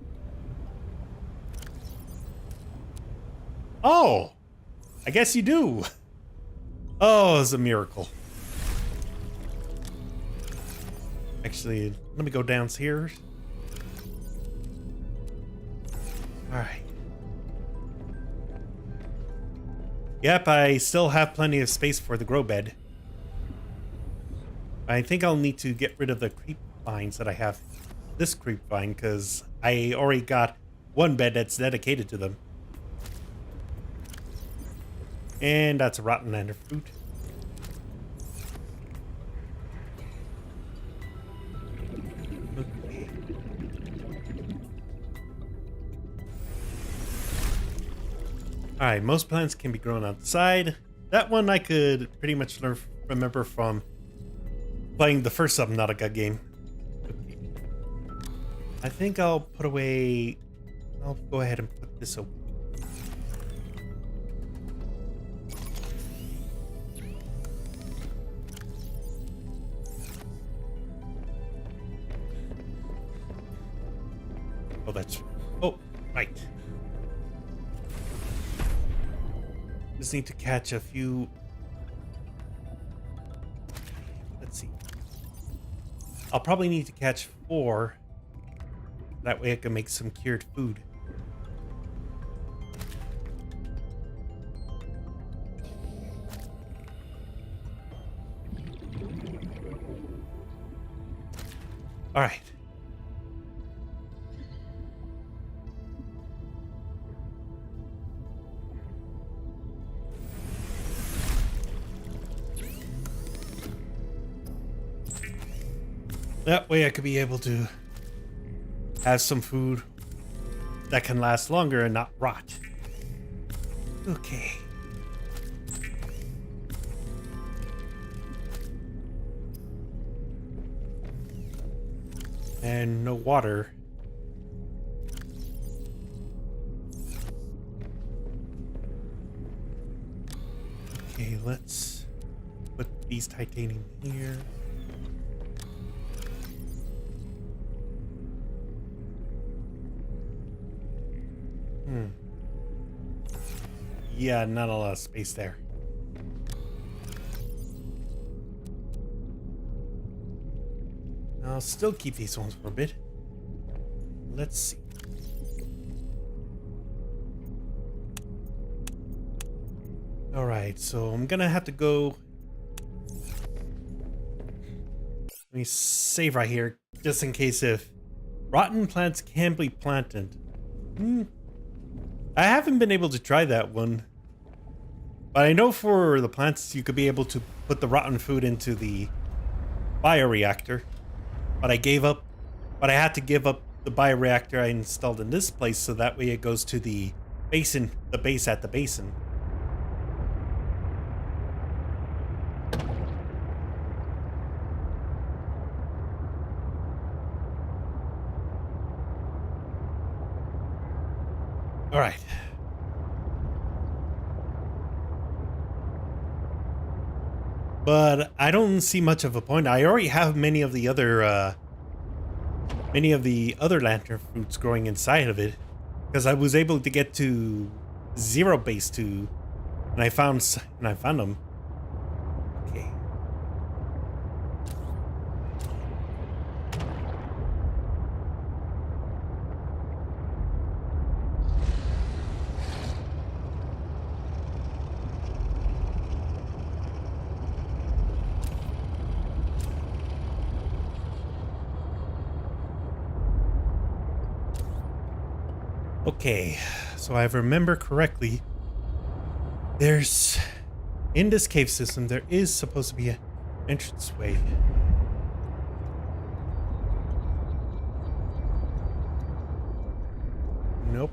Oh! I guess you do. Oh, it's a miracle. Actually, let me go down here. Alright. Yep, I still have plenty of space for the grow bed. I think I'll need to get rid of the creep vines that I have. This creep vine, because I already got one bed that's dedicated to them. And that's a rotten ender fruit. Okay. Alright, most plants can be grown outside. That one I could pretty much remember from playing the first Subnautica game. Okay. I think I'll put away... I'll go ahead and put this away. Oh, that's... Oh, right. Just need to catch a few... Let's see. I'll probably need to catch 4. That way I can make some cured food. All right. That way I could be able to have some food that can last longer and not rot. Okay. And no water. Okay, let's put these titanium here. Yeah, not a lot of space there. I'll still keep these ones for a bit. Let's see. All right, so I'm gonna have to go. Let me save right here, just in case if rotten plants can be planted. I haven't been able to try that one, but I know for the plants you could be able to put the rotten food into the bioreactor. But I gave up. But I had to give up the bioreactor I installed in this place, so that way it goes to the basin, the base at the basin. All right. But I don't see much of a point. I already have many of the other lantern fruits growing inside of it, because I was able to get to 0 base 2, and I found them. Okay. Okay, so if I remember correctly, in this cave system, there is supposed to be an entranceway. Nope.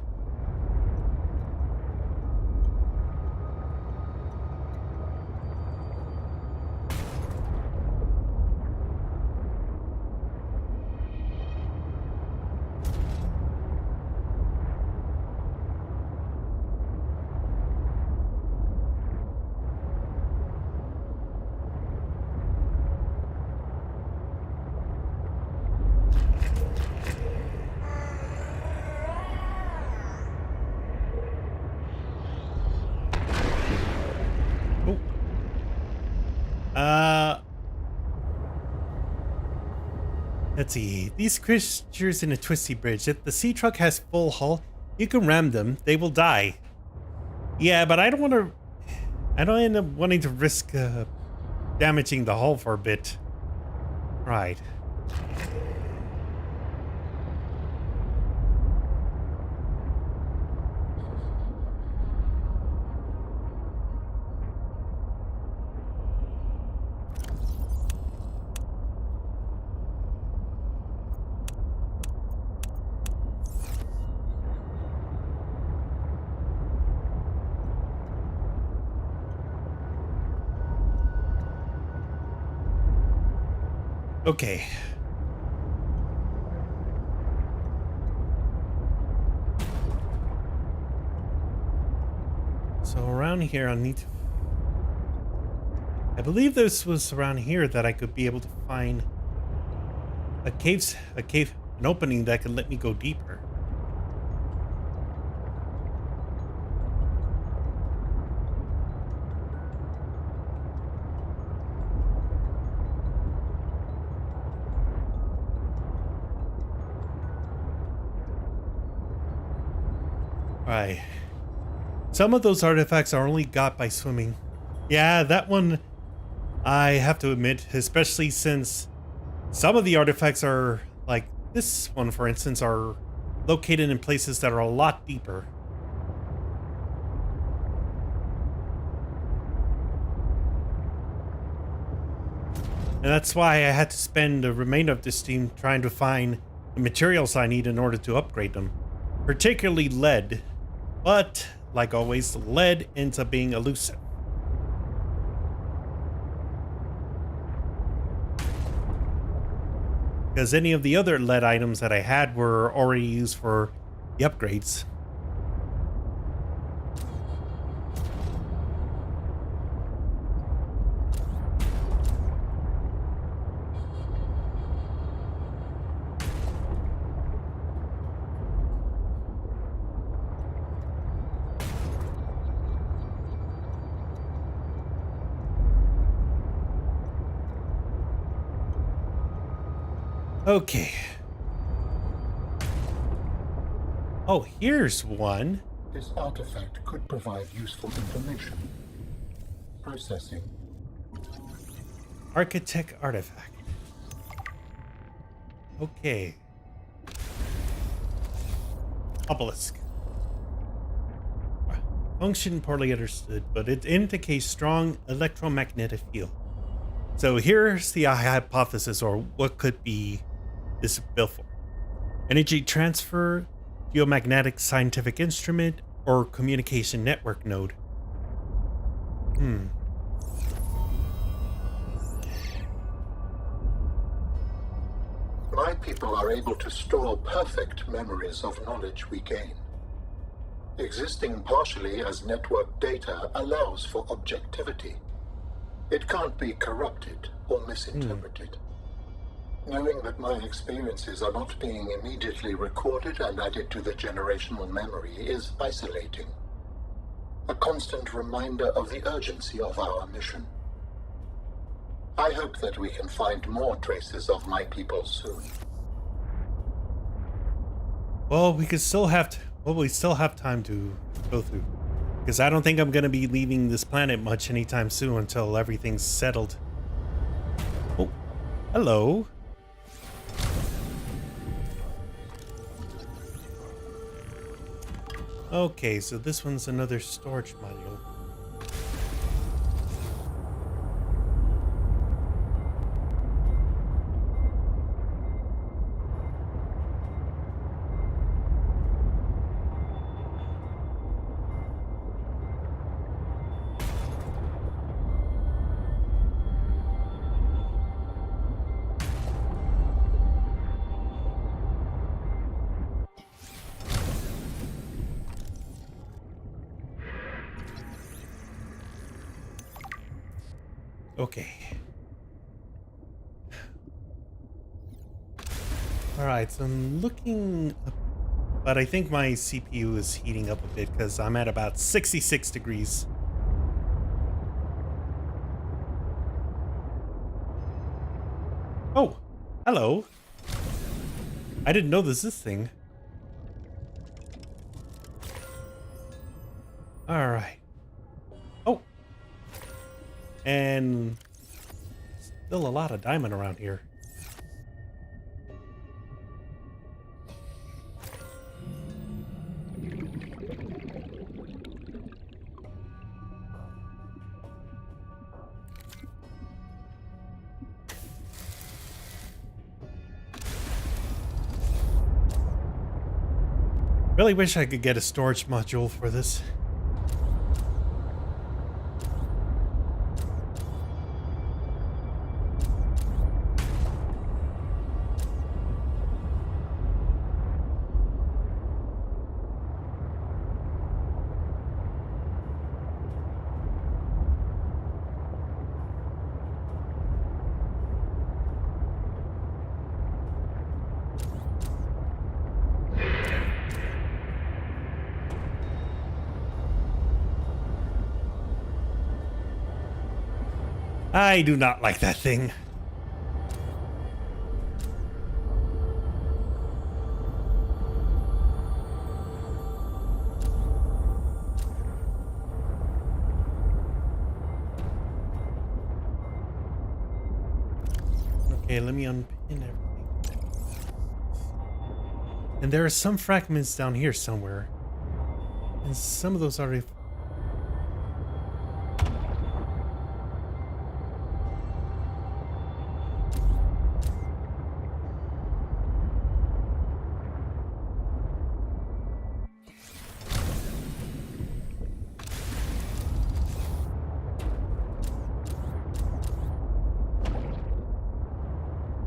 Let's see. These creatures in a twisty bridge. If the sea truck has full hull, you can ram them. They will die. Yeah, but I don't want to. I don't end up wanting to risk damaging the hull for a bit. Right. Okay. So around here, I need to. I believe this was around here that I could be able to find an opening that could let me go deeper. Right. Some of those artifacts are only got by swimming. Yeah, that one I have to admit, especially since some of the artifacts are, like this one for instance, are located in places that are a lot deeper. And that's why I had to spend the remainder of this stream trying to find the materials I need in order to upgrade them. Particularly lead. But, like always, lead ends up being elusive. Because any of the other lead items that I had were already used for the upgrades. Okay. Oh, here's one. This artifact could provide useful information. Processing. Architect artifact. Okay. Obelisk. Function poorly understood, but it indicates strong electromagnetic field. So here's the hypothesis, or what could be this built for. Energy transfer, geomagnetic scientific instrument, or communication network node. My people are able to store perfect memories of knowledge we gain. Existing partially as network data allows for objectivity. It can't be corrupted or misinterpreted. Knowing that my experiences are not being immediately recorded and added to the generational memory is isolating. A constant reminder of the urgency of our mission. I hope that we can find more traces of my people soon. Well, we still have time to go through, because I don't think I'm gonna be leaving this planet much anytime soon until everything's settled. Oh, hello. Okay, so this one's another storage module. Okay. All right, so I'm looking up, but I think my CPU is heating up a bit because I'm at about 66 degrees. Oh, hello. I didn't know there's this thing. All right. Oh. And still a lot of diamond around here. Really wish I could get a storage module for this. I do not like that thing. Okay, let me unpin everything. And there are some fragments down here somewhere. And some of those are...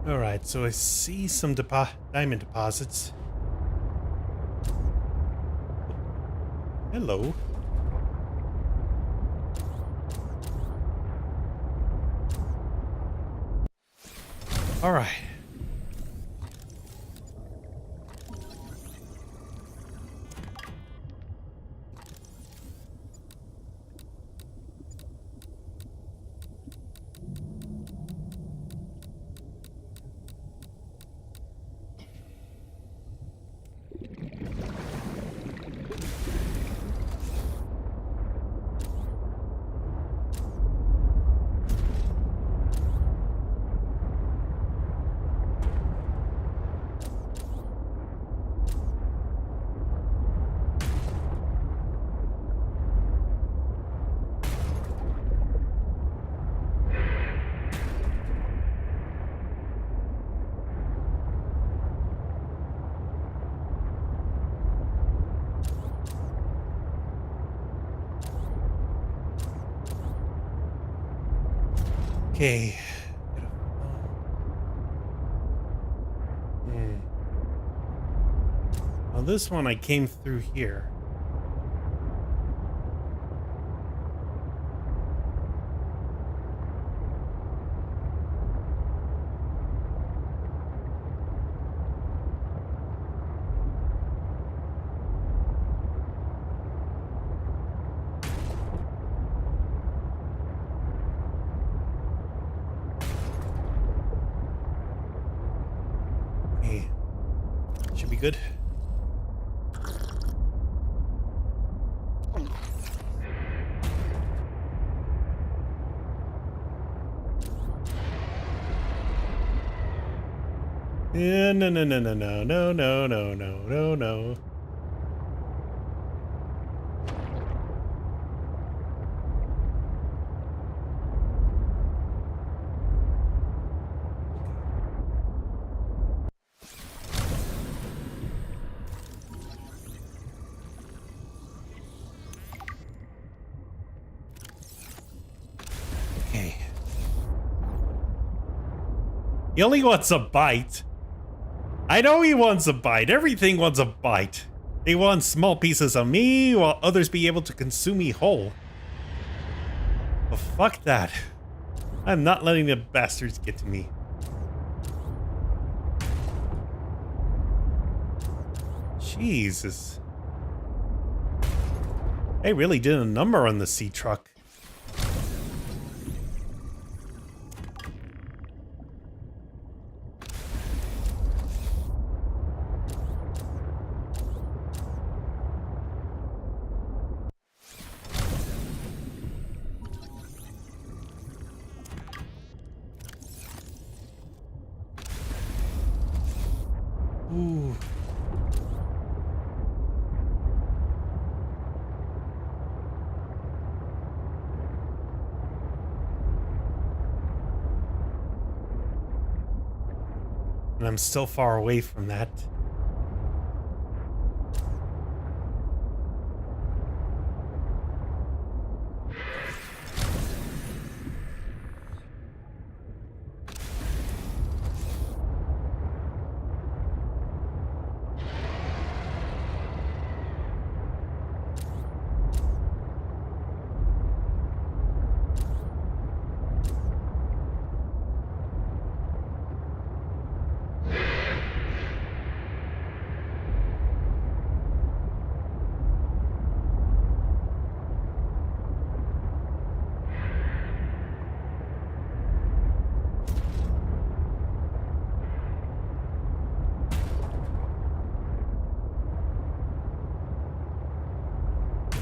Alright, so I see some diamond deposits. Hello. Alright. Okay. Hmm. Well, this one I came through here. Okay. Should be good. Yeah, no, no, no, no, no, no, no, no, no, no, no. Okay. He only wants a bite. I know he wants a bite. Everything wants a bite. They want small pieces of me, while others be able to consume me whole. But fuck that. I'm not letting the bastards get to me. Jesus. They really did a number on the sea truck. Ooh. And I'm still far away from that.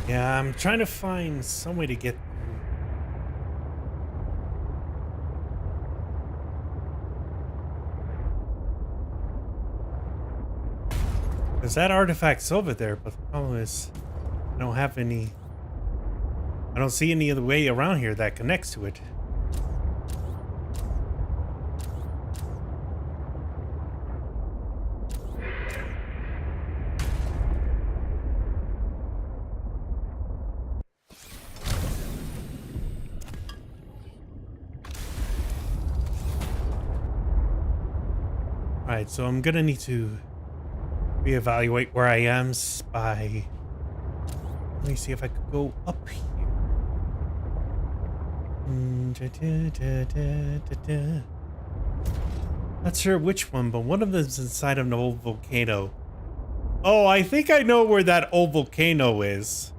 Yeah, I'm trying to find some way to get through. Because that artifact's over there, but the problem is I don't have any. I don't see any other way around here that connects to it. Alright, so I'm gonna need to reevaluate where I am by. Let me see if I could go up here. Not sure which one, but one of them is inside of an old volcano. Oh, I think I know where that old volcano is.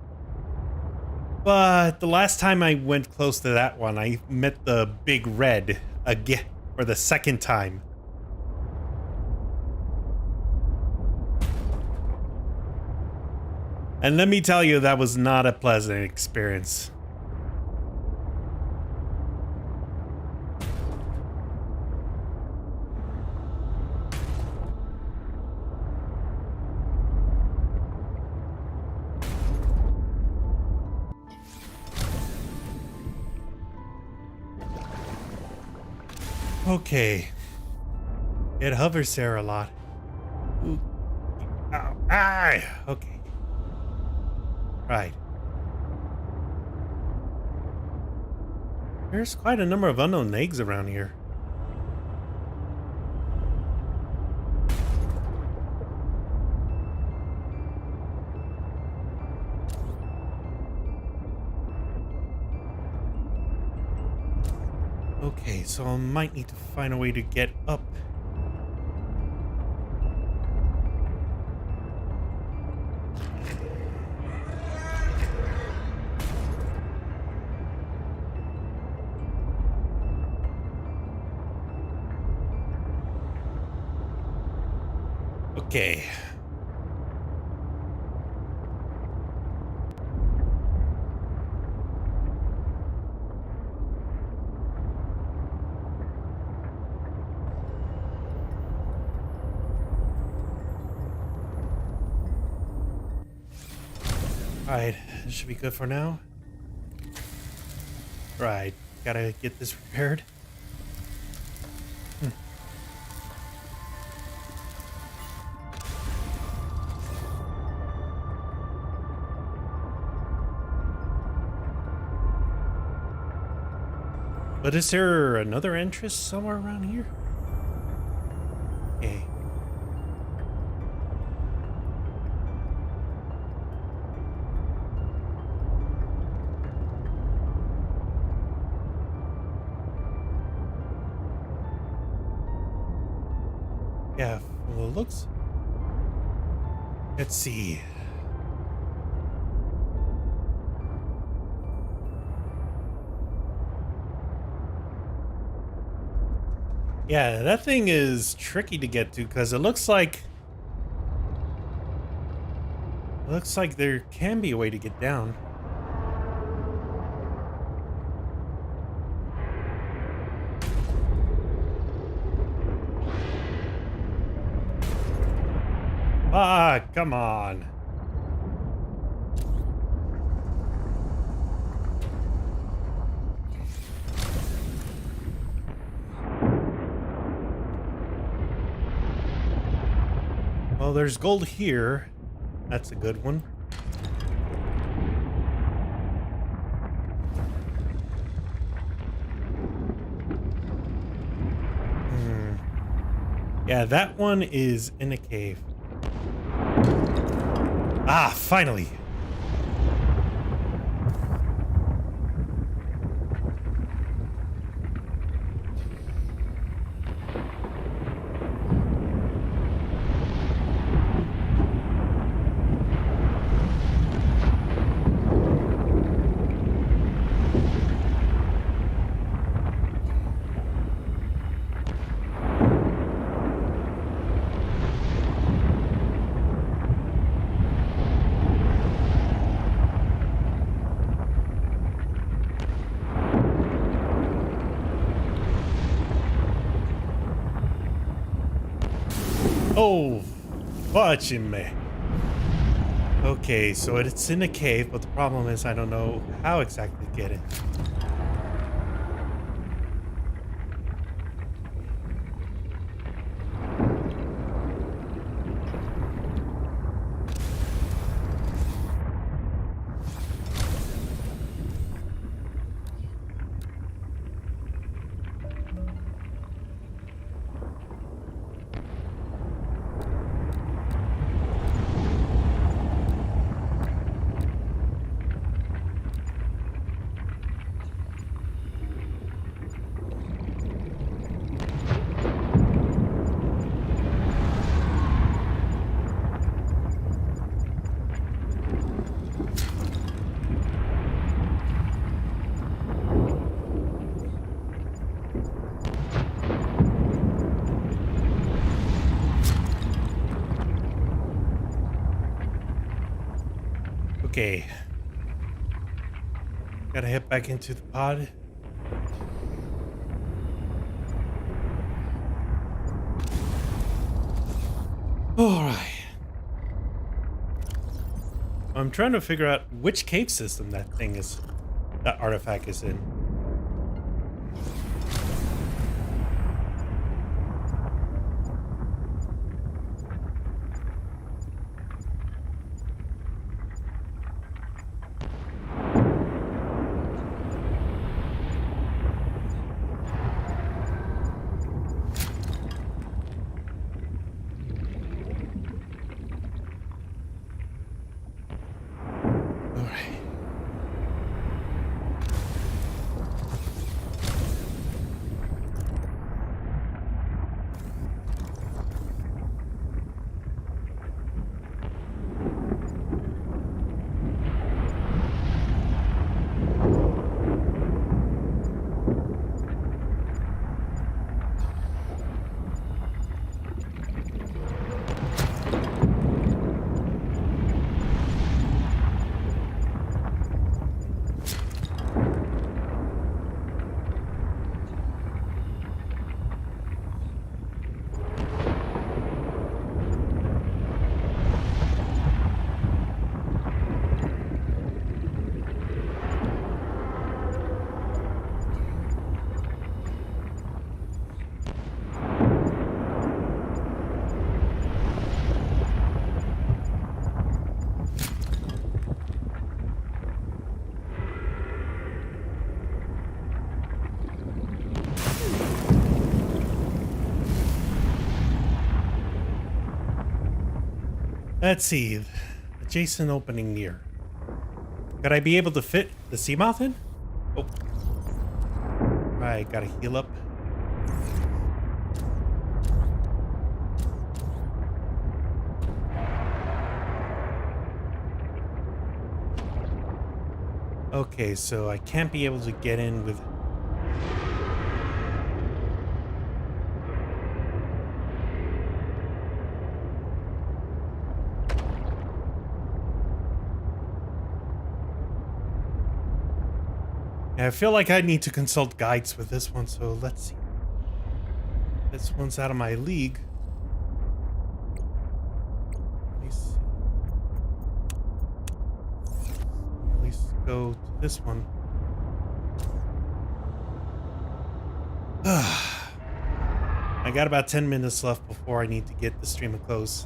But the last time I went close to that one, I met the big red again for the second time. And let me tell you, that was not a pleasant experience. Okay. It hovers there a lot. Ooh. Ow. Ah! Okay. Right. There's quite a number of unknown eggs around here. Okay, so I might need to find a way to get up. Okay. Alright, this should be good for now. Right, gotta get this repaired. But is there another entrance somewhere around here? Okay. Yeah, from the looks. Let's see. Yeah, that thing is tricky to get to because it looks like there can be a way to get down. Ah, come on. Well, there's gold here. That's a good one. Yeah, that one is in a cave. Ah, finally. Oh, watching me. Okay, so it's in a cave, but the problem is I don't know how exactly to get it. Okay. Gotta head back into the pod. Alright. I'm trying to figure out which cave system that artifact is in. Let's see. Adjacent opening near. Could I be able to fit the Seamoth in? Oh. Right, gotta heal up. Okay, so I can't be able to get in with... I feel like I need to consult guides with this one, so let's see. This one's out of my league. Let me see. At least go to this one. I got about 10 minutes left before I need to get the stream to close.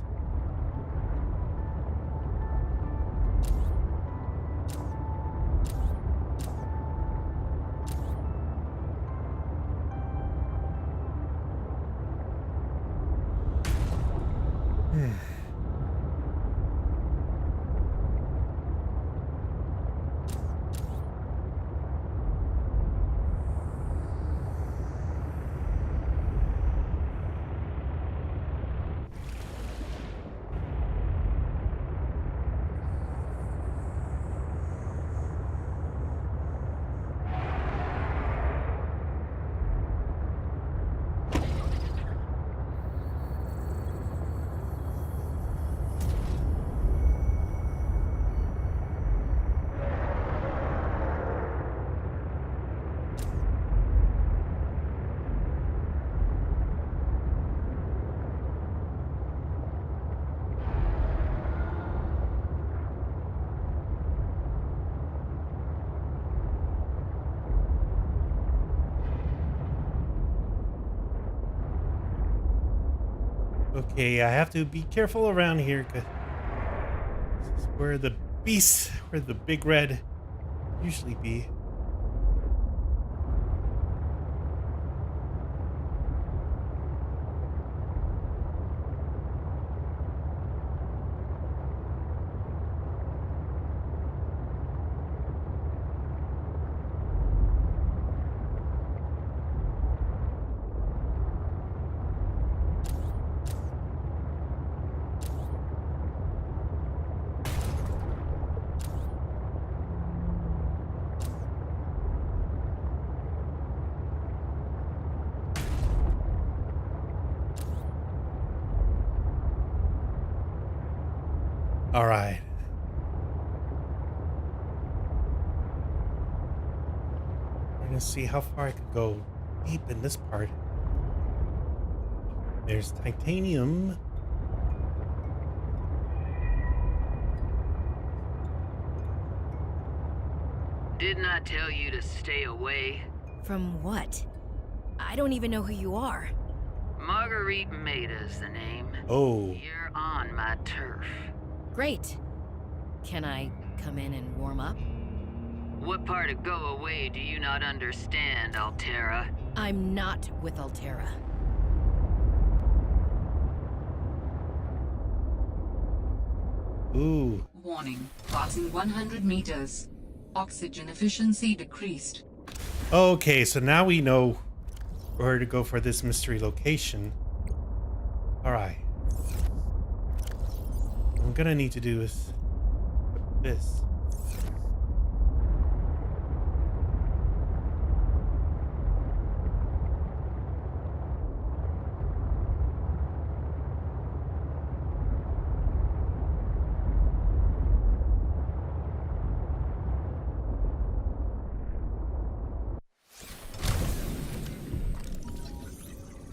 Okay, I have to be careful around here, because this is where the beasts, where the big red usually be. All right. We're gonna see how far I could go deep in this part. There's titanium. Didn't I tell you to stay away? From what? I don't even know who you are. Marguerite Maida's the name. Oh. You're on my turf. Great. Can I come in and warm up? What part of go away do you not understand, Altera? I'm not with Altera. Ooh. Warning. Passing 100 meters. Oxygen efficiency decreased. Okay, so now we know where to go for this mystery location. All right. What I'm gonna need to do is this.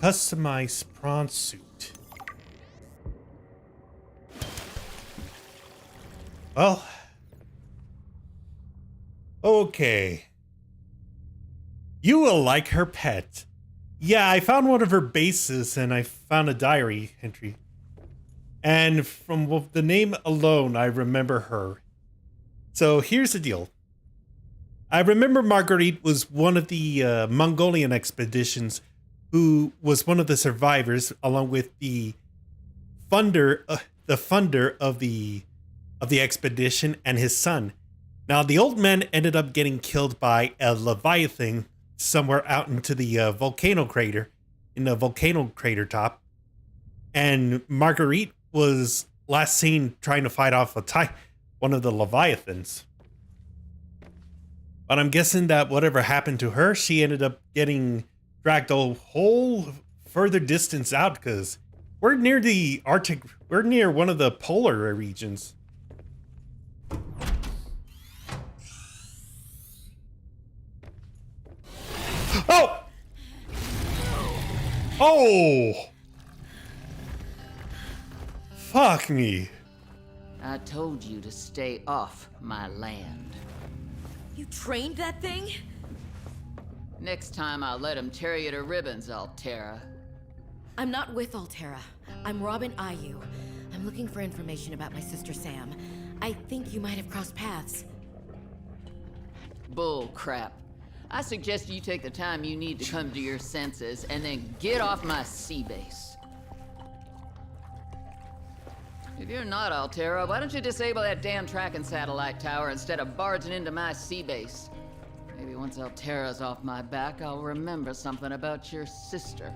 Customized prawn suit. Well, okay. You will like her pet. Yeah, I found one of her bases and I found a diary entry. And from the name alone, I remember her. So here's the deal. I remember Marguerite was one of the Mongolian expeditions who was one of the survivors along with the the funder of the expedition and his son. Now, the old man ended up getting killed by a leviathan somewhere out into the volcano crater, in the volcano crater top. And Marguerite was last seen trying to fight off one of the leviathans. But I'm guessing that whatever happened to her, she ended up getting dragged a whole further distance out, because we're near the Arctic, we're near one of the polar regions. Oh! Oh! Fuck me. I told you to stay off my land. You trained that thing? Next time I'll let him tear you to ribbons, Altera. I'm not with Altera. I'm Robin Ayu. I'm looking for information about my sister Sam. I think you might have crossed paths. Bull crap. I suggest you take the time you need to come to your senses and then get off my sea base. If you're not Altera, why don't you disable that damn tracking satellite tower instead of barging into my sea base? Maybe once Altera's off my back, I'll remember something about your sister.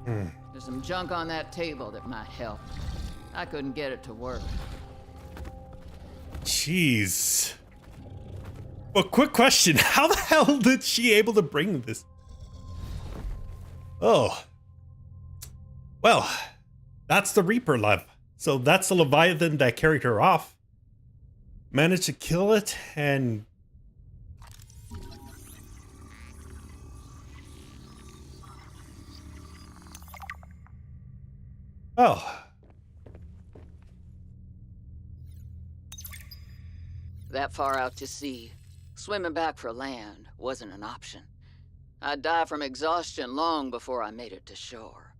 There's some junk on that table that might help. I couldn't get it to work. Jeez. Well, quick question. How the hell did she able to bring this? Oh. Well, that's the Reaper love. So that's the Leviathan that carried her off. Managed to kill it and... Oh. That far out to sea, swimming back for land wasn't an option. I'd die from exhaustion long before I made it to shore.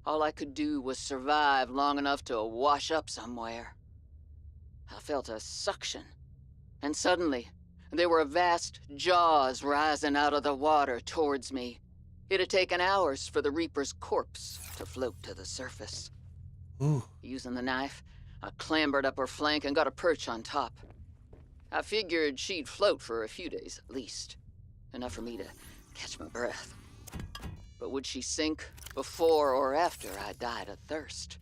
All I could do was survive long enough to wash up somewhere. I felt a suction, and suddenly, there were vast jaws rising out of the water towards me. It had taken hours for the Reaper's corpse to float to the surface. Ooh. Using the knife, I clambered up her flank and got a perch on top. I figured she'd float for a few days at least, enough for me to catch my breath. But would she sink before or after I died of thirst?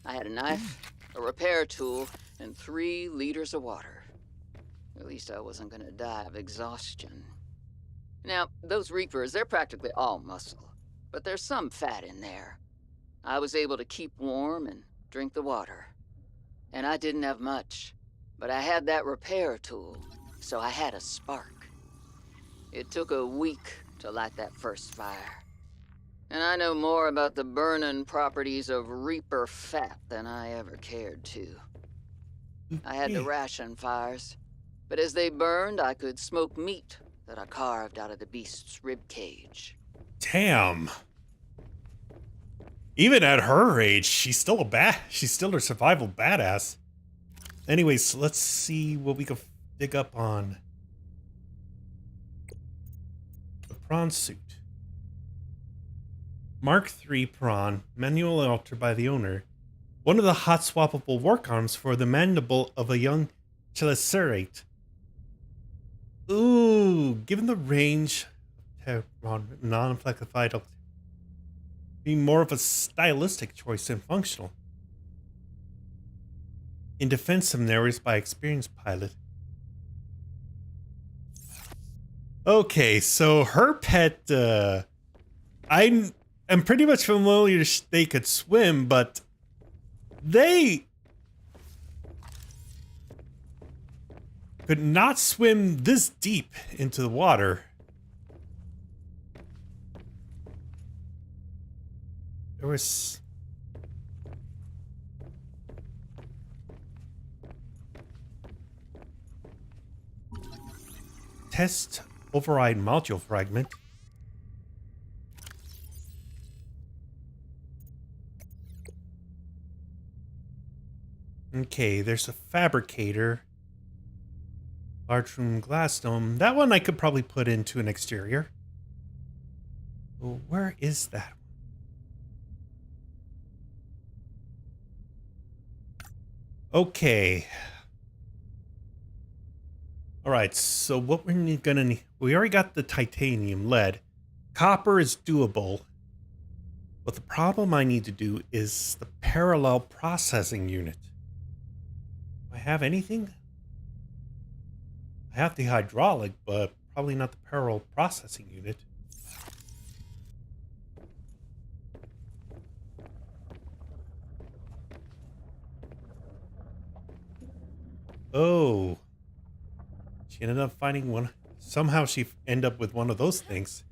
I had a knife, a repair tool, and 3 liters of water. At least I wasn't gonna die of exhaustion. Now, those Reapers, they're practically all muscle, but there's some fat in there. I was able to keep warm and drink the water. And I didn't have much, but I had that repair tool, so I had a spark. It took a week to light that first fire. And I know more about the burning properties of Reaper fat than I ever cared to. I had to ration fires, but as they burned, I could smoke meat that I carved out of the beast's rib cage. Damn. Even at her age, she's still a survival badass. Anyways, let's see what we can dig up on the prawn suit. Mark III prawn, manually altered by the owner. One of the hot swappable work arms for the mandible of a young chelicerate. Ooh, given the range of non-flexified, be more of a stylistic choice than functional. In defense scenarios by experienced pilot. Okay, so her pet, I'm pretty much familiar they could swim, but they could not swim this deep into the water. There was... Test override module fragment. Okay, there's a fabricator. Large room glass dome. That one I could probably put into an exterior. Well, where is that? Okay. All right, so what we're gonna need, we already got the titanium, lead. Copper is doable. But the problem I need to do is the parallel processing unit. Do I have anything? I have the hydraulic, but probably not the parallel processing unit. Oh. She ended up finding one. Somehow she ended up with one of those things.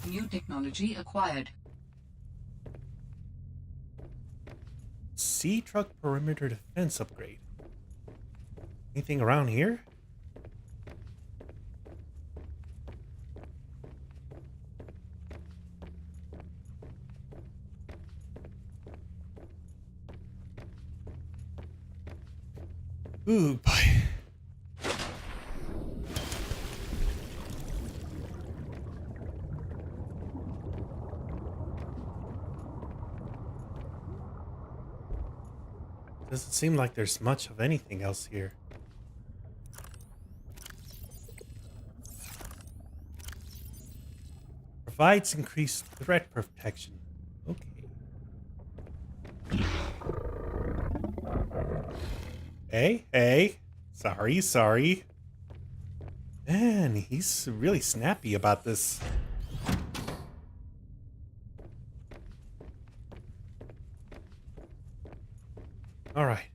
New technology acquired. Sea truck perimeter defense upgrade. Anything around here? Ooh, boy. Doesn't seem like there's much of anything else here. Provides increased threat protection. Okay. Hey. Sorry. Man, he's really snappy about this. All right.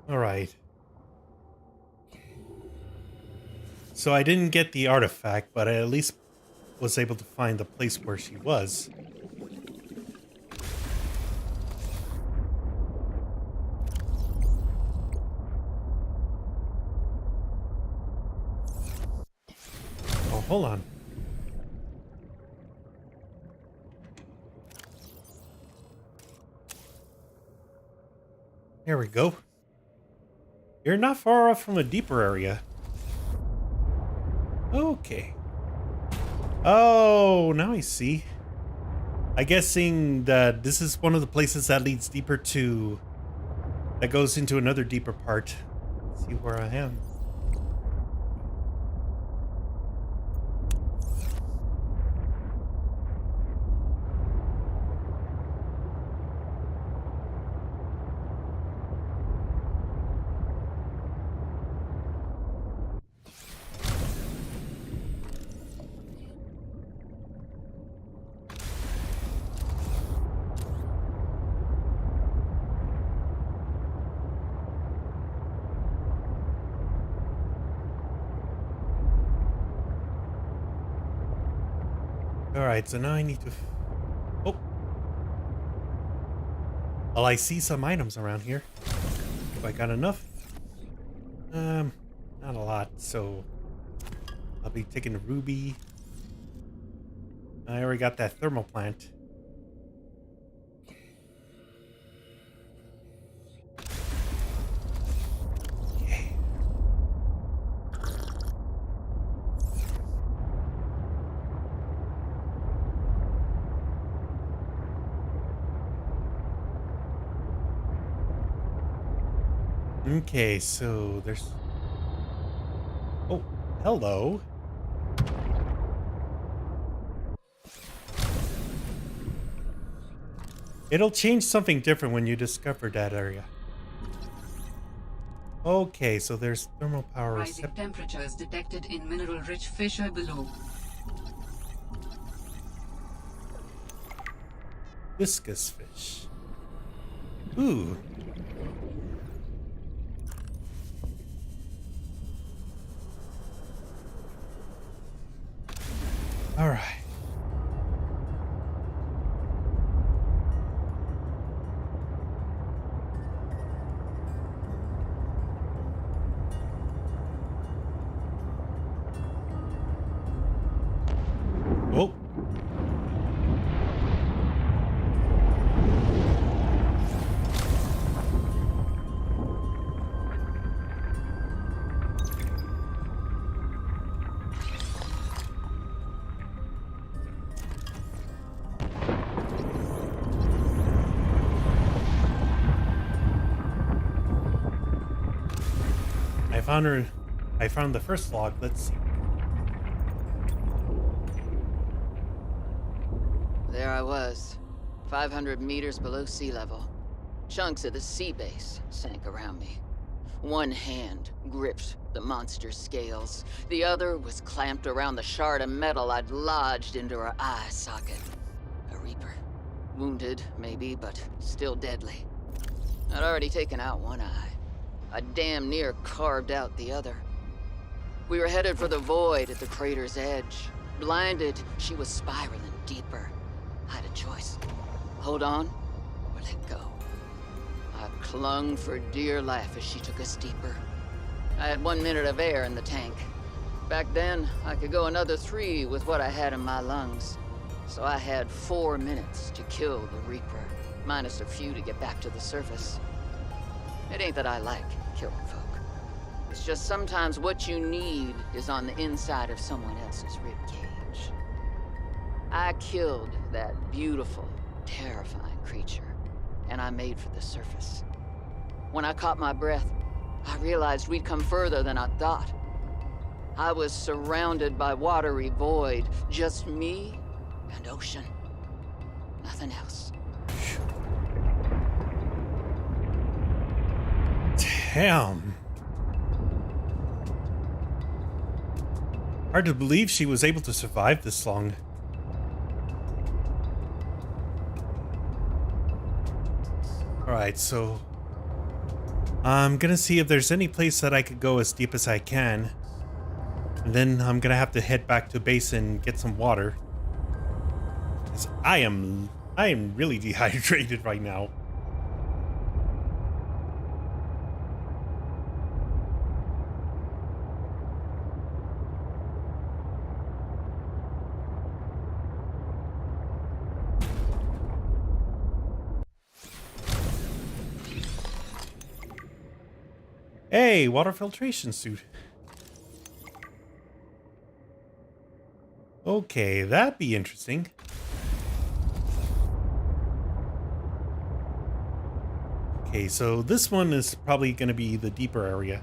All right. So I didn't get the artifact, but I at least was able to find the place where she was. Oh, hold on. There we go. You're not far off from a deeper area. Okay. Oh, now I see. I'm guessing that this is one of the places that leads deeper to... that goes into another deeper part. Let's see where I am. Alright, so now I need to... Oh! Well, I see some items around here. Have I got enough? Not a lot, so... I'll be taking the ruby. I already got that thermal plant. Okay, so there's... Oh, hello. It'll change something different when you discover that area. Okay, so there's thermal power. Rising temperatures detected in mineral-rich fissure below. Viscous fish. Ooh. All right. Oh. I found the first log. Let's see. There I was, 500 meters below sea level. Chunks of the sea base sank around me. One hand gripped the monster's scales. The other was clamped around the shard of metal I'd lodged into her eye socket. A Reaper. Wounded, maybe, but still deadly. I'd already taken out one eye. I damn near carved out the other. We were headed for the void at the crater's edge. Blinded, she was spiraling deeper. I had a choice. Hold on, or let go. I clung for dear life as she took us deeper. I had 1 minute of air in the tank. Back then, I could go another 3 with what I had in my lungs. So I had 4 minutes to kill the Reaper, minus a few to get back to the surface. It ain't that I like killing folk. It's just sometimes what you need is on the inside of someone else's ribcage. I killed that beautiful, terrifying creature, and I made for the surface. When I caught my breath, I realized we'd come further than I thought. I was surrounded by watery void, just me and ocean. Nothing else. Damn. Hard to believe she was able to survive this long. Alright, so I'm gonna see if there's any place that I could go as deep as I can. And then I'm gonna have to head back to base and get some water. Because I am really dehydrated right now. Hey, water filtration suit. Okay, that'd be interesting. Okay, so this one is probably going to be the deeper area.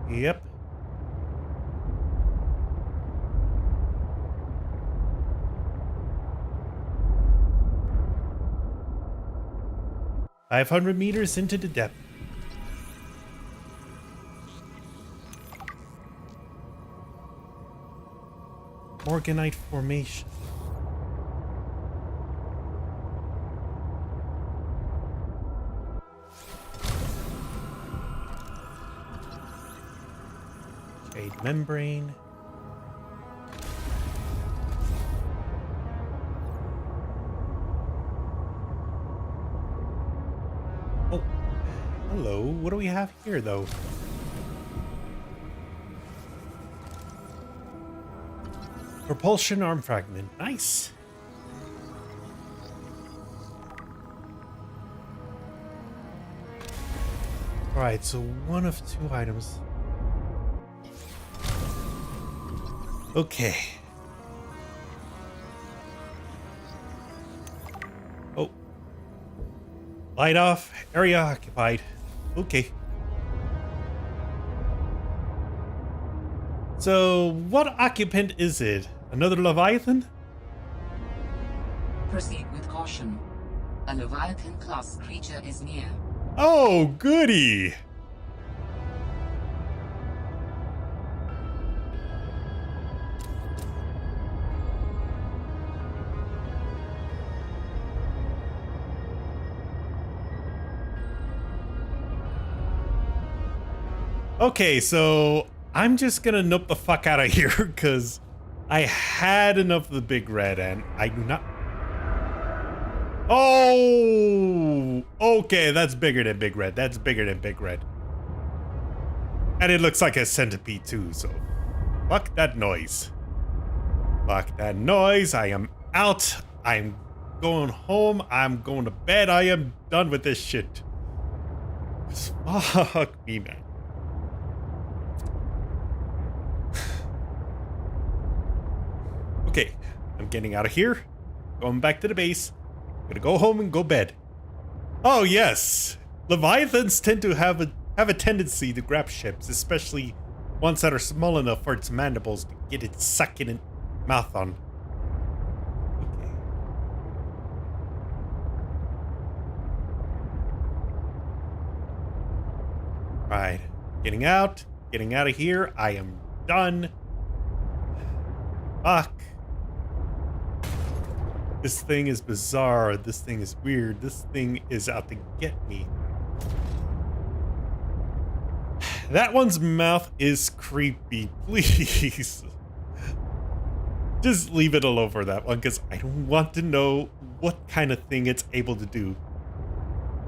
Yep. "500 meters into the depth." Morganite formation. Jade membrane. Oh, hello. What do we have here, though? Propulsion arm fragment. Nice. Alright, so one of 2 items. Okay. Oh. Light off. Area occupied. Okay. So, what occupant is it? Another Leviathan? Proceed with caution. A Leviathan-class creature is near. Oh, goody! Okay, so I'm just gonna nope the fuck out of here because I had enough of the big red and I do not. Oh, okay, that's bigger than big red. That's bigger than big red. And it looks like a centipede too, so fuck that noise. Fuck that noise. I am out. I'm going home. I'm going to bed. I am done with this shit. Fuck me, man. Okay, I'm getting out of here. Going back to the base. Gonna go home and go bed. Oh yes, Leviathans tend to have a tendency to grab ships, especially ones that are small enough for its mandibles to get its succulent mouth on. Okay. Right, getting out of here. I am done. Fuck. This thing is bizarre. This thing is weird. This thing is out to get me. That one's mouth is creepy. Please. Just leave it alone for that one, because I don't want to know what kind of thing it's able to do.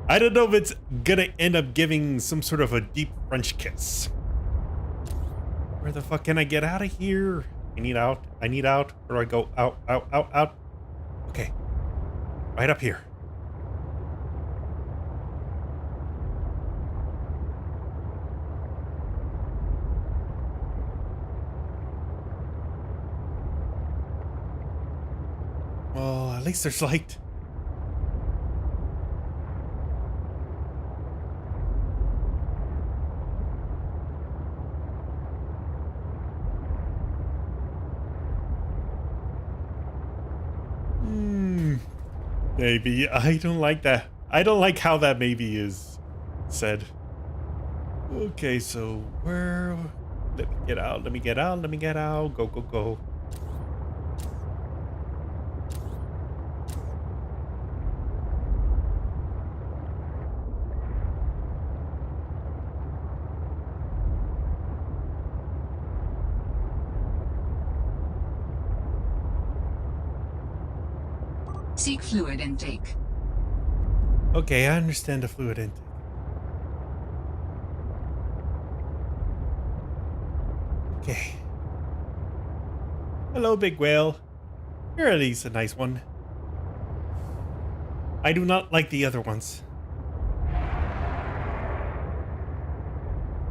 I don't know if it's gonna end up giving some sort of a deep French kiss. Where the fuck can I get out of here? I need out. I need out. Where do I go? Out, out, out, out. Okay. Right up here. Well, at least there's light. Maybe. I don't like that. I don't like how that maybe is said. Okay, so where... Let me get out, let me get out, let me get out. Go, go, go. Seek fluid intake. Okay, I understand the fluid intake. Okay. Hello, big whale. You're at least a nice one. I do not like the other ones.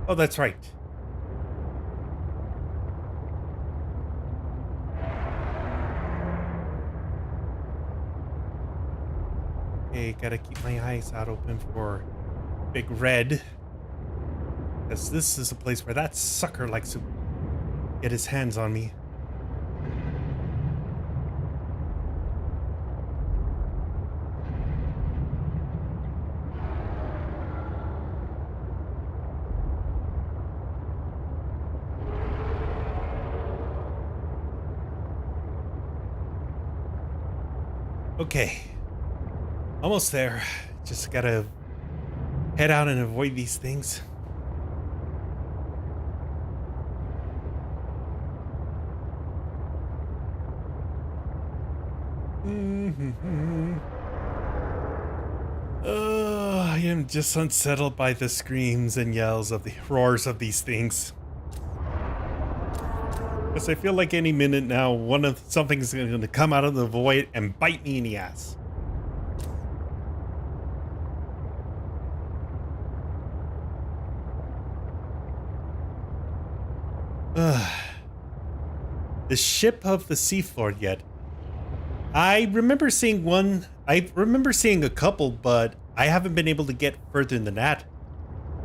Oh, that's right. Okay, gotta keep my eyes out open for Big Red. Because this is a place where that sucker likes to get his hands on me. Okay. Almost there. Just gotta head out and avoid these things. I am just unsettled by the screams and yells of the roars of these things. Because I feel like any minute now, something's going to come out of the void and bite me in the ass. The ship of the seafloor yet. I remember seeing one. I remember seeing a couple, but I haven't been able to get further than that.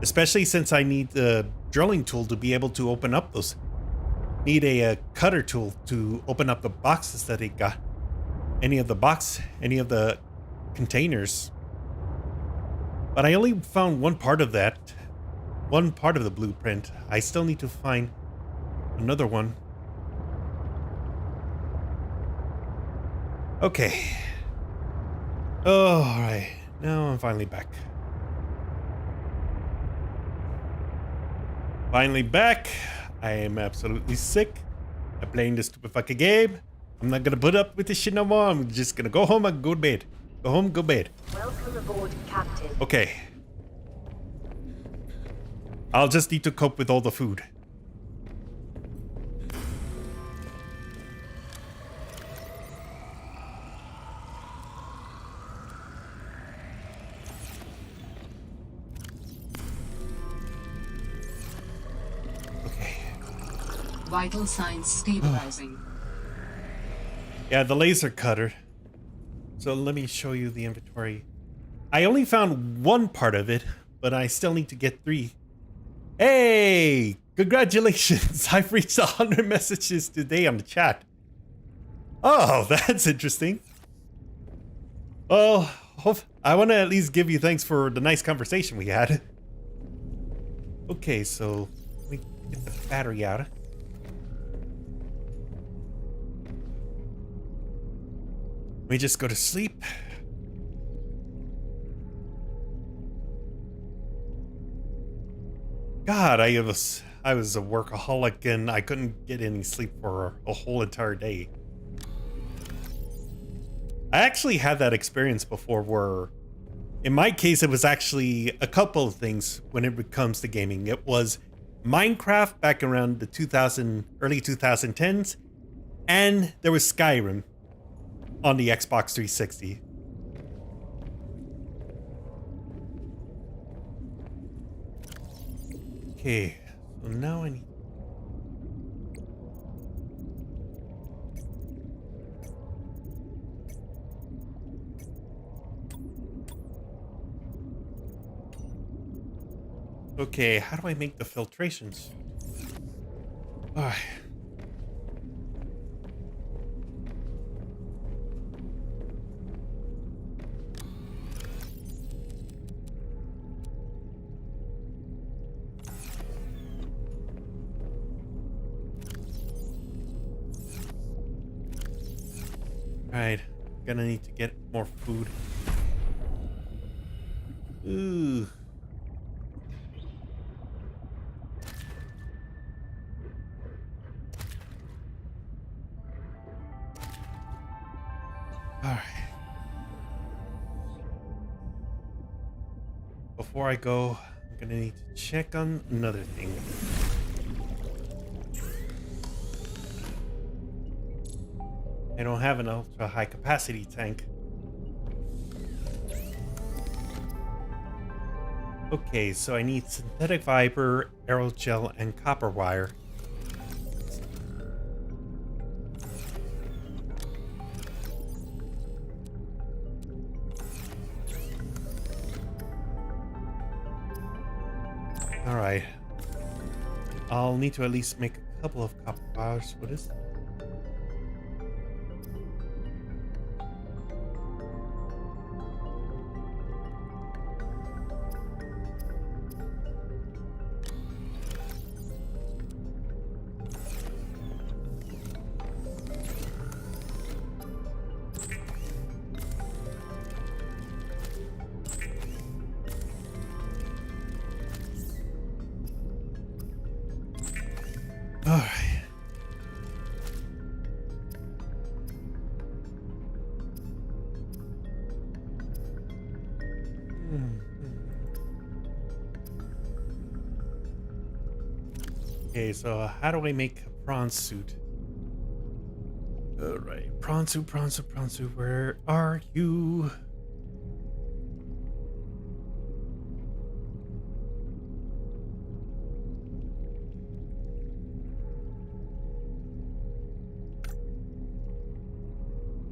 Especially since I need the drilling tool to be able to open up those. Need a cutter tool to open up the boxes that it got. Any of the containers. But I only found one part of that. One part of the blueprint. I still need to find another one. Okay. Oh, all right. Now I'm finally back. Finally back. I am absolutely sick of playing this stupid fucking game. I'm not gonna put up with this shit no more. I'm just gonna go home and go to bed. Go home, go bed. Welcome aboard, Captain. Okay. I'll just need to cope with all the food. Vital signs stabilizing. Yeah, the laser cutter. So let me show you the inventory. I only found one part of it, but I still need to get 3. Hey, congratulations. I've reached 100 messages today on the chat. Oh, that's interesting. Well, I want to at least give you thanks for the nice conversation we had. Okay, so let me get the battery out. Let me just go to sleep. God, I was a workaholic and I couldn't get any sleep for a whole entire day. I actually had that experience before where, in my case, it was actually a couple of things when it comes to gaming. It was Minecraft back around the early 2010s, and there was Skyrim on the Xbox 360. Okay, so now I need... Okay, how do I make the filtrations? Alright. Alright, gonna need to get more food. Ooh. Alright. Before I go, I'm gonna need to check on another thing. I don't have an ultra high capacity tank. Okay, so I need synthetic fiber, aerogel, and copper wire. Alright. I'll need to at least make a couple of copper wires for this. Alright. Okay, so how do I make a prawn suit? Alright, prawn suit, where are you?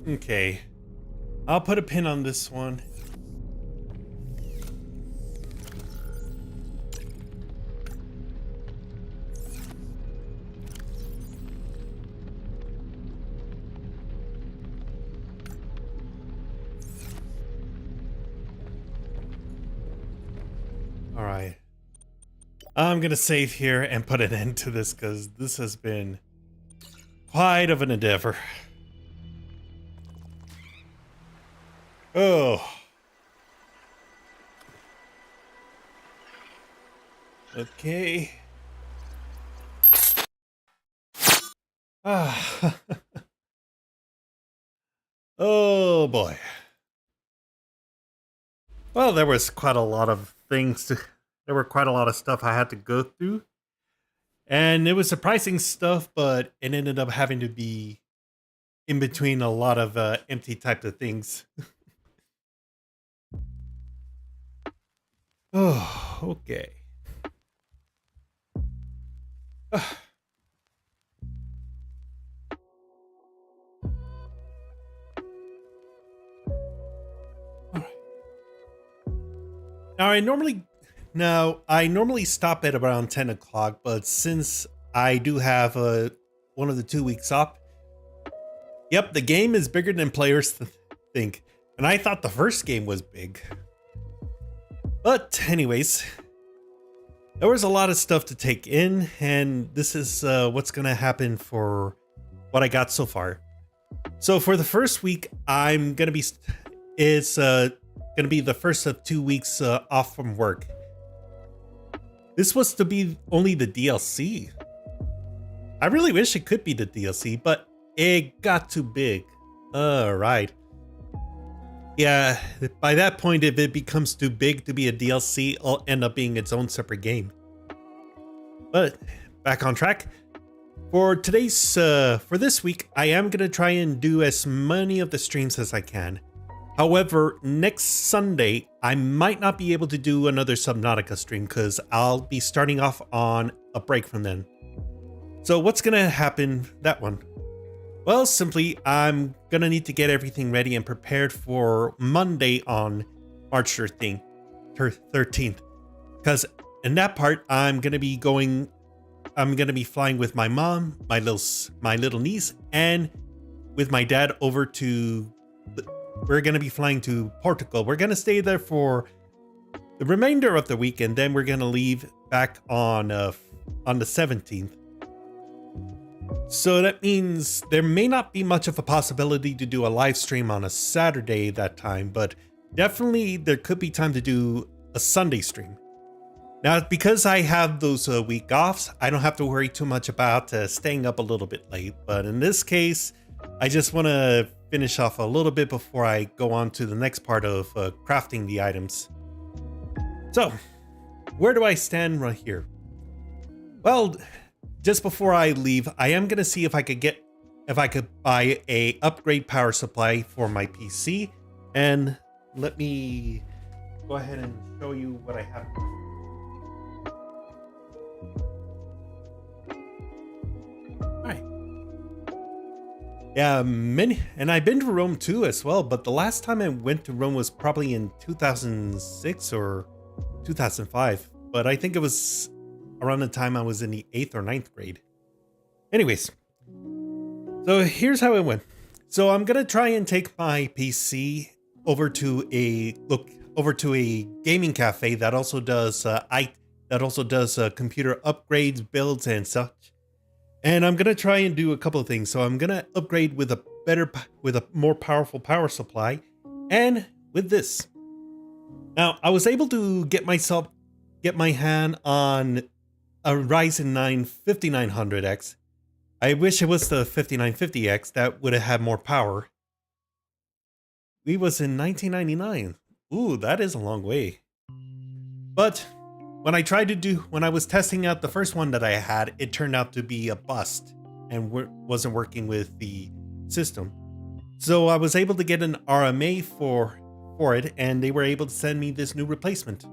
Okay, I'll put a pin on this one. Alright. I'm gonna save here and put an end to this because this has been quite of an endeavor. Oh. Okay. Ah. Oh boy. Well, there was quite a lot of things there were quite a lot of stuff I had to go through. And it was surprising stuff, but it ended up having to be in between a lot of empty types of things. Oh, okay. Now I normally stop at around 10 o'clock, but since I do have one of the 2 weeks off, yep, the game is bigger than players think. And I thought the first game was big. But anyways, there was a lot of stuff to take in, and this is what's going to happen for what I got so far. So for the first week, it's going to be the first of 2 weeks off from work. This was to be only the DLC. I really wish it could be the DLC, but it got too big. Right. Yeah, by that point, if it becomes too big to be a DLC, it'll end up being its own separate game. But back on track. For this week, I am going to try and do as many of the streams as I can. However, next Sunday, I might not be able to do another Subnautica stream because I'll be starting off on a break from then. So what's going to happen that one? Well, simply, I'm going to need to get everything ready and prepared for Monday on March 13th. Because in that part, I'm going to be flying with my mom, my little niece, and with my dad over to... We're going to be flying to Portugal. We're going to stay there for the remainder of the week, and then we're going to leave back on the 17th. So that means there may not be much of a possibility to do a live stream on a Saturday that time, but definitely there could be time to do a Sunday stream. Now, because I have those week offs, I don't have to worry too much about staying up a little bit late. But in this case, I just want to finish off a little bit before I go on to the next part of crafting the items. So, where do I stand right here? Well, just before I leave, I am going to see if I could buy a upgrade power supply for my PC. And let me go ahead and show you what I have. Alright. Yeah, and I've been to Rome too as well, but the last time I went to Rome was probably in 2006 or 2005. But I think it was around the time I was in the 8th or 9th grade. Anyways, so here's how it went. So I'm gonna try and take my PC over to a gaming cafe that also does computer upgrades, builds, and such. And I'm gonna try and do a couple of things. So I'm gonna upgrade with a more powerful power supply, and with this. Now I was able to get my hand on a Ryzen 9 5900X. I wish it was the 5950X. That would have had more power. We was in 1999. Ooh, that is a long way. But when I was testing out the first one that I had, it turned out to be a bust and wasn't working with the system. So I was able to get an RMA for it, and they were able to send me this new replacement.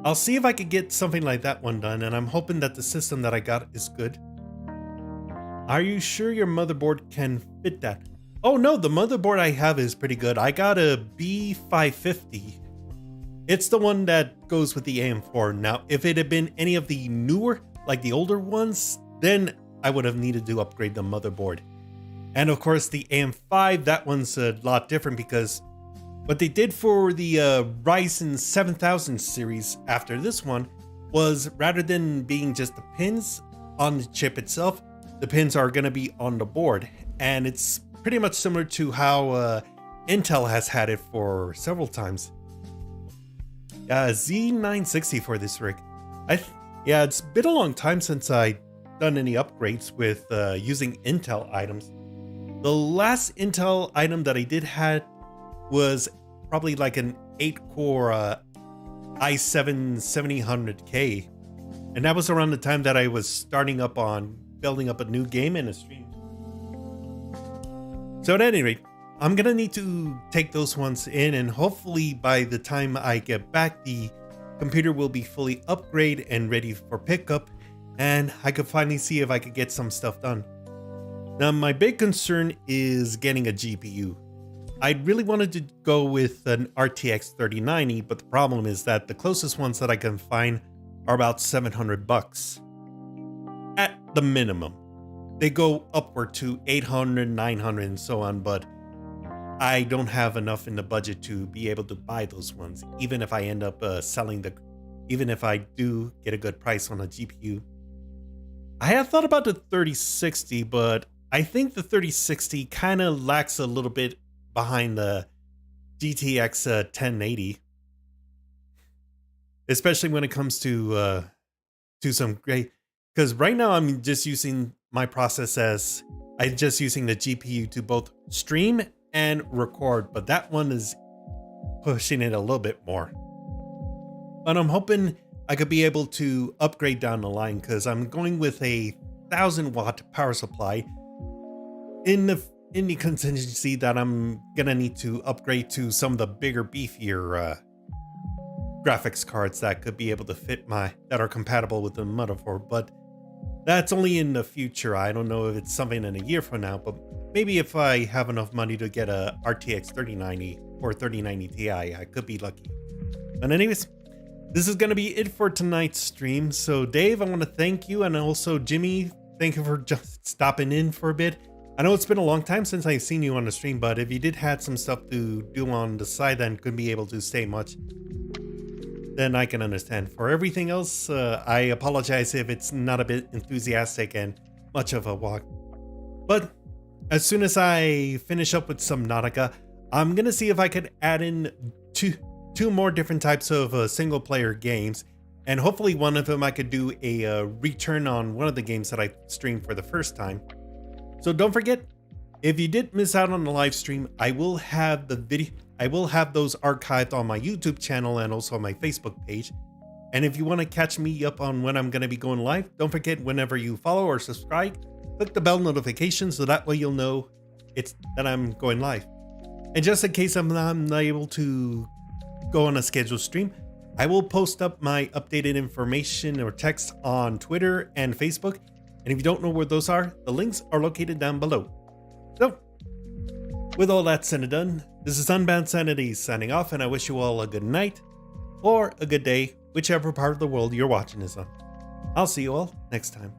I'll see if I could get something like that one done, and I'm hoping that the system that I got is good. Are you sure your motherboard can fit that? Oh no, the motherboard I have is pretty good. I got a B550. It's the one that goes with the AM4. Now, if it had been any of the newer, like the older ones, then I would have needed to upgrade the motherboard. And of course, the AM5, that one's a lot different because what they did for the Ryzen 7000 series after this one was, rather than being just the pins on the chip itself, the pins are going to be on the board. And it's pretty much similar to how Intel has had it for several times. Z960 for this rig. Yeah, it's been a long time since I've done any upgrades with using Intel items. The last Intel item that I did had was probably like an 8-core i7 7000K. And that was around the time that I was starting up on building up a new game in a stream. So at any rate, I'm gonna need to take those ones in, and hopefully by the time I get back, the computer will be fully upgraded and ready for pickup, and I could finally see if I could get some stuff done. Now, my big concern is getting a GPU. I really wanted to go with an RTX 3090, but the problem is that the closest ones that I can find are about $700 at the minimum. They go upward to 800, 900 and so on, but I don't have enough in the budget to be able to buy those ones, even if I end up even if I do get a good price on a GPU. I had thought about the 3060, but I think the 3060 kind of lacks a little bit behind the GTX 1080, especially when it comes to some great. Because right now I'm just using my process as I'm just using the GPU to both stream and record, but that one is pushing it a little bit more. But I'm hoping I could be able to upgrade down the line because I'm going with a 1000-watt power supply in the contingency that I'm gonna need to upgrade to some of the bigger, beefier graphics cards that could be able to fit that are compatible with the motherboard. But that's only in the future. I don't know if it's something in a year from now, but maybe if I have enough money to get a RTX 3090 or 3090 Ti, I could be lucky. But anyways, this is going to be it for tonight's stream. So Dave, I want to thank you, and also Jimmy, thank you for just stopping in for a bit. I know it's been a long time since I've seen you on the stream, but if you did have some stuff to do on the side and couldn't be able to stay much, then I can understand. For everything else, I apologize if it's not a bit enthusiastic and much of a walk. But as soon as I finish up with Subnautica, I'm gonna see if I could add in two more different types of single player games, and hopefully one of them I could do a return on one of the games that I streamed for the first time. So don't forget, if you did miss out on the live stream, I will have those archived on my YouTube channel and also on my Facebook page. And if you want to catch me up on when I'm going to be going live, don't forget, whenever you follow or subscribe, click the bell notification so that way you'll know that I'm going live. And just in case I'm not able to go on a scheduled stream, I will post up my updated information or text on Twitter and Facebook. And if you don't know where those are, the links are located down below. So, with all that said and done, this is Unbound Sanity signing off, and I wish you all a good night or a good day, whichever part of the world you're watching this on. I'll see you all next time.